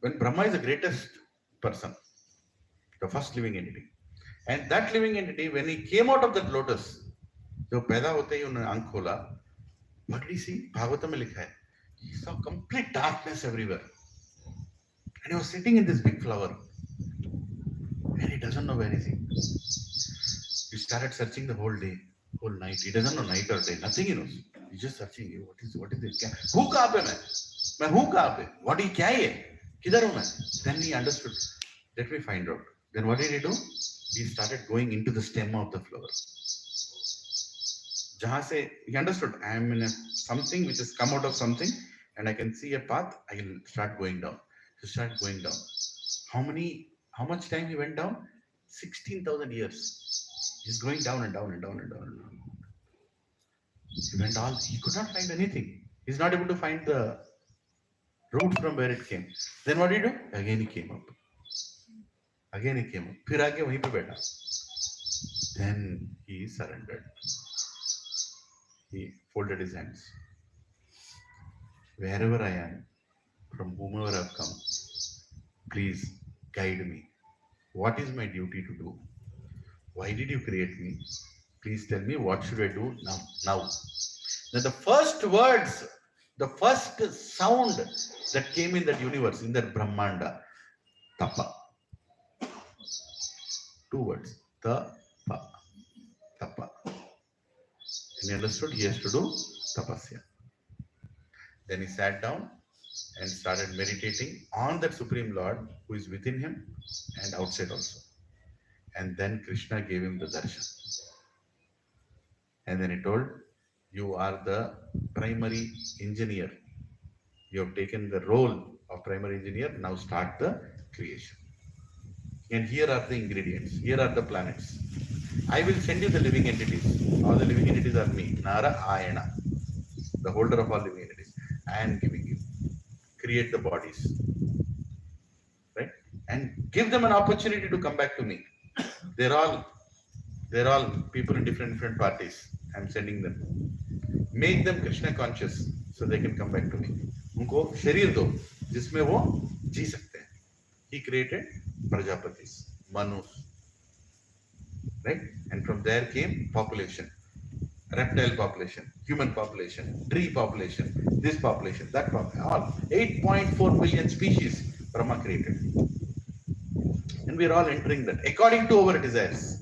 When Brahma is the greatest person, the first living entity, and that living entity, when he came out of that lotus, जो पैदा होते ही उन्होंने आंख खोला, what did he see? Bhagavat में लिखा है, he saw complete darkness everywhere. And he was sitting in this big flower. And he doesn't know where is he. He started searching the whole day, whole night. He doesn't know night or day. Nothing he knows. He's just searching. What is this? Who कहाँ पे मैं हूँ कहाँ पे? What is क्या है? किधर हूँ मैं? Then he understood. Let me find out. Then what did he do? He started going into the stem of the flower. जहाँ से he understood. I am in something which has come out of something, and I can see a path. I will start going down. He started going down. How much time he went down? 16,000 years. He's going down and down and down and down and down. He could not find anything. He's not able to find the root from where it came. Then what did he do? Again he came up. फिर आके वहीं पे बैठा. Then he surrendered. He folded his hands. Wherever I am, from whomever I've come, please guide me. What is my duty to do? Why did you create me? Please tell me what should I do now? Now. Then the first words, the first sound that came in that universe, in that Brahmanda, tapa. 2 words. Tapa. Tapa. And he understood he has to do tapasya. Then he sat down and started meditating on that Supreme Lord who is within him and outside also. And then Krishna gave him the darshan. And then he told, you are the primary engineer. You have taken the role of primary engineer. Now start the creation. And here are the ingredients. Here are the planets. I will send you the living entities. All the living entities are me. Nara Ayana. The holder of all living entities. I am giving you. Create the bodies. Right? And give them an opportunity to come back to me. They're all people in different parties. I'm sending them. Make them Krishna conscious so they can come back to me. उनको शरीर दो जिसमें वो जी सकते हैं. He created Prajapatis, Manus, right? And from there came population, reptile population, human population, tree population, this population, that population, all 8.4 billion species Brahma created. And we are all entering that according to our desires.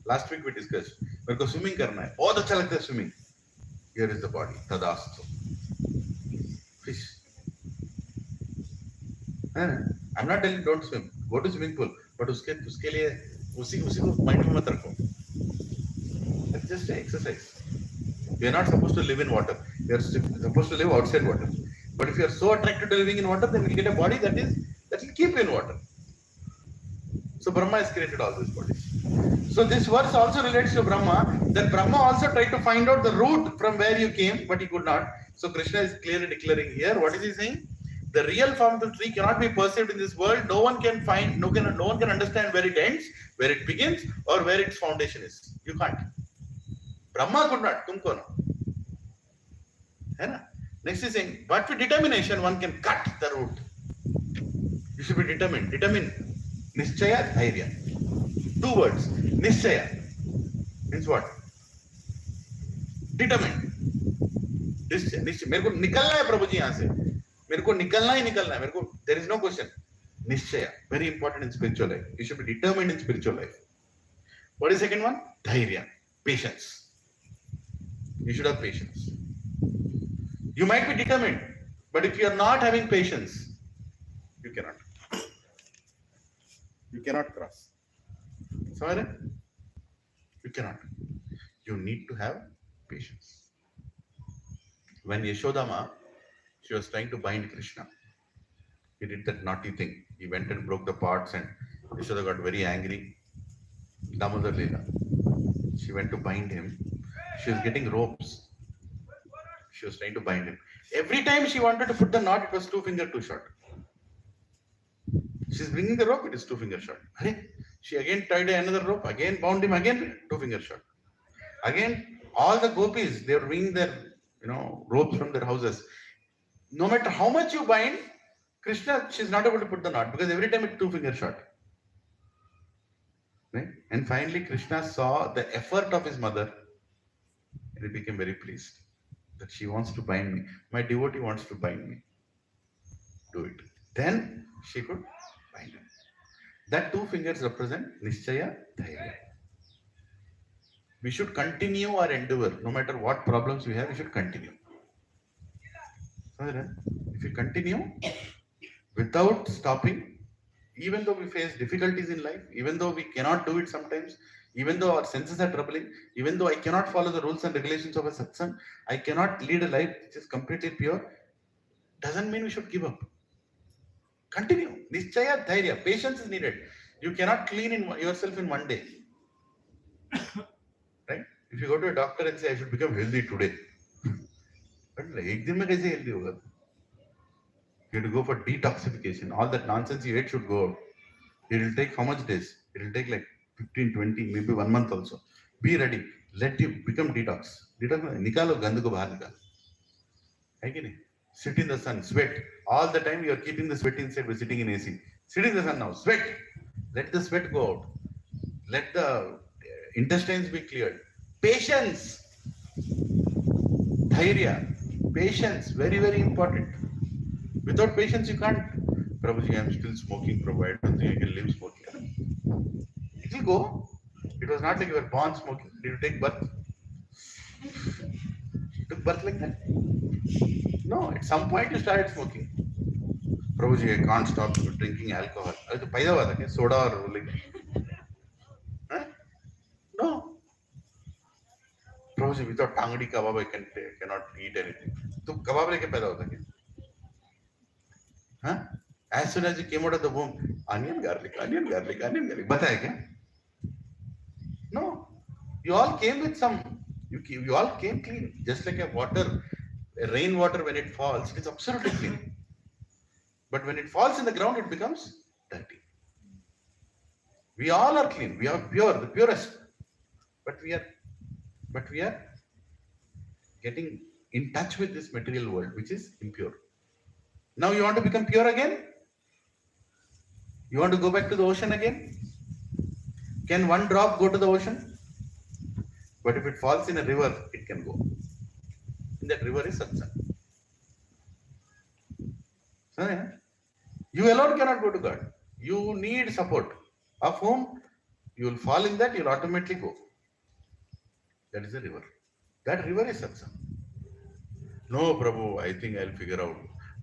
Last week we discussed, मेरे को swimming करना है, बहुत अच्छा लगता है swimming. Here is the body, tadastu. Fish. I'm not telling you don't swim. Go to swimming pool, but उसके लिए उसी को mind में मत रखो. It's just an exercise. You are not supposed to live in water. You are supposed to live outside water. But if you are so attracted to living in water, then you get a body that will keep you in water. So Brahma has created all these bodies. So this verse also relates to Brahma, that Brahma also tried to find out the root from where you came, but he could not. So Krishna is clearly declaring here, what is he saying? The real form of the tree cannot be perceived in this world. No one can understand where it ends, where it begins, or where its foundation is. You can't. Brahma could not. Tumko no. Next is saying, but with determination, one can cut the root. You should be determined. Determine. Nischaya, dhairya. 2 words. Nischaya means what? Determined. निश्चय मेरे को निकलना है प्रभु जी यहाँ से मेरे को निकलना ही निकलना है मेरे को there is no question निश्चय very important in spiritual life you should be determined in spiritual life what is second one dhairya patience you should have patience you might be determined but if you are not having patience you cannot cross sorry you cannot you need to have patience. When Yashodama, she was trying to bind Krishna, he did that naughty thing. He went and broke the pots and Yashoda got very angry. Damodar Leela. She went to bind him. She was getting ropes. She was trying to bind him. Every time she wanted to put the knot, it was 2 finger too short. She's bringing the rope, it is 2 finger short. She again tied another rope, again bound him, again 2 finger short. Again, all the gopis, they were bringing their ropes from their houses. No matter how much you bind, Krishna, she's not able to put the knot because every time it's 2 finger short. Right? And finally, Krishna saw the effort of his mother and he became very pleased that she wants to bind me. My devotee wants to bind me. Do it. Then she could bind him. That 2 fingers represent Nischaya, Dhairya. We should continue our endeavor. No matter what problems we have, we should continue. If you continue without stopping, even though we face difficulties in life, even though we cannot do it sometimes, even though our senses are troubling, even though I cannot follow the rules and regulations of a satsang, I cannot lead a life which is completely pure, doesn't mean we should give up. Continue. Nischaya, dhairya. Patience is needed. You cannot clean yourself in one day. Right? If you go to a doctor and say, I should become healthy today. But ek din mein kaise healthy hoga? You have to go for detoxification. All that nonsense you ate should go out. It will take how much days? It will take like 15, 20, maybe 1 month also. Be ready. Let you become detox. Detox निकालो गंद को बाहर निकालो. है कि नहीं? Sit in the sun, sweat. All the time you are keeping the sweat inside by sitting in AC. Sit in the sun now, sweat. Let the sweat go out. Let the intestines be cleared. Patience. Dhairya. Patience. Very, very important. Without patience, you can't. Prabhuji, I am still smoking, Prabhu. I don't think I can live smoking. It will go. It was not like you were born smoking. Did you take birth? You took birth like that? No, at some point you started smoking. Prabhuji, I can't stop drinking alcohol. तो पैदा हुआ था क्या? Soda और like, huh? No. Prabhuji, without tangdi kebab I cannot eat anything. तो kebab लेके पैदा होता क्या? Huh? As soon as you came out of the womb, onion garlic, onion garlic, onion garlic. बताया क्या? No. You all came with some. You all came clean, just like a rainwater when it falls, it is absolutely clean. But when it falls in the ground, it becomes dirty. We all are clean. We are pure, the purest. But we are getting in touch with this material world, which is impure. Now you want to become pure again? You want to go back to the ocean again? Can one drop go to the ocean? But if it falls in a river, it can go. And that river is satsang. So, you alone cannot go to God. You need support. Of whom? You will fall in that, you will automatically go. That is the river. That river is satsang. No, Prabhu, I think I'll figure out.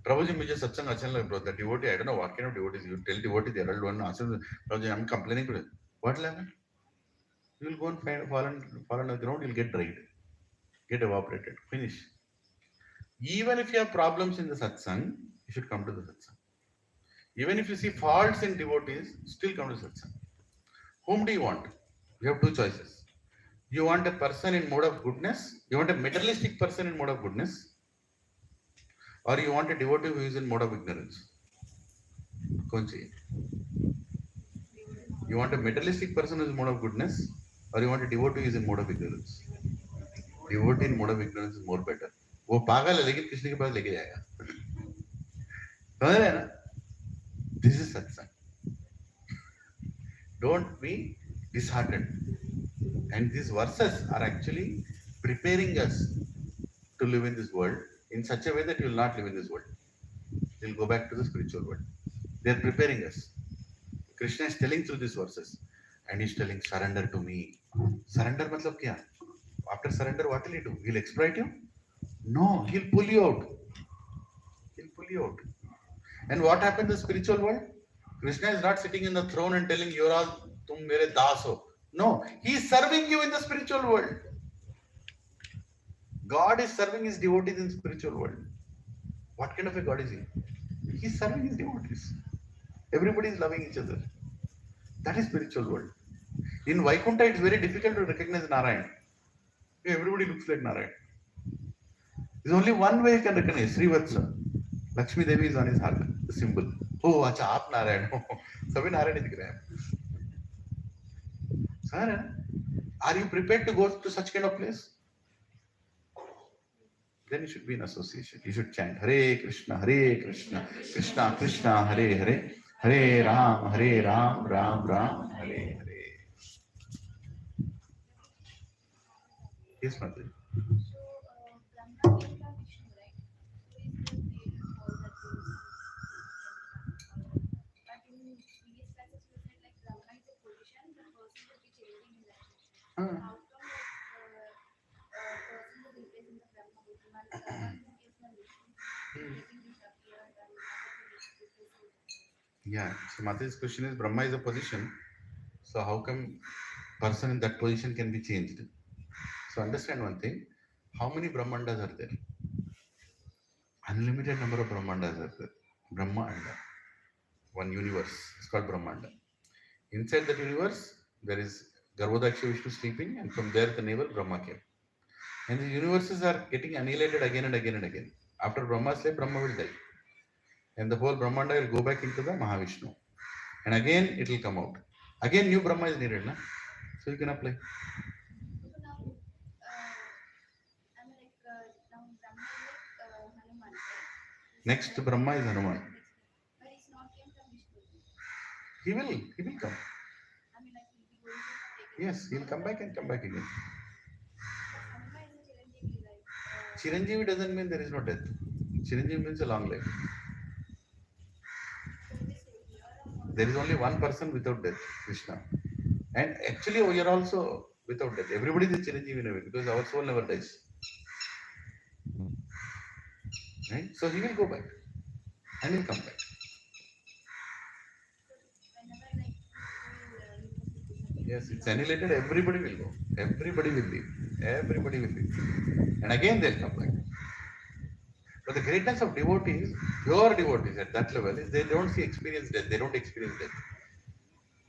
Prabhuji, मुझे सत्संग अच्छा लगा, bro. The devotee, I don't know what kind of devotees. You tell devotee they are one answer. Prabhuji, I'm complaining to them. What will happen? You will go and fall on the ground. You'll get dried, get evaporated, finish. Even if you have problems in the satsang, you should come to the satsang. Even if you see faults in devotees, still come to satsang. Whom do you want? You have two choices. You want a person in mode of goodness. You want a materialistic person in mode of goodness. Or you want a devotee who is in mode of ignorance. You want a materialistic person who is in mode of goodness, or you want a devotee who is in mode of ignorance. Devotee in mode of ignorance is more better. वो पागल है लेकिन कृष्ण के पास लेके जाएगा. समझ रहे हैं ना? This is satsang. Don't be disheartened. And these verses are actually preparing us to live in this world in such a way that you will not live in this world. You will go back to the spiritual world. They are preparing us. Krishna is telling through these verses, and he's telling, surrender to me. Surrender matlab kya? After surrender, what will he do? He'll exploit you? No, he'll pull you out. He'll pull you out. And what happened in the spiritual world? Krishna is not sitting in the throne and telling, you're all, tum mere das ho. No, he is serving you in the spiritual world. God is serving his devotees in the spiritual world. What kind of a God is he? He is serving his devotees. Everybody is loving each other. That is spiritual world. In Vaikuntha, it's very difficult to recognize Narayan. Everybody looks like Narayan. There's only one way you can recognize, Srivatsa. Lakshmi Devi is on his heart, the symbol. Oh, acha, aap Narayan. Sabhi Narayan dikh rahe hain. Sir, are you prepared to go to such kind of place? Then you should be in association. You should chant Hare Krishna, Krishna Krishna, Hare Hare, Hare Ram, Ram Ram, Hare Hare. Yes, Mother. Brahma came from Vishnu, right? Who is the creator of all that is. But in previous classes, we said like Brahma is a position, the person will be changing in that position. How come person will replace in the Brahma position? One case from Vishnu, making this appear and another Yeah. So Mata's question is, Brahma is a position. So how come person in that position can be changed? So understand one thing. How many Brahmandas are there? Unlimited number of Brahmandas are there. Brahmanda. One universe. It's called Brahmanda. Inside that universe, there is Garbhodaksha Vishnu sleeping, and from there the navel Brahma came. And the universes are getting annihilated again and again and again. After Brahma sleep, Brahma will die. And the whole Brahmanda will go back into the Mahavishnu. And again it will come out. Again new Brahma is needed, na? So you can apply. Next Brahma is Hanuman. But it's not came from Vishnu. He will come. I mean, like he'll be going to take it. Yes, he'll come back and come back again. But Hanuman is a Chiranjeevi, like. Chiranjeevi doesn't mean there is no death. Chiranjeevi means a long life. So this here or There is only one person without death, Krishna. And actually, we are also without death. Everybody is Chiranjeevi in a way because our soul never dies. Right? So he will go back and he'll come back. whenever like you Yes, it's annihilated, everybody will go. Everybody will leave. Everybody will leave. And again they'll come back. But the greatness of devotees, pure devotees at that level, is they don't see experience death. They don't experience death.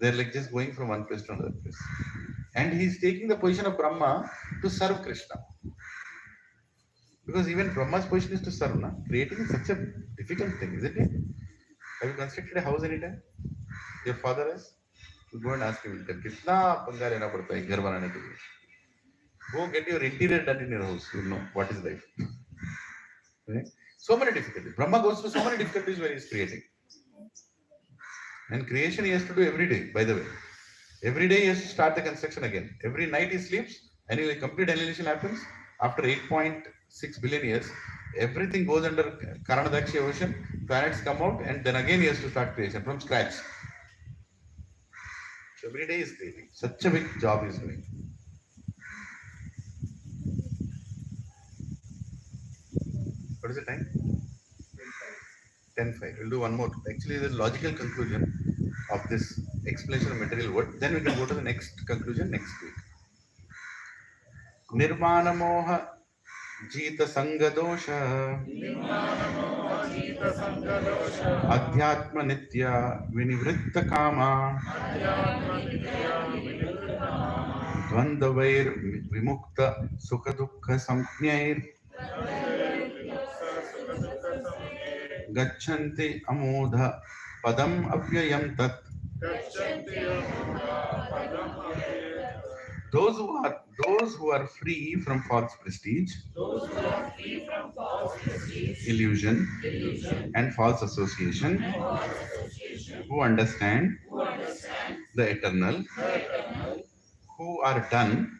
They're like just going from one place to another place. And he's taking the position of Brahma to serve Krishna. Because even Brahma's position is to serve, na? Creating is such a difficult thing, isn't it? Have you constructed a house anytime? Your father has? You go and ask him, कितना पंगा लेना पड़ता है घर बनाने के लिए? Go get your interior done in your house. You know what is life. Right? So many difficulties. Brahma goes through so many difficulties when he is creating. And creation he has to do every day, by the way. Every day he has to start the construction again. Every night he sleeps and a complete annihilation happens. After 8.6 billion years, everything goes under Karanadaksha ocean, planets come out, and then again he has to start creation from scratch. So every day he is creating. Such a big job he is doing. What is the time? 10:05. We'll do one more. Actually, the logical conclusion of this explanation of material world. Then we can go to the next conclusion next week. Nirvana moha jita sanga dosha adhyatma nitya vinivritta kama dvandavair vimukta sukha dukkha samjnair gachanti amodha padam avyayam tat. Those who are free from false prestige, illusion, and false association, who understand the eternal, who are done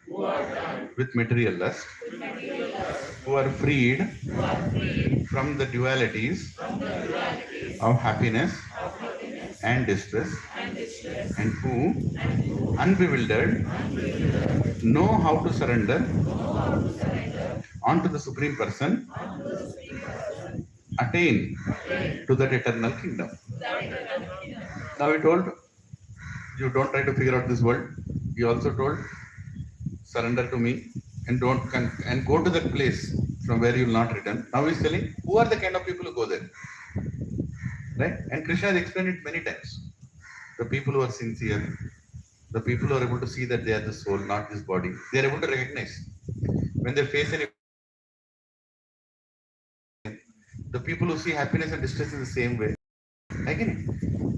with material lust, who are freed from the dualities of happiness and distress, and who, unbewildered, know how to surrender onto the Supreme Person, attain to that eternal kingdom. Now he told, you don't try to figure out this world. He also told, surrender to me and and go to that place from where you will not return. Now he's telling, who are the kind of people who go there? Right? And Krishna has explained it many times. The people who are sincere, the people who are able to see that they are the soul, not this body, they are able to recognize. When they face any, the people who see happiness and distress in the same way. Again,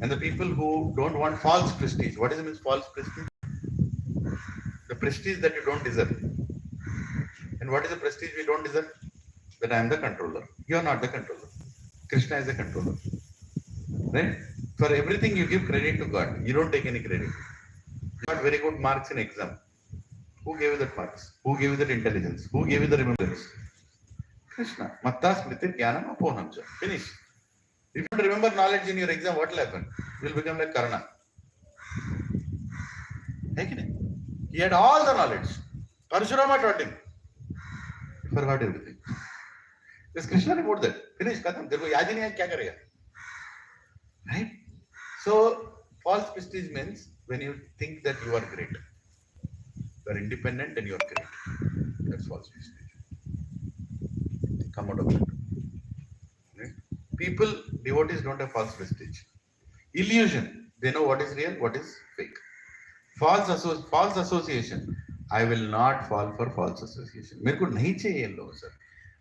and the people who don't want false prestige. What does it mean, false prestige? The prestige that you don't deserve. And what is the prestige we don't deserve? That I am the controller. You are not the controller. Krishna is the controller. Right? For everything you give credit to God. You don't take any credit. You got very good marks in exam. Who gave you that marks? Who gave you that intelligence? Who gave you the remembrance? Krishna. Matta smriti jnanam apohamcha. Finish. If you don't remember knowledge in your exam, what will happen? You will become like Karna. He had all the knowledge. Parshurama taught him. He forgot everything. Because Krishna removed that. Finish. Khatam. There ko yaad hi nahi hai, kya karega? Right? So, false prestige means when you think that you are great. You are independent and you are great. That's false prestige. Come out of that. Right? People, devotees don't have false prestige. Illusion. They know what is real, what is fake. False association. I will not fall for false association. मेरे को नहीं चाहिए इन लोगों से.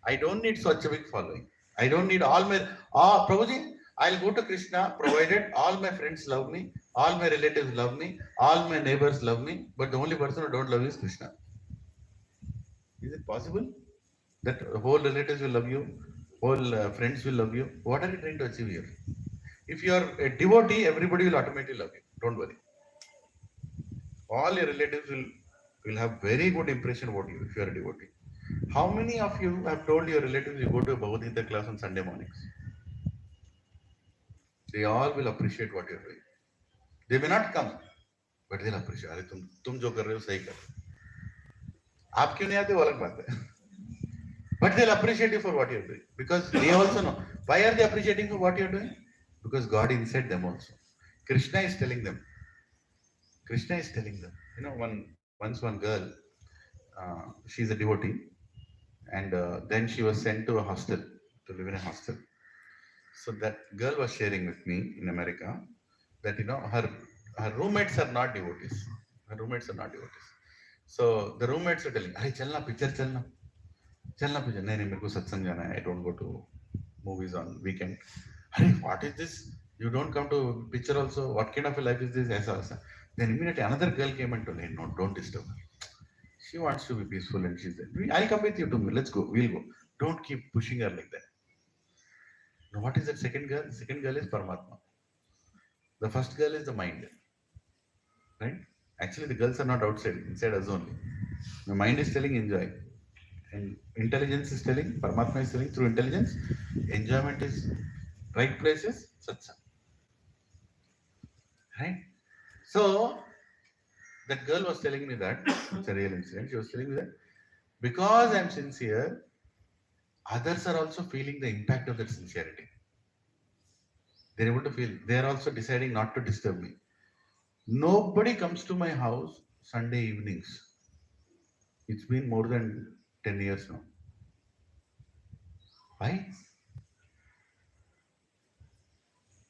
I don't need such a big following. I don't need all my. Prabhuji, I'll go to Krishna provided all my friends love me, all my relatives love me, all my neighbors love me, but the only person who don't love you is Krishna. Is it possible that whole relatives will love you? whole friends will love you. What are you trying to achieve here? If you are a devotee, everybody will automatically love you. Don't worry. All your relatives will have very good impression about you if you are a devotee. How many of you have told your relatives you go to a Bhagavad Gita class on Sunday mornings? They all will appreciate what you are doing. They may not come, but they'll appreciate. अरे तुम जो कर रहे हो सही कर रहे हो. आप क्यों नहीं आते वो अलग बात है. But they'll appreciate you for what you're doing because they also know. Why are they appreciating for what you're doing? Because God inside them also. Krishna is telling them. Krishna is telling them. You know, once one girl, she's a devotee, and then she was sent to a hostel to live in a hostel. So that girl was sharing with me in America that her roommates are not devotees. Her roommates are not devotees. So the roommates are telling, "Hey, chalna picture, chalna." चलना पूछा नहीं मेरे को सत्संग जाना है I don't go to movies on weekend अरे what is this you don't come to picture also what kind of a life is this ऐसा ऐसा then immediately another girl came and told me no don't disturb her she wants to be peaceful and she said I come with you too let's go we'll go don't keep pushing her like that no what is that second girl is परमात्मा the first girl is the mind right actually the girls are not outside inside us only the mind is telling enjoy and intelligence is telling, Paramatma is telling through intelligence, enjoyment is right places, satsang. Right? So, that girl was telling me that, it's a real incident, she was telling me that, because I am sincere, others are also feeling the impact of that sincerity. They are able to feel, they are also deciding not to disturb me. Nobody comes to my house Sunday evenings. It's been more than 10 years now. Why?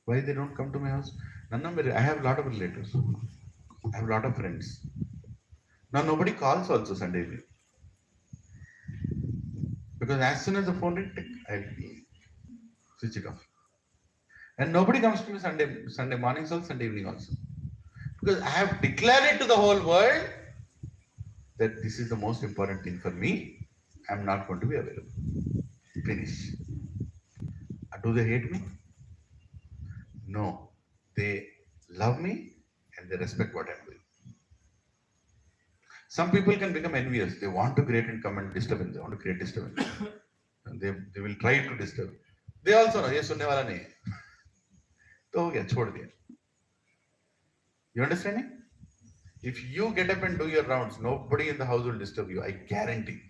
Why they don't come to my house? I have a lot of relatives. I have a lot of friends. Now nobody calls also Sunday evening. Because as soon as the phone rings, I'll switch it off. And nobody comes to me Sunday mornings or Sunday evening also. Because I have declared it to the whole world that this is the most important thing for me. I'm not going to be available. Finish. Do they hate me? No. They love me and they respect what I'm doing. Some people can become envious. They want to create and come and disturbance. They want to create disturbance. And they will try to disturb. They also know, ये सुनने वाला नहीं है. तो हो गया, छोड़ दिया. You understanding? If you get up and do your rounds, nobody in the house will disturb you. I guarantee.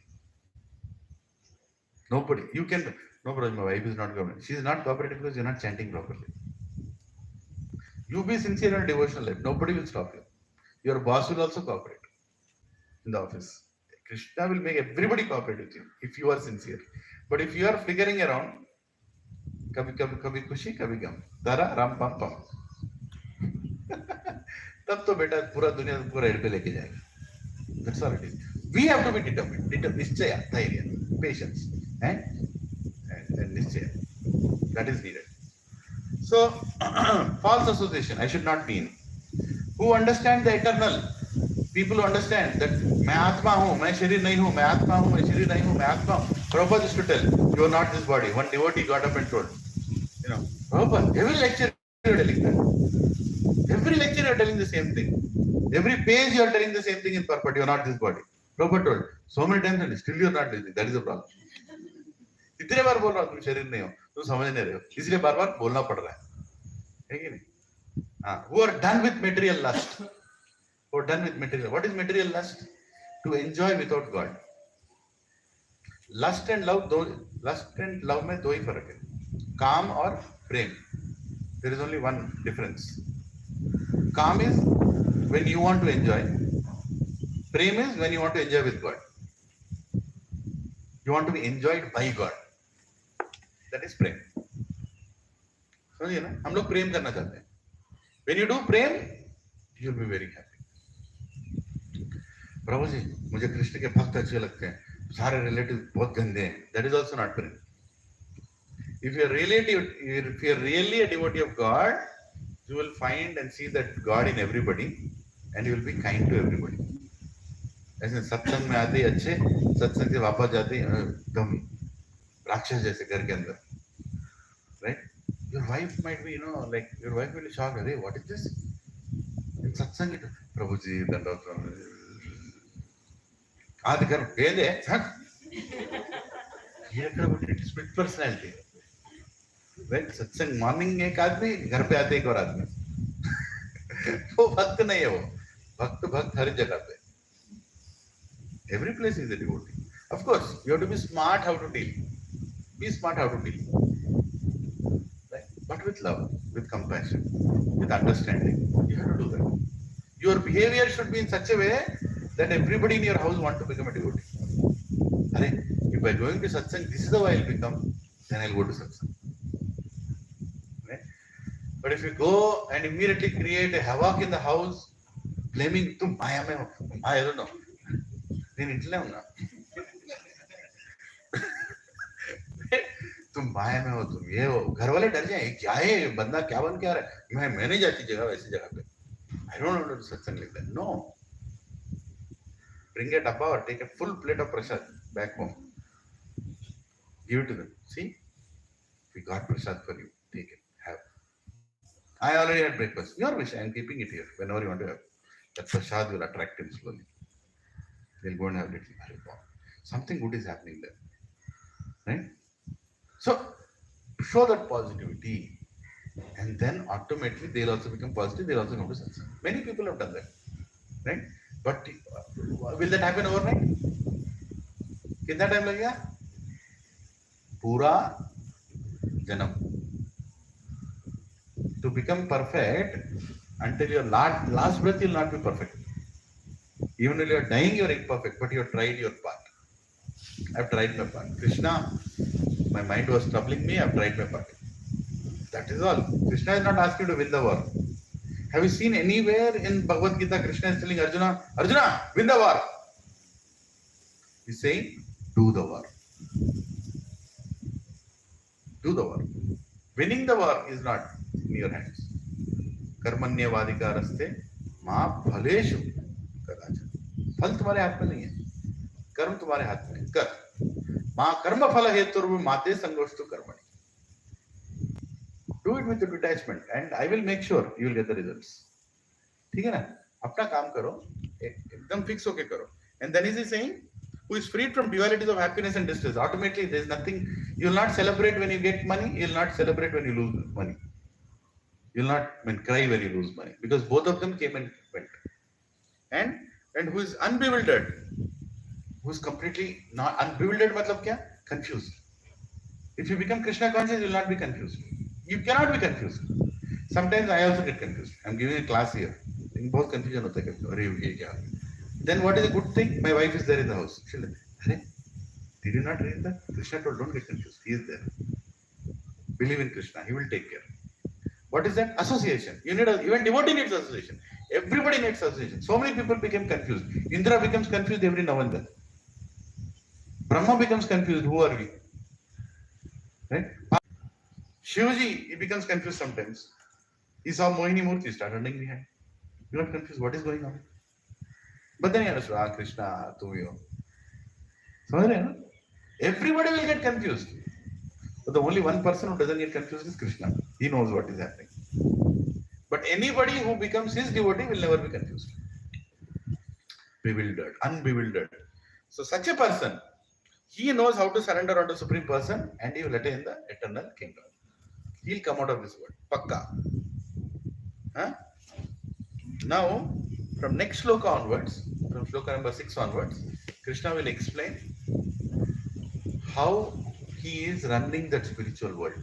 Nobody. You can. No problem. My wife is not cooperating. She is not cooperating because you're not chanting properly. You be sincere in a devotional life. Nobody will stop you. Your boss will also cooperate in the office. Krishna will make everybody cooperate with you if you are sincere. But if you are figuring around, kabhi खुशी kabhi गम, तारा राम पम पम, तब तो बेटा पूरा दुनिया पूरा head पे लेके जाएगा. That's all it is. We have to be determined. निश्चय, धैर्य, patience. And nischaya. That is needed. So, false association, I should not be in. Who understand the eternal? People who understand that मैं आत्मा हूँ, मैं शरीर नहीं हूँ, मैं आत्मा हूँ, मैं शरीर नहीं हूँ, मैं आत्मा हूँ. Prabhupada used to tell, you are not this body. One devotee got up and told, Prabhupada, every lecture you are telling that. Every lecture you are telling the same thing. Every page you are telling the same thing in purport, you are not this body. Prabhupada told, so many times and still you are not doing it. That is the problem. इतने बार बोल रहा हूँ तुम शरीर नहीं हो, तुम समझ नहीं रहे हो, इसलिए बार बार बोलना पड़ रहा है कि नहीं? हाँ, who are done with material lust, who are done with material. What is material lust? To enjoy without God. Lust and love में दो ही फर्क है, काम और प्रेम. There is only one difference. काम is when you want to enjoy. Prem is when you want to enjoy with God. You want to be enjoyed by God. That is prem. समझिए ना, हम लोग प्रेम करना चाहते हैं. When you do prem, you will be very happy. प्रभु जी, मुझे कृष्ण के भक्त अच्छे लगते हैं, सारे रिलेटिव बहुत गंदे हैं. That is also not prem. If you are really a devotee of God, you will find and see that God in everybody, and you will be kind to everybody. ऐसे सत्संग में आते ही अच्छे, सत्संग से वापस जाते ही गम. राक्षस जैसे घर के अंदर, right? Your wife might be, like your wife will be shocked. Hey, what is this? In satsang, Prabhuji, Dandavata Prabhuji. आदि कर भेद है, ये कर split personality. Right? सत्संग मॉर्निंग एक आदमी, घर पे आते एक और आदमी. वो भक्त नहीं है, वो भक्त हर जगह पे. Every place is a devotee. Of course, you have to be smart how to deal. Be smart how to deal. Right? But with love, with compassion, with understanding. You have to do that. Your behavior should be in such a way that everybody in your house want to become a devotee. If by going to satsang, this is how I will become, then I will go to satsang. Right? But if you go and immediately create a havoc in the house, blaming, "Tum maya mein ho," I don't know. Then it'll ना. तुम माया में हो, तुम ये हो, घर वाले डर जाए, क्या है ये बंदा, क्या बन के आ रहा है. मैं नहीं जाती जगह वैसी जगह पे. I don't want to do satsang like that. No. Bring a dabba or take a full plate of prasad back home. Give it to them. See, we got prasad for you. Take it. Have. I already had breakfast. Your wish. I am keeping it here. Whenever you want to have. That prasad will attract him slowly. They'll go and have little. Something good is happening there. Right? So, show that positivity. And then automatically they'll also become positive. They'll also come to satsang. Many people have done that. Right? But will that happen overnight? कितना time लगेगा? पूरा जन्म. To become perfect, until your last breath, you'll not be perfect. Even when you're dying, you're imperfect, but you have tried your part. I've tried my part. Krishna, my mind was troubling me, I've tried my part. That is all. Krishna is not asking you to win the war. Have you seen anywhere in Bhagavad Gita Krishna is telling Arjuna, Arjuna, win the war? He's saying, do the war. Do the war. Winning the war is not in your hands. कर्मण्यवाधिकारस्ते मां फलेषु कदाचन. फल तुम्हारे हाथ में नहीं है, कर्म तुम्हारे हाथ में. कर मां कर्म फल हेतुर्व माते संगोष्ठु कर्मणि. Do it with the detachment and I will make sure you will get the results. ठीक है ना? अपना काम करो, एकदम फिक्स होके करो. And then is he saying, who is freed from dualities of happiness and distress, automatically there is nothing. You will not celebrate when you get money. You will not celebrate when you lose money. You will not cry when you lose money, because both of them came and went. And who is unbewildered, who is completely not unbewildered, matlab kya? Confused. If you become Krishna conscious, you will not be confused. You cannot be confused. Sometimes I also get confused. I'm giving a class here. In both confusion hota hai. Then what is a good thing? My wife is there in the house. She'll say, did you not read that? Krishna told, don't get confused. He is there. Believe in Krishna. He will take care. What is that? Association. You need even devotee needs association. Everybody needs association. So many people became confused. Indra becomes confused every now and then. Brahma becomes confused. Who are we? Right? Shivaji, he becomes confused sometimes. He saw Mohini Murti start running behind. You are confused. What is going on? But then he understood, Krishna, tu yo. So, everybody will get confused. But the only one person who doesn't get confused is Krishna. He knows what is happening. But anybody who becomes his devotee will never be confused. Bewildered, unbewildered. So such a person, he knows how to surrender unto Supreme Person and he will attain the eternal kingdom. He'll come out of this world. Pakka. Huh? Now, from next sloka onwards, from sloka number 6 onwards, Krishna will explain how he is running that spiritual world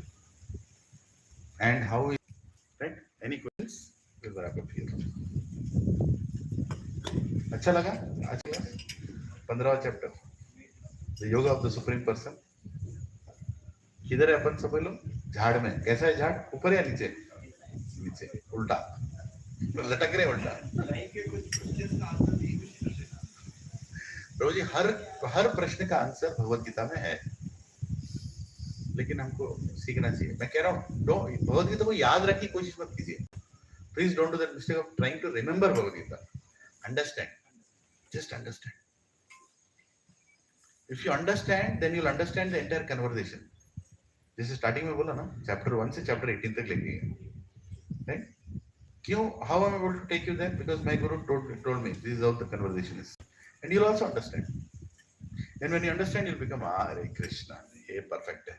and how he, right? Any questions? We'll wrap up here. अच्छा लगा आज का 15वां chapter, the yoga of the supreme person. किधर है अपन सब लोग? झाड़ में. कैसा है झाड़? ऊपर या नीचे? नीचे. उल्टा लटक रहे, उल्टा. प्रभु जी, हर प्रश्न का आंसर भगवत गीता में है, लेकिन हमको सीखना चाहिए. मैं कह रहा हूँ, भगवत गीता को याद रखने की कोशिश मत कीजिए. Please don't do that mistake of trying to remember Bhagavad Gita. Understand, just understand. If you understand, then you'll understand the entire conversation. जैसे स्टार्टिंग में बोला ना, चैप्टर 1 से चैप्टर 18 तक लेके गए, राइट? क्यों? How am I able to take you there? Because my guru told me this is how the conversation is, and you'll also understand. And when you understand, you'll become Hare Krishna. ये perfect है,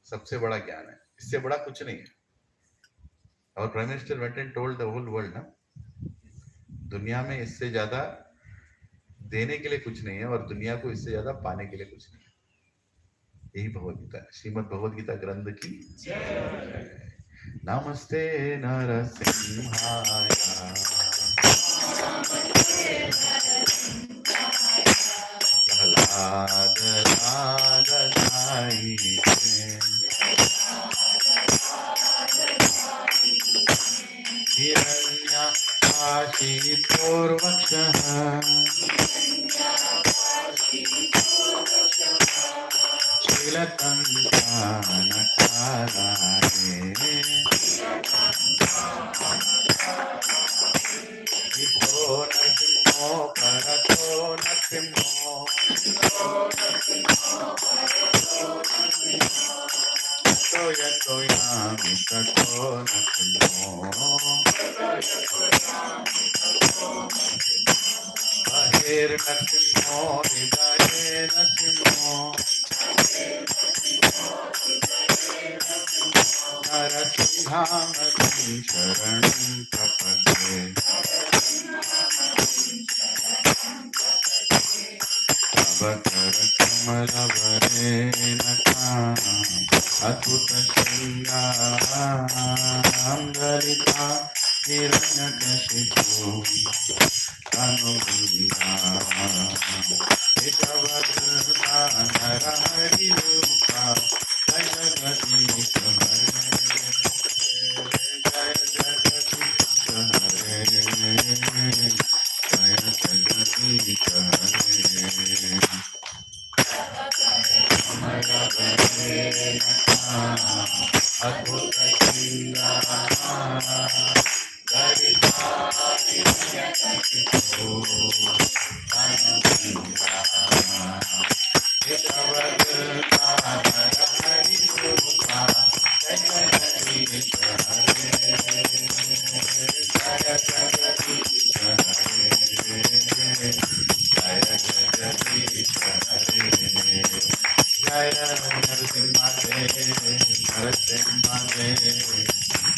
सबसे बड़ा ज्ञान है, इससे बड़ा कुछ नहीं है. Our Prime Minister went and told the whole world ना, दुनिया में इससे ज्यादा देने के लिए कुछ नहीं है और दुनिया को इससे ज्यादा पाने के लिए कुछ नहीं है. यही भगवद गीता है. श्रीमद् भगवद गीता ग्रंथ की नमस्ते नरसिंहाय प्रहलाद रागदाई हिरण्याक्षि पूर्वक्षः शीलकण्ठानकाराय विभो नरसिंहो परतो नरसिंहो तो यतो यामि ततो नरसिंहो बहिर्नरसिंहो हृदये नरसिंहो नरसिंहामपि शरणं प्रपद्ये अवकरकमलवरेणकाम् अद्भुतशृङ्गां ललिता हिरण्यकशिपु हितवदृता नरहरिरूपा जय जगदीश हरे जय जगदीश हरे जय जगदीश हरे अद्भुत जय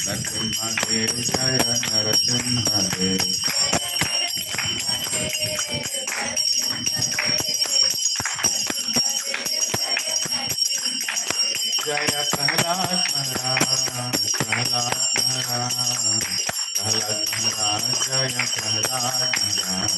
नरसिंहदेव जय नरसिंहदेव जय प्रहलाद महाराज प्रहलाद महाराज प्रहलाद महाराज जय प्रहलाद महाराज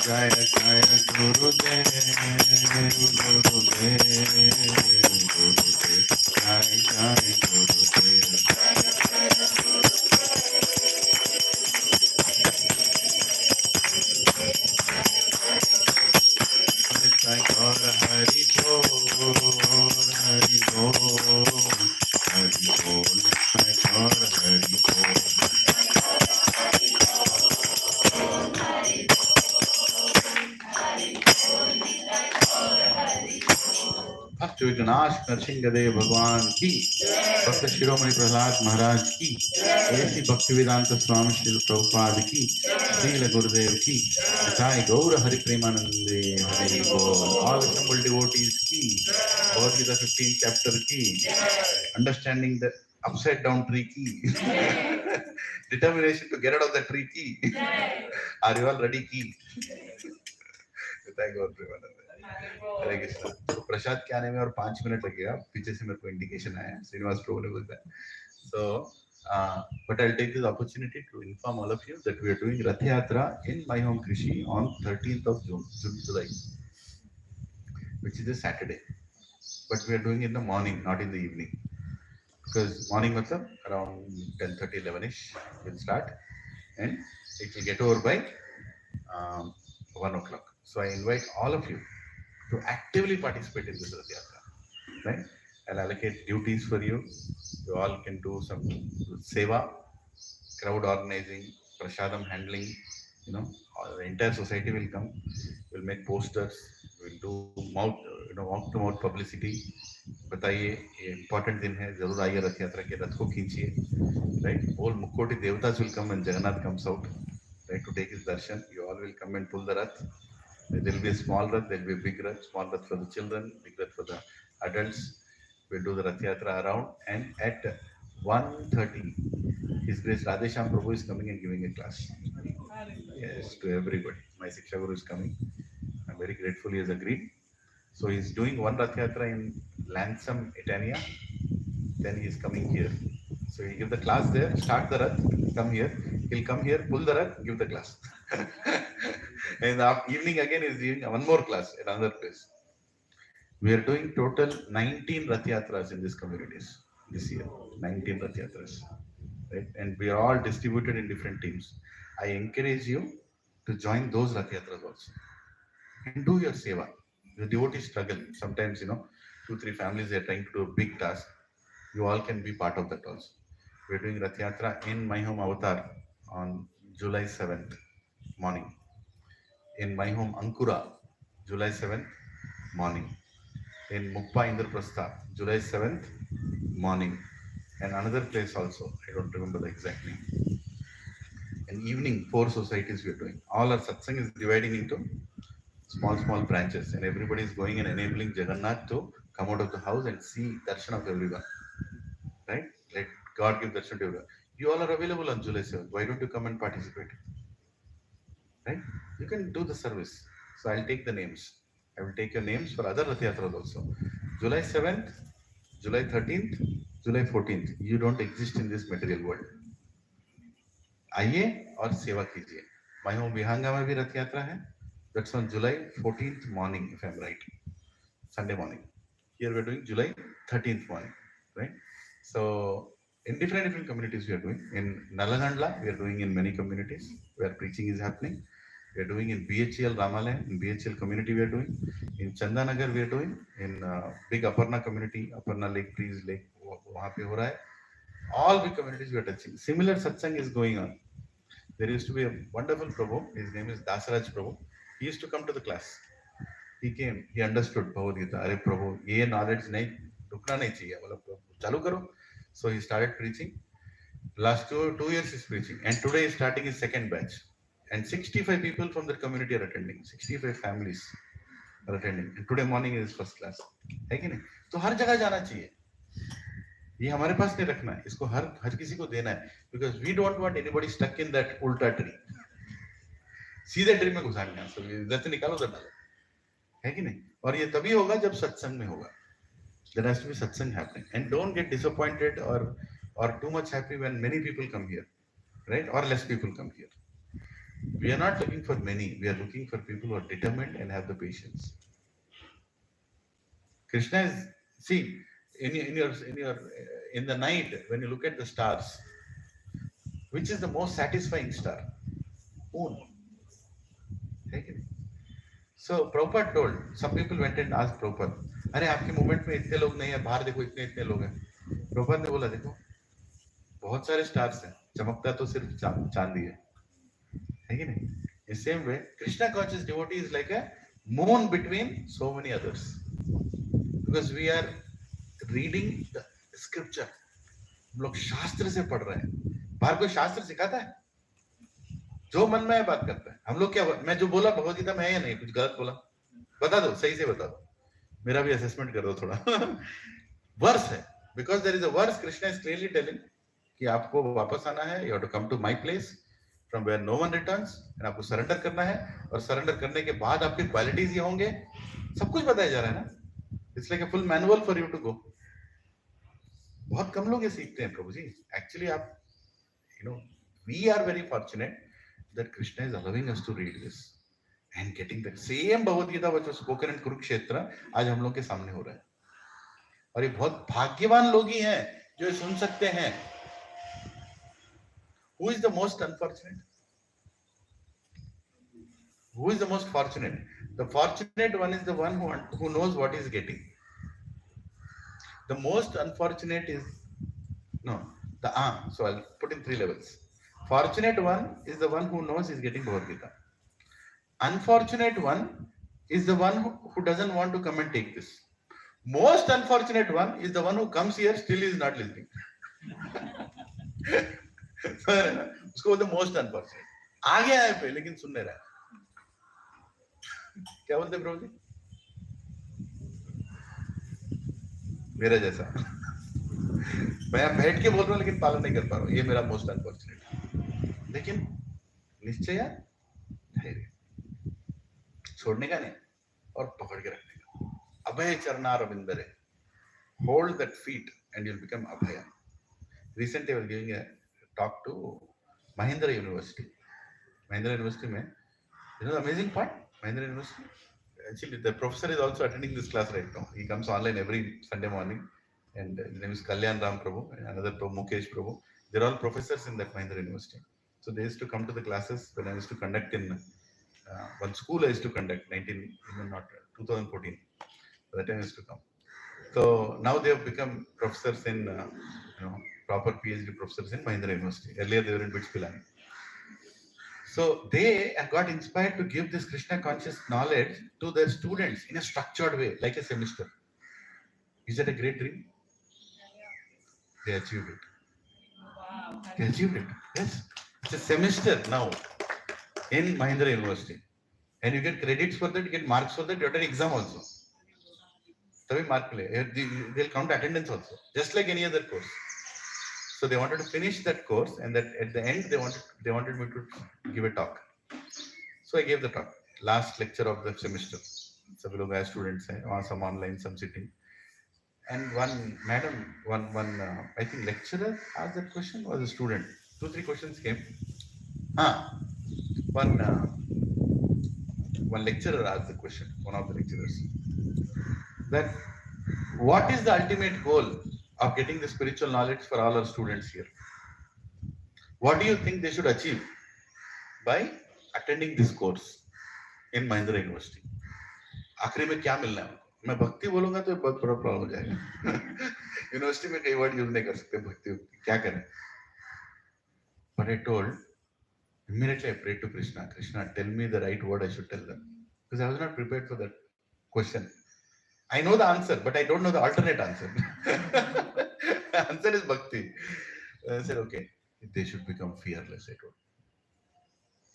जय जय गुरुदेव गुरुदेव गुरुदेव जय जय गुरुदेव और हरि बोल हरि बोल हरि बोल और हरि बोल भक्त विघ्नाश नरसिंहदेव भगवान की, भक्त शिरोमणि प्रहलाद महाराज की, ऐसी भक्ति वेदांत स्वामी श्री प्रभुपाद की, श्रील गुरुदेव की, जय गौर हरि प्रेमानंदे हरि बोल. All assembled devotees की, Bhagavad Gita 15th chapter की, understanding the upside down tree की, determination to get out of the tree की, are you all ready की? Thank God Premanand. हरे कृष्णा. तो प्रसाद के आने में और 5 मिनट लगेगा. पीछे से मेरे को इंडिकेशन आया, श्रीनिवास प्रभु ने बोला. So but I'll take this opportunity to inform all of you that we are doing Rath Yatra in my home Krishe on 13th of July, which is a Saturday, but we are doing it in the morning, not in the evening. because morning matlab around 10:30, 11ish will start, and it will get over by 1 o'clock. So I invite all of you to actively participate in this Rath Yatra, right? I'll allocate duties for you. You all can do some seva, crowd organizing, prasadam handling. You know, the entire society will come. We'll make posters. We'll do mouth to mouth publicity. बताइए ये important दिन है, जरूर आइए रथ यात्रा के रथ को खींचिए, right? All Mukkoti devatas will come when Jagannath comes out, right, to take his darshan. You all will come and pull the rath. There will be a small rath, there will be a big rath, small rath for the children, big rath for the adults. We'll do the Rath Yatra around, and at 1:30, His Grace Radhesham Prabhu is coming and giving a class. Yes, to everybody. My Siksha Guru is coming. I'm very grateful he has agreed. So he's doing one Rath Yatra in Lansam, Etania. Then he's coming here. So he'll give the class there, start the Rath, come here. He'll come here, pull the Rath, give the class. And in the evening again, he's giving one more class at another place. We are doing total 19 Rath Yatras in these communities this year. 19 Rath Yatras. Right? And we are all distributed in different teams. I encourage you to join those Rath Yatras also. And do your seva. The devotees struggle. Sometimes, 2-3 families are trying to do a big task. You all can be part of that also. We're doing Rath Yatra in My Home Avatar on July 7th morning. In My Home Ankura, July 7th morning. In Mukpa Indraprastha, July 7th morning. And another place also, I don't remember the exact name. And evening, 4 societies we are doing. All our satsang is dividing into small branches, and everybody is going and enabling Jagannath to come out of the house and see darshan of everyone. Right? Let God give darshan to everyone. You all are available on July 7th. Why don't you come and participate? Right? You can do the service. So I'll take the names. I will take your names for other Rath Yatras also. July 7th, July 13th, July 14th. You don't exist in this material world. आइए और सेवा कीजिए. My home Vihanga में भी रथ यात्रा है. That's on July 14th morning, if I'm right. Sunday morning. Here we're doing July 13th morning, right? So in different communities we are doing. In Lilananda, we are doing in many communities where preaching is happening. We are doing in BHL Ramalaya, in BHL community we are doing. In Chandanagar we are doing. In big Aparna community, Aparna Lake, Breeze Lake, वहाँ पे हो रहा है. All big communities we are touching. Similar satsang is going on. There used to be a wonderful Prabhu. His name is Dasaraj Prabhu. He used to come to the class. He came. He understood Bhagavad Gita. अरे प्रभु ये knowledge नहीं रुकना नहीं चाहिए. मतलब चालू करो. So he started preaching. Last two years he's preaching, and today he's starting his second batch. And 65 people from the community are attending. 65 families are attending. And today morning is first class. है कि नहीं? तो हर जगह जाना चाहिए. ये हमारे पास नहीं रखना है. इसको हर किसी को देना है. Because we don't want anybody stuck in that ulta tree. सीधे ट्री में घुसा लिया. So इधर से निकालो उधर डालो. है कि नहीं? और ये तभी होगा जब सत्संग में होगा. There has to be satsang happening. And don't get disappointed or too much happy when many people come here, right? Or less people come here. We are not looking for many. We are looking for people who are determined and have the patience. Krishna is, see, in the night when you look at the stars, which is the most satisfying star? Moon. So Prabhupada told, some people went and asked Prabhupada, अरे आपके movement में इतने लोग नहीं है, बाहर देखो इतने लोग हैं. प्रभुपाद ने बोला देखो बहुत सारे स्टार्स हैं, चमकता तो सिर्फ चांदी है कि नहीं? In same way, Krishna conscious devotee is like a moon between so many others, because we are reading the scripture. हम लोग शास्त्र से पढ़ रहे हैं. बाहर कोई शास्त्र सिखाता है? जो मन में है बात करता है. हम लोग क्या, मैं जो बोला भगवद गीता में है या नहीं, कुछ गलत बोला बता दो, सही से बता दो, मेरा भी असेसमेंट कर दो थोड़ा. वर्स है, because there is a verse. Krishna is clearly telling कि आपको वापस आना है. You have to come to my place from where no one returns, and आपको सरेंडर करना है. और सरेंडर करने के बाद आपके क्वालिटीज ये होंगे. सब कुछ बताया जा रहा है ना. It's like a full manual for you to go. बहुत कम लोग ये सीखते हैं प्रभु जी. एक्चुअली आप we are very fortunate that Krishna is allowing us to read this and getting the same Bhagavad Gita which was spoken in Kurukshetra आज हम लोग के सामने हो रहा है. और ये बहुत भाग्यवान लोग ही हैं जो सुन सकते हैं. Who is the most unfortunate? Who is the most fortunate? The fortunate one is the one who knows what he is getting. The most unfortunate is no. So I'll put in 3 levels. Fortunate one is the one who knows he's getting Bhagavad Gita. Unfortunate one is the one who doesn't want to come and take this. Most unfortunate one is the one who comes here still is not listening. उसको बोलते most unfortunate. आ गया है पे लेकिन सुन नहीं रहा. क्या बोलते प्रभु जी? मेरा जैसा. मैं बैठ के बोल रहा हूँ लेकिन पालन नहीं कर पा रहा हूँ. ये मेरा most unfortunate. लेकिन निश्चय धैर्य छोड़ने का नहीं और पकड़ के रखने का. अभय चरणारविंदरे. Hold that feet and you'll become abhaya. Recently I was giving a talk to Mahindra University. Mahindra University mein, you know the amazing part? Mahindra University. Actually, the professor is also attending this class right now. He comes online every Sunday morning, and his name is Kalyan Ram Prabhu and another Prabhu, Mukesh Prabhu. They're all professors in that Mahindra University. So they used to come to the classes when I used to conduct in one school. I used to conduct 2014. By that time I used to come. So now they have become professors in proper PhD professors in Mahindra University. Earlier they were in BITS Pilani. So they got inspired to give this Krishna conscious knowledge to their students in a structured way, like a semester. Is that a great dream? They achieved it. They achieved it. Yes. It's a semester now in Mahindra University. And you get credits for that, you get marks for that, you have an exam also. They'll count attendance also, just like any other course. So they wanted to finish that course, and that at the end they wanted me to give a talk. So I gave the talk. Last lecture of the semester. Some लोग students हैं, some online, some sitting. And one madam, I think lecturer asked that question, or the student. 2-3 questions came. One lecturer asked the question. One of the lecturers. That what is the ultimate goal of getting the spiritual knowledge for all our students here? What do you think they should achieve by attending this course in Mahindra University? आखिरी में क्या मिलना है? मैं भक्ति बोलूंगा तो बहुत बड़ा प्रॉब्लम हो जाएगा. यूनिवर्सिटी में कई वर्ड यूज नहीं कर सकते भक्ति. क्या करें? But I told, immediately I prayed to Krishna. Krishna, tell me the right word I should tell them, because I was not prepared for that question. I know the answer, but I don't know the alternate answer. The answer is bhakti. I said, okay, they should become fearless. I told.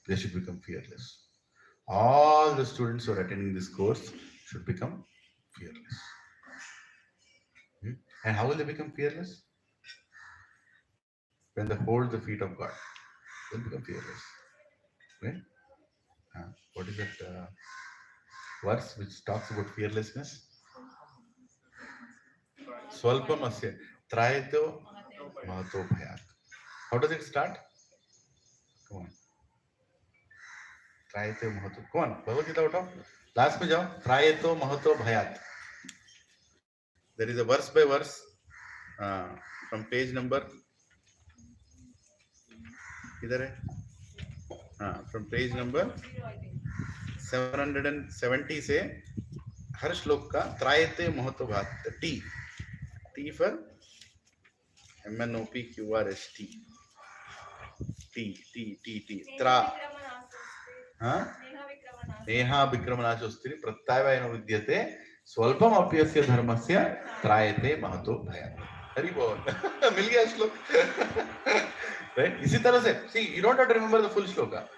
They should become fearless. All the students who are attending this course should become fearless. And how will they become fearless? When they hold the feet of God, they'll become fearless. Right? What is that verse which talks about fearlessness? Swalpamasya trayato mahato bhayat. How does it start? Come on. Trayato mahato. Come on, Bhagavad Gita utao. Last mein jao. Trayato mahato bhayat. There is a verse by verse from page number. Idhar hai? From page number 770 से हर श्लोक का त्रायते महत्व भात. T for MNOPQRST. T. Tra. Neha विक्रमणाशोस्त्री प्रत्यायन विद्यते स्वल्पम अप्यस्य धर्मस्य त्रायते महतो भयात्. हरि बोल. मिल गया श्लोक. Right? इसी तरह से see, you don't have to remember the full shloka.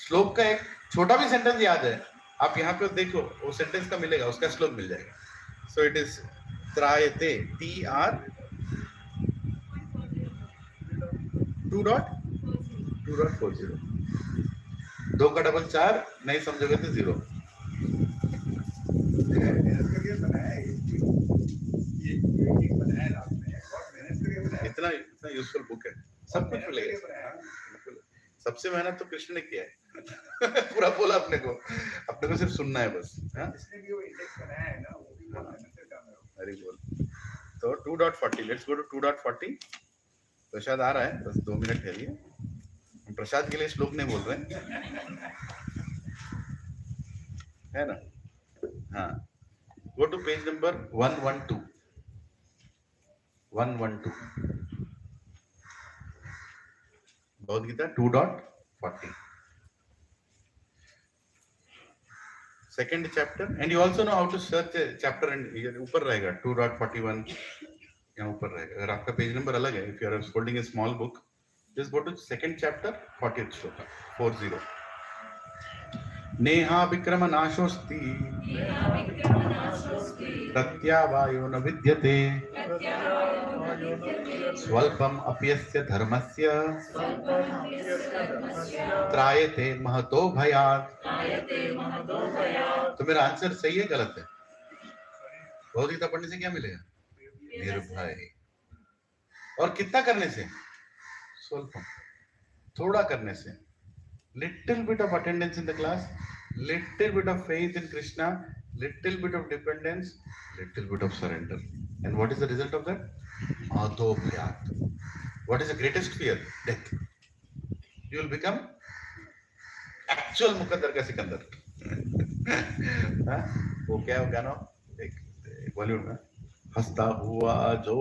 श्लोक का एक छोटा भी सेंटेंस याद है, आप यहाँ पे देखो वो सेंटेंस का मिलेगा, उसका श्लोक मिल जाएगा. So it is त्रायते TR 2.40. 2 का डबल 4 नहीं समझोगे तो 0. इतना यूजफुल बुक है, सब कुछ मिलेगा. सबसे मेहनत तो कृष्ण ने किया है. पूरा बोला अपने को सिर्फ सुनना है बस. हरी बोल. तो तो 2.40, लेट्स गो टू 2.40. प्रसाद आ रहा है, बस 2 मिनट ठहरिए. हम प्रसाद के लिए श्लोक नहीं बोल रहे है ना. हाँ, go to page number 112. 112 Bhagavad Gita 2.40. Second chapter, and you also know how to search a chapter, and ये ऊपर रहेगा 2.41, यहाँ ऊपर रहेगा. अगर आपका पेज नंबर अलग है, if you are holding a small book, just go to second chapter 40th shloka 40. Neha Vikram नाशोस्ति प्रत्यावायो न विद्यते स्वल्पम अप्यस्य धर्मस्य त्रायते महतो भयात्. तो मेरा आंसर सही है गलत है? भगवद गीता पढ़ने से क्या मिलेगा? निर्भय. और कितना करने से? स्वल्पम, थोड़ा करने से. Little bit of attendance in the class, little bit of faith in Krishna, little bit of dependence, little bit of surrender. And what is the result of that? Mahto bhayat. What is the greatest fear? Death. You will become actual मुकद्दर का सिकंदर. वो क्या हो गाना? एक बॉलीवुड में हंसता हुआ जो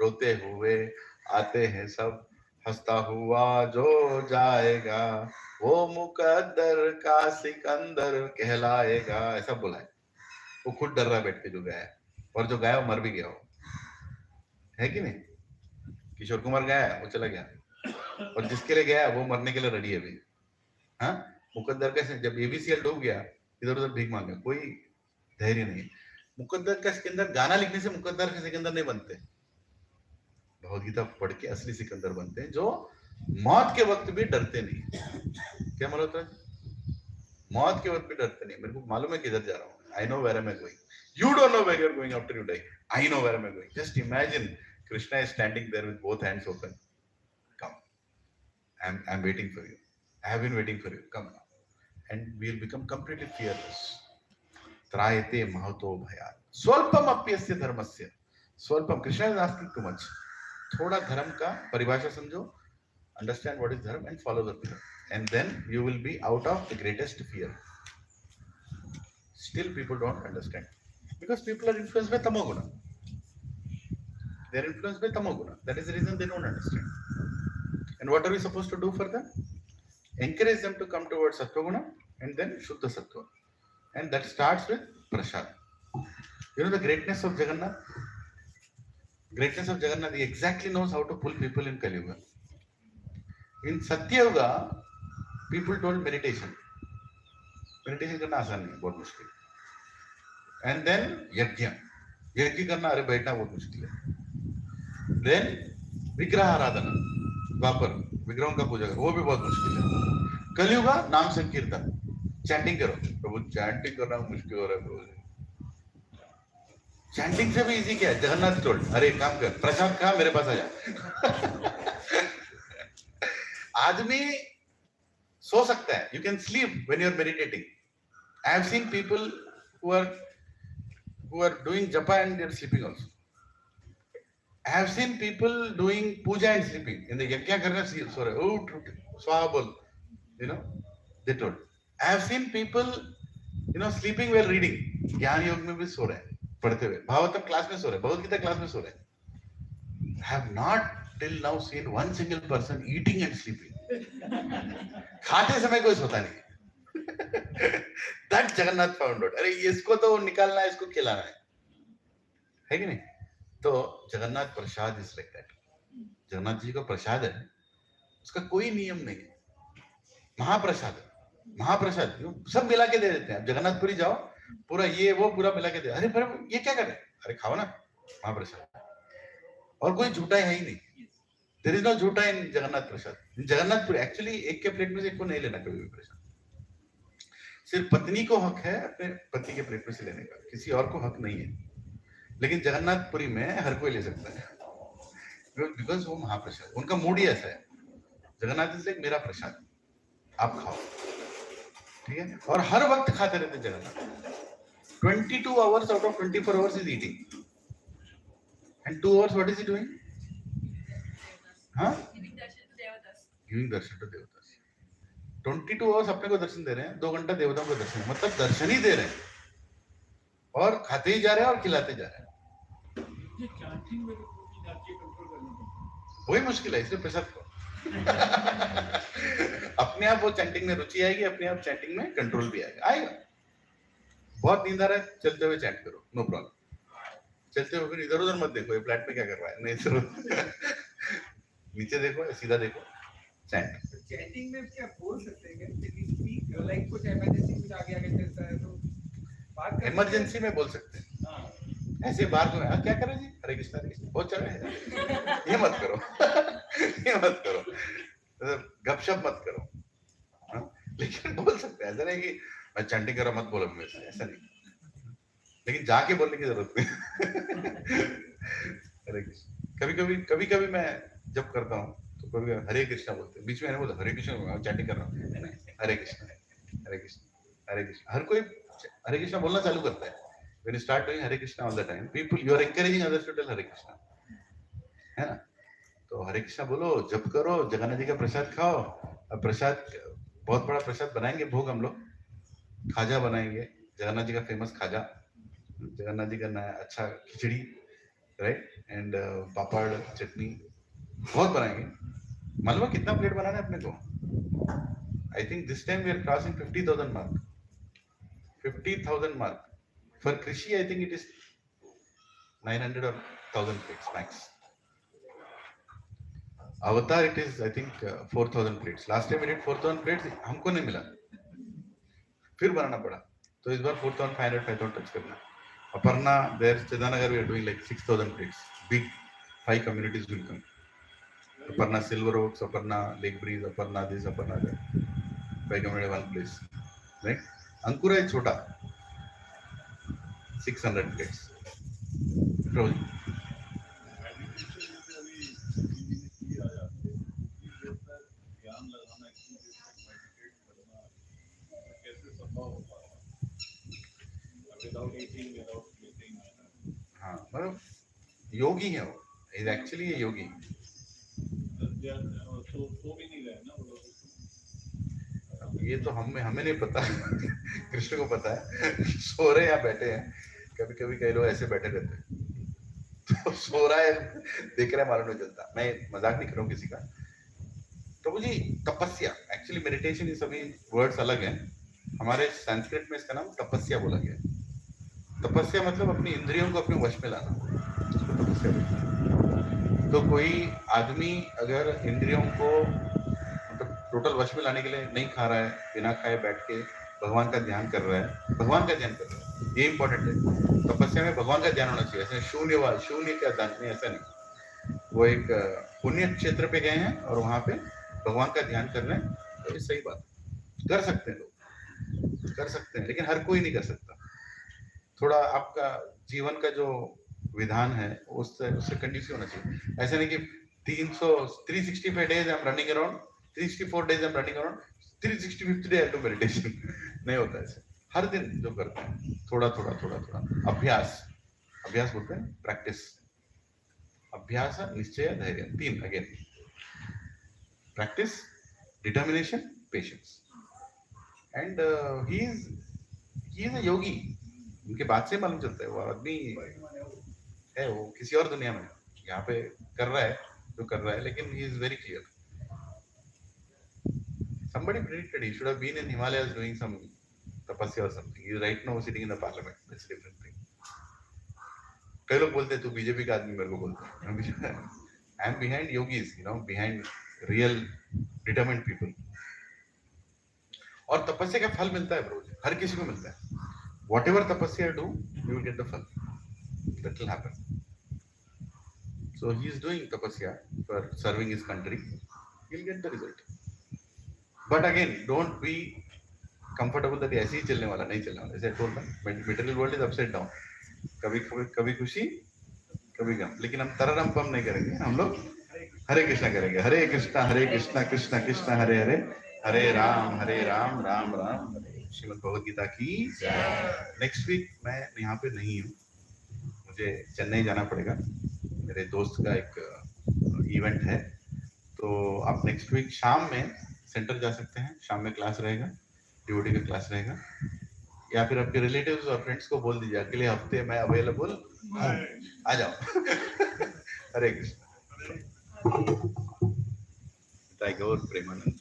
रोते हुए आते हैं सब, हंसता हुआ जो जाएगा वो मुकद्दर का सिकंदर कहलाएगा. ऐसा बोला है. वो खुद डर रहा बैठ के जो गाया है, और जो गाया वो मर भी गया हो, है कि नहीं? किशोर कुमार गाया, वो चला गया, और जिसके लिए गया वो मरने के लिए रेडी है अभी. हाँ, मुकद्दर का जब एबीसीएल डूब गया, इधर उधर भीख मांगे, कोई धैर्य नहीं. मुकद्दर का सिकंदर गाना लिखने से मुकद्दर के सिकंदर नहीं बनते. भगवद गीता पढ़ के असली सिकंदर बनते हैं, जो मौत के वक्त भी डरते नहीं. क्या मतलब है? मौत के वक्त भी डरते नहीं. मेरे को मालूम है किधर जा रहा हूँ. I know where am I going. You don't know where you are going after you die. I know where am I going. Just imagine Krishna is standing there with both hands open. Come. I'm waiting for you. I have been waiting for you. Come now. And we will become completely fearless. Trayate mahato bhayat. Swalpam apyasya dharmasya. Swalpam. Krishna is asking too much. थोड़ा धर्म का परिभाषा समझो, understand what is dharma and follow the dharma, and then you will be out of the greatest fear. Still people don't understand because people are influenced by tamoguna. They are influenced by tamoguna. That is the reason they don't understand. And what are we supposed to do for them? Encourage them to come towards sattva-guna and then shuddha sattva, and that starts with prasad. You know the greatness of Jagannath. Greatness of Jagannath, he exactly knows how to pull people in Kali Yuga. In Satya Yuga, people told meditation. Meditation करना आसान नहीं है, बहुत मुश्किल. And then यज्ञ. यज्ञ करना अरे बैठना बहुत मुश्किल है. Then विग्रह आराधना. द्वापर विग्रहों का पूजा करो, वो भी बहुत मुश्किल है. कलियुगा नाम संकीर्तन. चैंटिंग करो. प्रभु चैंटिंग करना मुश्किल हो रहा है प्रभु. चैंटिंग से भी इजी क्या है? जगन्नाथ टोल्ड, अरे काम कर, प्रसाद खा, मेरे पास आ जा. आदमी सो सकता है. You can sleep when you are meditating. I have seen people who are doing japa and they are sleeping also. I have seen people doing puja and sleeping. In the yajna karna so rahe, oh swaha bol, you know, they told. I have seen people, you know, sleeping while reading. ज्ञान योग में भी सो रहे हैं, पढ़ते हुए. Bhagavatam class में सो रहे, भगवद गीता क्लास में सो रहे. I have not till now seen one single person eating and sleeping. खाते समय कोई सोता नहीं. That Jagannath found out. अरे इसको तो निकालना है, इसको खिलाना है कि नहीं? तो जगन्नाथ प्रसाद is like that. Jagannath ji का प्रसाद है, उसका कोई नियम नहीं है. महाप्रसाद, महाप्रसाद सब मिला के दे देते हैं. जगन्नाथपुरी जाओ, पूरा ये वो पूरा मिला के दे. अरे पर ये क्या कर रहे हैं? अरे खाओ ना महाप्रसाद. और कोई झूठा है ही नहीं. देयर इज नो झूठा इन जगन्नाथ प्रसाद. जगन्नाथपुरी एक्चुअली एक के प्लेट में से एक को नहीं लेना कभी भी प्रसाद. सिर्फ पत्नी को हक है अपने पति के प्लेट में से लेने का, किसी और को हक नहीं है. लेकिन जगन्नाथपुरी में हर कोई ले सकता है, बिकॉज वो महाप्रसाद, उनका मूड ही ऐसा है. जगन्नाथ इज लाइक मेरा प्रसाद, आप खाओ, ठीक है. और हर वक्त खाते रहते Jagannath. 22 hours out of 24 hours is eating. And 2 hours, what is he doing? Huh? Giving darshan to devatas. Giving darshan to devatas. 22 hours अपने को दर्शन दे रहे हैं, 2 घंटा देवताओं को दर्शन, मतलब दर्शन ही दे रहे हैं और खाते ही जा रहे हैं और खिलाते जा रहे हैं। वही मुश्किल है, इसलिए प्रसाद को अपने आप वो चैंटिंग में रुचि आएगी, अपने आप चैंटिंग में कंट्रोल भी आएगा। बहुत नींद आ रहा है, चलते हुए चैंट करो, नो प्रॉब्लम। चलते हुए फिर इधर उधर मत देखो, ये फ्लैट में क्या कर रहा है, नहीं इधर नीचे देखो, सीधा देखो, चैंट। चैंटिंग में क्या बोल सकते हैं क्या? लाइक कुछ इमरजेंसी कुछ आगे चलता है तो बात कर, इमरजेंसी में बोल सकते हैं। ऐसे बार को क्या कर रहे जी, हरे कृष्णा बहुत चल रहे हैं, ये मत करो ये मत करो, गपशप मत करो। लेकिन बोल सकते हैं, ऐसा नहीं कि मैं चैंटिंग कर रहा मत बोलो मेरे से, ऐसा नहीं, लेकिन जाके बोलने की जरूरत नहीं। हरे कृष्ण। कभी कभी मैं जब करता हूँ तो कभी हरे कृष्णा बोलते हैं, बीच में नहीं बोलता हरे कृष्ण, चैंटिंग कर रहा हूँ, हरे कृष्ण हरे कृष्ण हरे कृष्ण। हर कोई हरे कृष्णा बोलना चालू करता है। When you start doing Hare Krishna all the time, people, you are encouraging others to tell Hare Krishna, है ना? तो हरे कृष्णा बोलो, जप करो, जगन्नाथ जी का प्रसाद खाओ। अब प्रसाद बहुत बड़ा प्रसाद बनाएंगे, भोग हम लोग खाजा बनाएंगे, जगन्नाथ जी का फेमस खाजा, जगन्नाथ जी का नया अच्छा खिचड़ी, राइट, एंड पापड़ चटनी बहुत बनाएंगे। मालूम है कितना प्लेट बनाना है अपने को? I think this time we are crossing 50,000 mark, 50,000 mark. For Krishe, I think it is 900 or 1,000 plates max. Avatar, it is I think 4,000 plates. Last time we did 4,000 plates, हमको नहीं मिला, फिर बनाना पड़ा। तो इस बार 4,500, 5,000 टच करना। Aparna, there, Chedanagar, we are doing like 6,000 plates. Big 5 communities will come. Aparna Silver Oaks, Aparna Lake Breeze, Aparna this, Aparna that. 5 community, one place, right? Ankura is छोटा, 600 plates. Roll. हाँ, मतलब योगी है वो, is actually ए योगी। ये तो हमें नहीं पता कृष्ण को पता है, सो रहे या बैठे हैं। कभी कभी कई लोग ऐसे बैठे रहते हैं, तो सो रहा है देख रहा है मालूम नहीं चलता। मैं मजाक नहीं कर रहा हूँ किसी का। प्रभु जी, तपस्या, एक्चुअली मेडिटेशन, ये सभी वर्ड्स अलग हैं। हमारे संस्कृत में इसका नाम तपस्या बोला गया है। तपस्या मतलब अपनी इंद्रियों को अपने वश में लाना, उसको तपस्या बोलते हैं। तो कोई आदमी अगर इंद्रियों को मतलब टोटल वश में लाने के लिए नहीं खा रहा है, बिना खाए बैठ के भगवान का ध्यान कर रहा है, भगवान का ध्यान कर रहा है, ये इंपॉर्टेंट है। तपस्या में भगवान का ध्यान होना चाहिए, ऐसे शून्य का ध्यान नहीं, ऐसा नहीं। वो एक पुण्य क्षेत्र पे गए हैं और वहां पे भगवान का ध्यान कर रहे हैं, तो ये सही बात, कर सकते हैं लोग, कर सकते हैं, लेकिन हर कोई नहीं कर सकता। थोड़ा आपका जीवन का जो विधान है उससे कंडीशन होना चाहिए। ऐसा नहीं कि 365 days I am running around, 364 days I am running around, 365th day I do meditation, नहीं होता ऐसे। हर दिन जो करते हैं थोड़ा अभ्यास बोलते हैं, प्रैक्टिस, अभ्यास, निश्चय, धैर्य, 3 again, practice, determination, patience, and he is a yogi. उनके बात से मालूम चलता है वो आदमी है, वो किसी और दुनिया में, यहाँ पे कर रहा है जो कर रहा है, लेकिन he is very clear. Somebody predicted he should have been in Himalayas doing some tapasya or something. He is right now sitting in the parliament. That's a different thing. कई लोग बोलते हैं तू बीजेपी का आदमी, मेरे को बोलते हैं I am behind yogis, behind real determined people. और तपस्या का फल मिलता है ब्रो, हर किसी को मिलता है। Whatever tapasya you do, you will get the fal. That will happen. So he is doing tapasya for serving his country. He will get the result. But again, don't be comfortable that ऐसे ही चलने वाला, नहीं चलने वाला। ऐसे toll material world is upside down. कभी खुशी, कभी गम, लेकिन हम तररम पम नहीं करेंगे, हम लोग हरे कृष्णा करेंगे। हरे कृष्णा कृष्णा कृष्णा हरे हरे, हरे राम राम राम हरे। श्रीमद् भगवद गीता की। नेक्स्ट वीक मैं यहाँ पे नहीं हूँ, मुझे चेन्नई जाना पड़ेगा। मेरे दोस्त का एक इवेंट है, तो आप नेक्स्ट वीक शाम में सेंटर जा सकते हैं। शाम में क्लास रहेगा, डिवोटी का क्लास रहेगा, या फिर आपके रिलेटिव्स और फ्रेंड्स को बोल दीजिए अगले हफ्ते मैं अवेलेबल हूँ, आ जाओ। हरे कृष्ण। गौर प्रेमानंद।